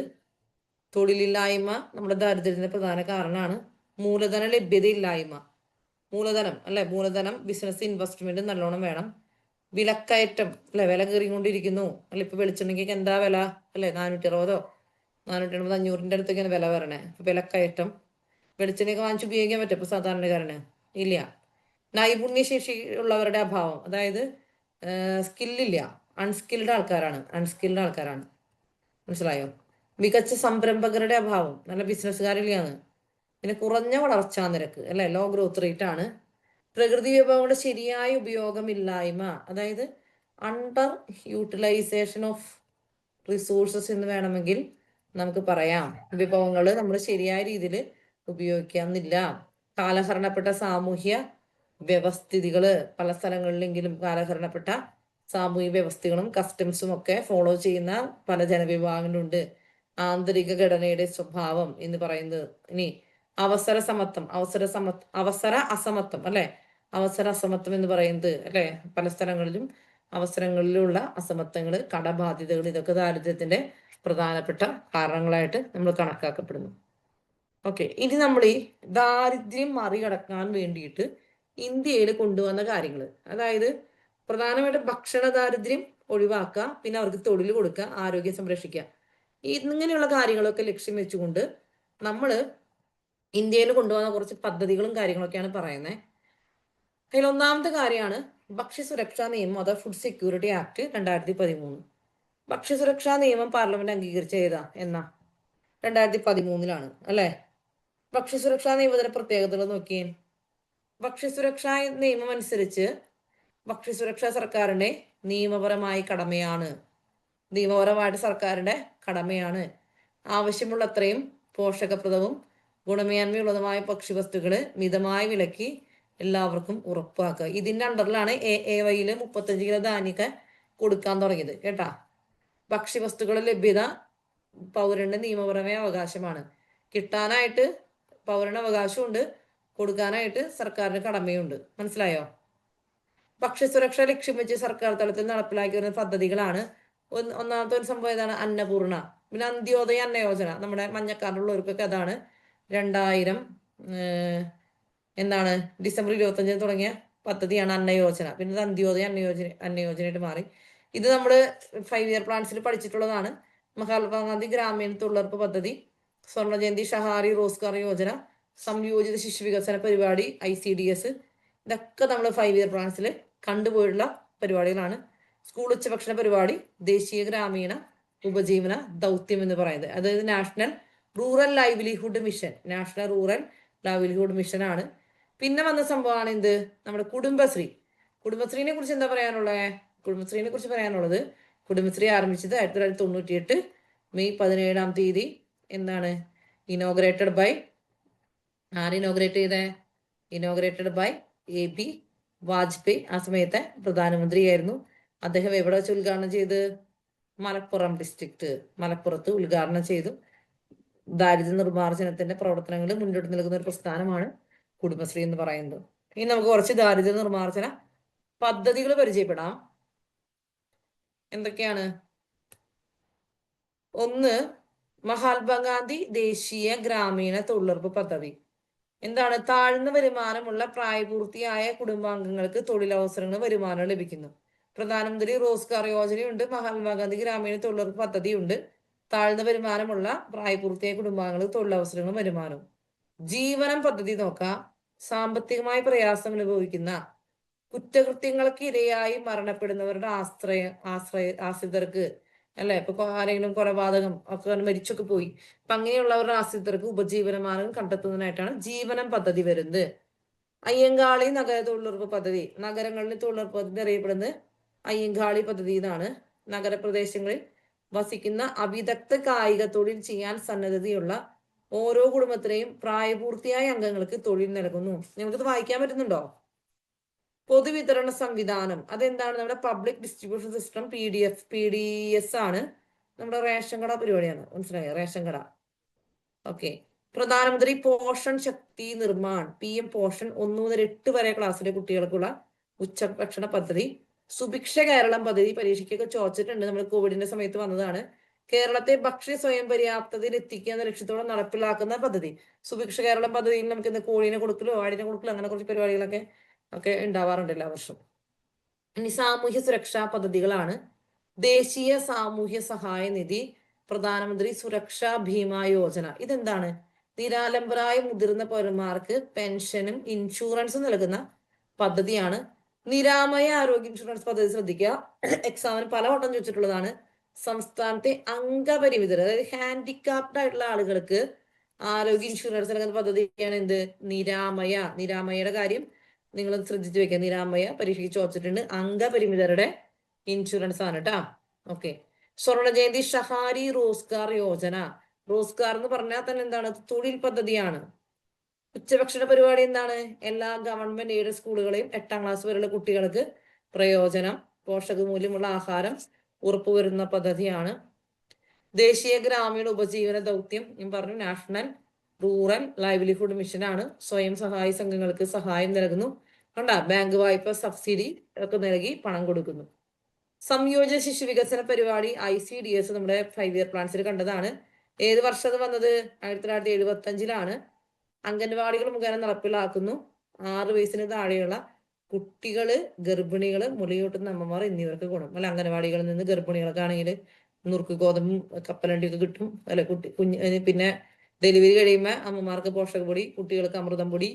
തൊഴിലില്ലായ്മ നമ്മുടെ ദാരിദ്ര്യത്തിന്റെ പ്രധാന കാരണമാണ്. മൂലധന ലഭ്യതയില്ലായ്മ, മൂലധനം അല്ലെ, മൂലധനം ബിസിനസ് ഇൻവെസ്റ്റ്മെന്റ് നല്ലോണം വേണം. വിലക്കയറ്റം അല്ലെ, വില കയറിക്കൊണ്ടിരിക്കുന്നു അല്ലെ. ഇപ്പൊ വെളിച്ചെണ്ണയ്ക്ക് എന്താ വില അല്ലെ, 460, 480, 500ന്റെ അടുത്തൊക്കെയാണ് വില വരണേ. വിലക്കയറ്റം. വെളിച്ചെണ്ണയൊക്കെ വാങ്ങിച്ച് ഉപയോഗിക്കാൻ പറ്റും ഇപ്പൊ സാധാരണക്കാരന്? ഇല്ല. നൈപുണ്യശേഷി ഉള്ളവരുടെ അഭാവം, അതായത് സ്കില്ലില്ല, അൺസ്കിൽഡ് ആൾക്കാരാണ്. മനസ്സിലായോ? മികച്ച സംരംഭകരുടെ അഭാവം, നല്ല ബിസിനസ്സുകാരില്ലാന്ന്. പിന്നെ കുറഞ്ഞ വളർച്ചാ നിരക്ക് അല്ലെ, ലോ ഗ്രോത്ത് റേറ്റ് ആണ്. പ്രകൃതി വിഭവങ്ങളുടെ ശരിയായ ഉപയോഗമില്ലായ്മ, അതായത് അണ്ടർ യൂട്ടിലൈസേഷൻ ഓഫ് റിസോഴ്സസ് എന്ന് വേണമെങ്കിൽ നമുക്ക് പറയാം. വിഭവങ്ങൾ നമ്മൾ ശരിയായ രീതിയിൽ ഉപയോഗിക്കാന്നില്ല. കാലഹരണപ്പെട്ട സാമൂഹ്യ വ്യവസ്ഥിതികള്, പല സ്ഥലങ്ങളിലെങ്കിലും കാലഹരണപ്പെട്ട സാമൂഹിക വ്യവസ്ഥകളും കസ്റ്റംസും ഒക്കെ ഫോളോ ചെയ്യുന്ന പല ജനവിഭാഗങ്ങളുണ്ട്. ആന്തരിക ഘടനയുടെ സ്വഭാവം എന്ന് പറയുന്നത്. ഇനി അവസര അസമത്വം അല്ലെ, അവസര അസമത്വം എന്ന് പറയുന്നത് അല്ലെ, പല സ്ഥലങ്ങളിലും അവസരങ്ങളിലുള്ള അസമത്വങ്ങൾ, കടബാധ്യതകൾ, ഇതൊക്കെ ദാരിദ്ര്യത്തിന്റെ പ്രധാനപ്പെട്ട കാരണങ്ങളായിട്ട് നമ്മൾ കണക്കാക്കപ്പെടുന്നു. ഓക്കെ, ഇനി നമ്മൾ ഈ ദാരിദ്ര്യം മറികടക്കാൻ വേണ്ടിയിട്ട് ഇന്ത്യയിൽ കൊണ്ടുവന്ന കാര്യങ്ങൾ, അതായത് പ്രധാനമായിട്ട് ഭക്ഷണ ദാരിദ്ര്യം ഒഴിവാക്കുക, പിന്നെ അവർക്ക് തൊഴിൽ കൊടുക്കുക, ആരോഗ്യം സംരക്ഷിക്കുക, ഇങ്ങനെയുള്ള കാര്യങ്ങളൊക്കെ ലക്ഷ്യം വെച്ചുകൊണ്ട് നമ്മൾ ഇന്ത്യയിൽ കൊണ്ടുവന്ന കുറച്ച് പദ്ധതികളും കാര്യങ്ങളൊക്കെയാണ് പറയുന്നത്. അതിൽ ഒന്നാമത്തെ കാര്യമാണ് ഭക്ഷ്യസുരക്ഷാ നിയമം, അഥവാ ഫുഡ് സെക്യൂരിറ്റി ആക്ട് 2013. ഭക്ഷ്യസുരക്ഷാ നിയമം പാർലമെന്റ് അംഗീകരിച്ച എന്നാ 2013 അല്ലെ. ഭക്ഷ്യസുരക്ഷാ നിയമത്തിന്റെ പ്രത്യേകതകൾ നോക്കിയേ. ഭക്ഷ്യസുരക്ഷാ നിയമം അനുസരിച്ച് ഭക്ഷ്യസുരക്ഷ സർക്കാരിന്റെ നിയമപരമായിട്ട് സർക്കാരിന്റെ കടമയാണ്. ആവശ്യമുള്ളത്രയും പോഷകപ്രദവും ഗുണമേന്മയുള്ളതുമായ ഭക്ഷ്യവസ്തുക്കള് മിതമായ വിലക്ക് എല്ലാവർക്കും ഉറപ്പാക്കുക. ഇതിന്റെ അണ്ടറിലാണ് AAYയില് 35 കിലോ ധാന്യമൊക്കെ കൊടുക്കാൻ തുടങ്ങിയത് കേട്ടാ. ഭക്ഷ്യവസ്തുക്കളുടെ ലഭ്യത പൗരന്റെ നിയമപരമായ അവകാശമാണ്. കിട്ടാനായിട്ട് പൗരന് അവകാശമുണ്ട്, കൊടുക്കാനായിട്ട് സർക്കാരിന് കടമയുണ്ട്. മനസ്സിലായോ? ഭക്ഷ്യസുരക്ഷ ലക്ഷ്യം വെച്ച് സർക്കാർ തലത്തിൽ നടപ്പിലാക്കി വരുന്ന പദ്ധതികളാണ്. ഒന്നാമത്തെ ഒരു സംഭവം ഏതാണ്? അന്നപൂർണ. പിന്നെ അന്ത്യോദയ അന്ന യോജന, നമ്മുടെ മഞ്ഞക്കാർഡുള്ളവർക്കൊക്കെ അതാണ്. 2000 ഡിസംബർ 25 തുടങ്ങിയ പദ്ധതിയാണ് അന്നയോജന. പിന്നെ ഇത് അന്ത്യോദയ അന്നയോജനയായിട്ട് മാറി. ഇത് നമ്മൾ 5 ഇയർ പ്ലാൻസിൽ പഠിച്ചിട്ടുള്ളതാണ്. മഹാത്മാഗാന്ധി ഗ്രാമീണ തൊഴിലുറപ്പ് പദ്ധതി, സ്വർണ്ണജയന്തി ഷഹാരി റോസ്ഗാർ യോജന, സംയോജിത ശിശു വികസന പരിപാടി ICDS, ഇതൊക്കെ നമ്മൾ 5 ഇയർ പ്ലാൻസിൽ കണ്ടുപോയിട്ടുള്ള പരിപാടികളാണ്. സ്കൂൾ ഉച്ചഭക്ഷണ പരിപാടി, ദേശീയ ഗ്രാമീണ ഉപജീവന ദൗത്യം എന്ന് പറയുന്നത്, അതായത് നാഷണൽ റൂറൽ ലൈവ്ലിഹുഡ് മിഷൻ ആണ്. പിന്നെ വന്ന സംഭവമാണ് എന്ത്? നമ്മുടെ കുടുംബശ്രീനെ കുറിച്ച് എന്താ പറയാനുള്ളത്? കുടുംബശ്രീ ആരംഭിച്ചത് 1998 മെയ് 17 എന്താണ് ഇനോഗ്രേറ്റഡ് ബൈ AB വാജ്പേയി. ആ സമയത്തെ പ്രധാനമന്ത്രിയായിരുന്നു അദ്ദേഹം. എവിടെ വെച്ച് ഉദ്ഘാടനം ചെയ്ത്? മലപ്പുറത്ത് ഉദ്ഘാടനം ചെയ്തു. ദാരിദ്ര്യ നിർമ്മാർജ്ജനത്തിന്റെ പ്രവർത്തനങ്ങൾ മുന്നോട്ട് നിൽക്കുന്ന ഒരു പ്രസ്ഥാനമാണ് കുടുംബശ്രീ എന്ന് പറയുന്നത്. ഇനി നമുക്ക് കുറച്ച് ദാരിദ്ര്യ നിർമ്മാർജ്ജന പദ്ധതികൾ പരിചയപ്പെടാം. എന്തൊക്കെയാണ്? ഒന്ന്, മഹാത്മാഗാന്ധി ദേശീയ ഗ്രാമീണ തൊഴിലുറപ്പ് പദ്ധതി. എന്താണ്? താഴ്ന്ന വരുമാനമുള്ള പ്രായപൂർത്തിയായ കുടുംബാംഗങ്ങൾക്ക് തൊഴിലവസരങ്ങൾ, വരുമാനം ലഭിക്കുന്നു. പ്രധാനമന്ത്രി റോസ്ഗാർ യോജനയുണ്ട്, മഹാത്മാഗാന്ധി ഗ്രാമീണ തൊഴിലുറപ്പ് പദ്ധതിയുണ്ട്. താഴ്ന്ന വരുമാനമുള്ള പ്രായപൂർത്തിയായ കുടുംബാംഗങ്ങൾക്ക് തൊഴിലവസരങ്ങളും വരുമാനവും. ജീവനം പദ്ധതി നോക്കാം. സാമ്പത്തികമായി പ്രയാസം അനുഭവിക്കുന്ന കുറ്റകൃത്യങ്ങൾക്ക് ഇരയായി മരണപ്പെടുന്നവരുടെ ആശ്രിതർക്ക്, അല്ലെ, ഇപ്പൊ ആരെങ്കിലും കൊലപാതകം ഒക്കെ മരിച്ചൊക്കെ പോയി, അപ്പൊ അങ്ങനെയുള്ളവരുടെ ആശ്രിതർക്ക് ഉപജീവനമാർഗം കണ്ടെത്തുന്നതിനായിട്ടാണ് ജീവനം പദ്ധതി വരുന്നത്. അയ്യങ്കാളി നഗര തൊഴിലുറപ്പ് പദ്ധതി, നഗരങ്ങളിൽ തൊഴിലുറപ്പ് പദ്ധതി അറിയപ്പെടുന്നത് അയ്യങ്കാളി പദ്ധതി എന്നാണ്. നഗരപ്രദേശങ്ങളിൽ വസിക്കുന്ന അവിദഗ്ധ കായിക തൊഴിൽ ചെയ്യാൻ സന്നദ്ധതയുള്ള ഓരോ കുടുംബത്തിലെയും പ്രായപൂർത്തിയായ അംഗങ്ങൾക്ക് തൊഴിൽ നൽകുന്നു. നിങ്ങൾക്കിത് വായിക്കാൻ പറ്റുന്നുണ്ടോ? പൊതുവിതരണ സംവിധാനം അതെന്താണ്? നമ്മുടെ പബ്ലിക് ഡിസ്ട്രിബ്യൂഷൻ സിസ്റ്റം, PDS ആണ്. നമ്മുടെ റേഷൻ കട പരിപാടിയാണ്, മനസ്സിലായോ? റേഷൻ കട. ഓക്കെ. പ്രധാനമന്ത്രി പോഷൺ ശക്തി നിർമ്മാൺ, PM പോഷൺ 1 മുതൽ 8 വരെ ക്ലാസ്സിലെ കുട്ടികൾക്കുള്ള ഉച്ചഭക്ഷണ പദ്ധതി. സുഭിക്ഷ കേരളം പദ്ധതി പരീക്ഷയ്ക്കൊക്കെ ചോദിച്ചിട്ടുണ്ട്, നമ്മൾ കോവിഡിന്റെ സമയത്ത് വന്നതാണ്. കേരളത്തെ ഭക്ഷ്യ സ്വയം പര്യാപ്തതയിൽ എത്തിക്കുക എന്ന ലക്ഷ്യത്തോടെ നടപ്പിലാക്കുന്ന പദ്ധതി. സുഭിക്ഷ കേരളം പദ്ധതിയിൽ നമുക്ക് ഇന്ന് കോഴീനെ കൊടുക്കലോ ആടിനെ കൊടുക്കലോ അങ്ങനെ കുറച്ച് പരിപാടികളൊക്കെ ഉണ്ടാവാറുണ്ട് എല്ലാ വർഷവും. ഇനി സാമൂഹ്യ സുരക്ഷാ പദ്ധതികളാണ്. ദേശീയ സാമൂഹ്യ സഹായ നിധി, പ്രധാനമന്ത്രി സുരക്ഷാ ഭീമാ യോജന. ഇതെന്താണ്? നിരാലംബരായ മുതിർന്ന പൗരന്മാർക്ക് പെൻഷനും ഇൻഷുറൻസും നൽകുന്ന പദ്ധതിയാണ്. നിരാമയ ആരോഗ്യ ഇൻഷുറൻസ് പദ്ധതി ശ്രദ്ധിക്കുക, എക്സാമിന് പലവട്ടം ചോദിച്ചിട്ടുള്ളതാണ്. സംസ്ഥാനത്തെ അംഗപരിമിതർ, അതായത് ഹാൻഡിക്കാപ്ഡ് ആയിട്ടുള്ള ആളുകൾക്ക് ആരോഗ്യ ഇൻഷുറൻസ് നൽകുന്ന പദ്ധതിയാണ് എന്ത്? നിരാമയ. നിരാമയയുടെ കാര്യം നിങ്ങൾ ശ്രദ്ധിച്ചു വെക്കുക. നിരാമയ പരീക്ഷയ്ക്ക് ചോദിച്ചിട്ടുണ്ട്. അംഗപരിമിതരുടെ ഇൻഷുറൻസ് ആണ് കേട്ടാ. ഓക്കെ. സ്വർണ ജയന്തി ഷഹാരി റോസ്ഗാർ യോജന. റോസ്ഗാർ എന്ന് പറഞ്ഞാൽ തന്നെ എന്താണ്? തൊഴിൽ പദ്ധതിയാണ്. ഉച്ചഭക്ഷണ പരിപാടി എന്താണ്? എല്ലാ ഗവൺമെന്റ് എയ്ഡഡ് സ്കൂളുകളെയും 8ാം ക്ലാസ് വരെയുള്ള കുട്ടികൾക്ക് പ്രയോജനം, പോഷകമൂല്യമുള്ള ആഹാരം ഉറപ്പുവരുന്ന പദ്ധതിയാണ്. ദേശീയ ഗ്രാമീണ ഉപജീവന ദൗത്യം ഞാൻ പറഞ്ഞു, നാഷണൽ റൂറൽ ലൈവ്ലിഹുഡ് മിഷൻ ആണ്. സ്വയം സഹായ സംഘങ്ങൾക്ക് സഹായം നൽകുന്നു. കണ്ട, ബാങ്ക് വായ്പ സബ്സിഡി ഒക്കെ നൽകി പണം കൊടുക്കുന്നു. സംയോജിത ശിശു വികസന പരിപാടി ICDS നമ്മുടെ 5 ഇയർ പ്ലാൻസിൽ കണ്ടതാണ്. ഏത് വർഷം വന്നത്? 1975 അംഗൻവാടികൾ മുഖേന നടപ്പിലാക്കുന്നു. 6 വയസ്സിന് താഴെയുള്ള കുട്ടികള്, ഗർഭിണികള്, മുലയൂട്ടുന്ന അമ്മമാർ എന്നിവർക്ക് ഗുണം. അല്ല, അംഗൻവാടികളിൽ നിന്ന് ഗർഭിണികൾക്കാണെങ്കിൽ നുറുക്ക് ഗോതമ്പും കപ്പലണ്ടിയൊക്കെ കിട്ടും, അല്ലെ, പിന്നെ ഡെലിവറി കഴിയുമ്പോൾ അമ്മമാർക്ക് പോഷകപ്പൊടി, കുട്ടികൾക്ക് അമൃതം പൊടി,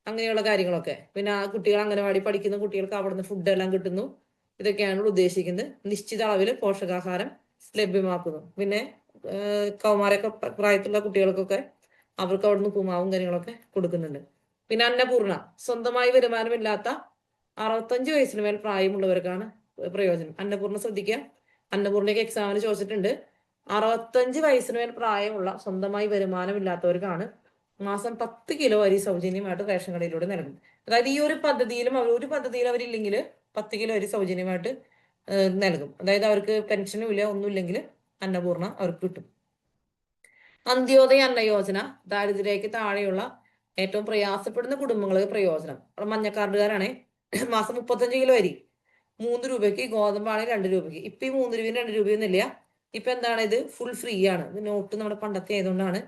അങ്ങനെയുള്ള കാര്യങ്ങളൊക്കെ. പിന്നെ ആ കുട്ടികൾ അംഗനവാടി പഠിക്കുന്ന കുട്ടികൾക്ക് അവിടുന്ന് ഫുഡെല്ലാം കിട്ടുന്നു. ഇതൊക്കെയാണ് ഉദ്ദേശിക്കുന്നത്. നിശ്ചിത അളവിൽ പോഷകാഹാരം ലഭ്യമാക്കുന്നു. പിന്നെ കൗമാരൊക്കെ പ്രായത്തിലുള്ള കുട്ടികൾക്കൊക്കെ അവർക്ക് അവിടുന്ന് ഉപ്പുമാവും കാര്യങ്ങളൊക്കെ കൊടുക്കുന്നുണ്ട്. പിന്നെ അന്നപൂർണ, സ്വന്തമായി വരുമാനമില്ലാത്ത 65 വയസ്സിന് മേൽ പ്രായമുള്ളവർക്കാണ് പ്രയോജനം. അന്നപൂർണ ശ്രദ്ധിക്കുക, അന്നപൂർണയ്ക്ക് എക്സാമിന് ചോദിച്ചിട്ടുണ്ട്. 65 വയസ്സിന് മേൽ പ്രായമുള്ള സ്വന്തമായി വരുമാനമില്ലാത്തവർക്കാണ് മാസം 10 കിലോ അരി സൗജന്യമായിട്ട് റേഷൻ കടയിലൂടെ നൽകും. അതായത് ഈ ഒരു പദ്ധതിയിലും അവരില്ലെങ്കിൽ 10 കിലോ അരി സൗജന്യമായിട്ട് നൽകും. അതായത് അവർക്ക് പെൻഷനും ഇല്ല, ഒന്നുമില്ലെങ്കിൽ അന്നപൂർണ അവർക്ക് കിട്ടും. അന്ത്യോദയ അന്ന യോജന, ദാരിദ്ര്യരേഖയ്ക്ക് താഴെയുള്ള ഏറ്റവും പ്രയാസപ്പെടുന്ന കുടുംബങ്ങൾക്ക് പ്രയോജനം. മഞ്ഞക്കാർഡുകാരാണേ, മാസം 35 കിലോ അരി 3 രൂപയ്ക്ക്, ഗോതമ്പാണെങ്കിൽ 2 രൂപയ്ക്ക്. ഇപ്പൊ ഈ 3 രൂപയും 2 രൂപയൊന്നുമില്ല. ഇപ്പൊ എന്താണ്? ഇത് ഫുൾ ഫ്രീ ആണ്. ഇത് നോട്ട് നമ്മുടെ പണ്ടത്തെ ആയതുകൊണ്ടാണ്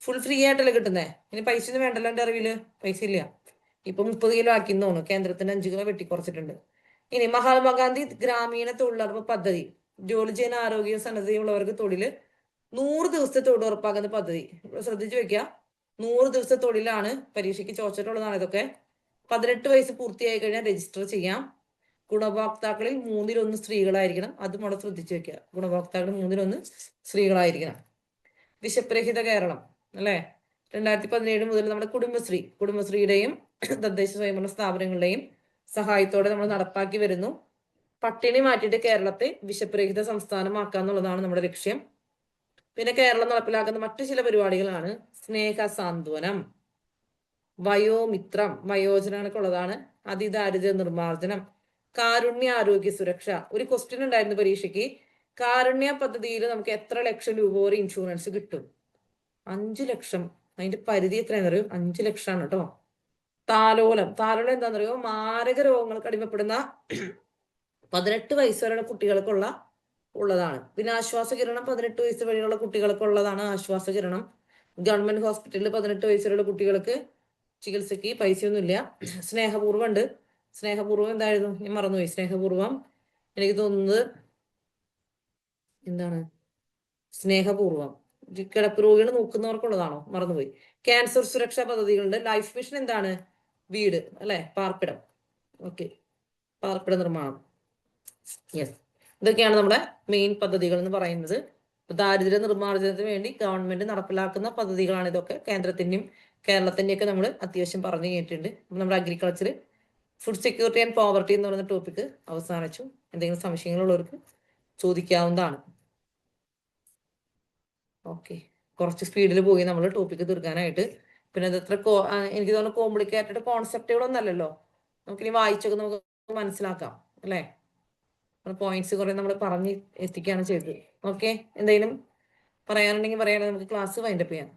ഫുൾ ഫ്രീ ആയിട്ടല്ലേ കിട്ടുന്നത്. ഇനി പൈസ ഒന്നും വേണ്ടല്ലോ, എന്റെ അറിവില് പൈസ ഇല്ല. ഇപ്പൊ 30 കിലോ ആക്കിന്ന് തോന്നുന്നു. കേന്ദ്രത്തിന് 5 കിലോ വെട്ടിക്കുറച്ചിട്ടുണ്ട്. ഇനി മഹാത്മാഗാന്ധി ഗ്രാമീണ തൊഴിലുറപ്പ് പദ്ധതി, ജോലി ചെയ്യുന്ന ആരോഗ്യ സന്നദ്ധതയുള്ളവർക്ക് തൊഴില് 100 ദിവസത്തെ തൊഴിൽ ഉറപ്പാക്കുന്ന പദ്ധതി. ശ്രദ്ധിച്ചു വെക്കുക, 100 ദിവസത്തെ തൊഴിലാണ്. പരീക്ഷയ്ക്ക് ചോദിച്ചിട്ടുള്ളതാണ് ഇതൊക്കെ. 18 വയസ്സ് പൂർത്തിയായി കഴിഞ്ഞാൽ രജിസ്റ്റർ ചെയ്യാം. ഗുണഭോക്താക്കളിൽ 1/3 സ്ത്രീകളായിരിക്കണം. അതും അവിടെ ശ്രദ്ധിച്ചു വെക്കുക. ഗുണഭോക്താക്കളിൽ 1/3 സ്ത്രീകളായിരിക്കണം. വിശപ്പുരഹിത കേരളം, അല്ലെ, 2017 മുതൽ നമ്മുടെ കുടുംബശ്രീയുടെയും തദ്ദേശ സ്വയംഭരണ സ്ഥാപനങ്ങളുടെയും സഹായത്തോടെ നമ്മൾ നടപ്പാക്കി വരുന്നു. പട്ടിണി മാറ്റിയിട്ട് കേരളത്തെ വിശപ്പുരഹിത സംസ്ഥാനമാക്കുക എന്നുള്ളതാണ് നമ്മുടെ ലക്ഷ്യം. പിന്നെ കേരളം നടപ്പിലാക്കുന്ന മറ്റു ചില പരിപാടികളാണ് സ്നേഹ സാന്ത്വനം, വയോമിത്രം, വയോജനങ്ങൾക്കുള്ളതാണ്, അതിദാരിദ്ര്യ നിർമ്മാർജ്ജനം, കാരുണ്യ ആരോഗ്യ സുരക്ഷ. ഒരു ക്വസ്റ്റ്യൻ ഉണ്ടായിരുന്നു പരീക്ഷയ്ക്ക്, കാരുണ്യ പദ്ധതിയിൽ നമുക്ക് എത്ര ലക്ഷം രൂപ വരെ ഇൻഷുറൻസ് കിട്ടും? 5 ലക്ഷം. അതിന്റെ പരിധി എത്രയാണെന്നറിയോ? 5 ലക്ഷമാണ് കേട്ടോ. താലോലം എന്താണെന്നറിയോ? മാരക രോഗങ്ങൾക്ക് അടിമപ്പെടുന്ന 18 വയസ്സ് വരെയുള്ള കുട്ടികൾക്കുള്ളതാണ്. പിന്നെ ആശ്വാസകിരണം 18 വയസ്സ് വരെയുള്ള കുട്ടികൾക്കുള്ളതാണ് ആശ്വാസകിരണം. ഗവൺമെന്റ് ഹോസ്പിറ്റലിൽ 18 വയസ്സ് വരെയുള്ള കുട്ടികൾക്ക് ചികിത്സയ്ക്ക് പൈസയൊന്നുമില്ല. സ്നേഹപൂർവ്വം ഉണ്ട്. സ്നേഹപൂർവ്വം എന്തായിരുന്നു? ഞാൻ മറന്നുപോയി. സ്നേഹപൂർവ്വം എനിക്ക് തോന്നുന്നത് എന്താണ്? സ്നേഹപൂർവ്വം കിടപ്പ് രോഗികൾ നോക്കുന്നവർക്കുള്ളതാണോ? മറന്നുപോയി. ക്യാൻസർ സുരക്ഷാ പദ്ധതികളുണ്ട്. ലൈഫ് മിഷൻ എന്താണ്? വീട്, അല്ലെ, പാർപ്പിടം. ഓക്കെ. പാർപ്പിട നിർമ്മാണം. യെസ്, ഇതൊക്കെയാണ് നമ്മുടെ മെയിൻ പദ്ധതികൾ എന്ന് പറയുന്നത്. ദാരിദ്ര്യ നിർമ്മാർജ്ജനത്തിന് വേണ്ടി ഗവൺമെന്റ് നടപ്പിലാക്കുന്ന പദ്ധതികളാണ് ഇതൊക്കെ. കേന്ദ്രത്തിന്റെയും കേരളത്തിന്റെയും ഒക്കെ നമ്മൾ അത്യാവശ്യം പറഞ്ഞു കേട്ടിട്ടുണ്ട്. നമ്മുടെ agriculture, food security and poverty എന്ന് പറയുന്ന ടോപ്പിക്ക് അവസാനിച്ചു. എന്തെങ്കിലും സംശയങ്ങളുള്ളവർക്ക് ചോദിക്കാവുന്നതാണ്. ഓക്കെ, കുറച്ച് സ്പീഡിൽ പോയി നമ്മൾ ടോപ്പിക്ക് തീർക്കാനായിട്ട്. പിന്നെ അത് എത്ര എനിക്ക് തോന്നുന്നു കോംപ്ലിക്കേറ്റഡ് കോൺസെപ്റ്റുകളൊന്നും അല്ലല്ലോ. നമുക്കിനി വായിച്ചൊക്കെ നമുക്ക് മനസ്സിലാക്കാം അല്ലേ? പോയിന്റ്സ് കുറെ നമ്മൾ പറഞ്ഞ് എത്തിക്കുകയാണ് ചെയ്തത്. ഓക്കെ, എന്തെങ്കിലും പറയാനുണ്ടെങ്കിൽ പറയാതെ നമുക്ക് ക്ലാസ് വൈൻഡപ്പ് ചെയ്യാം.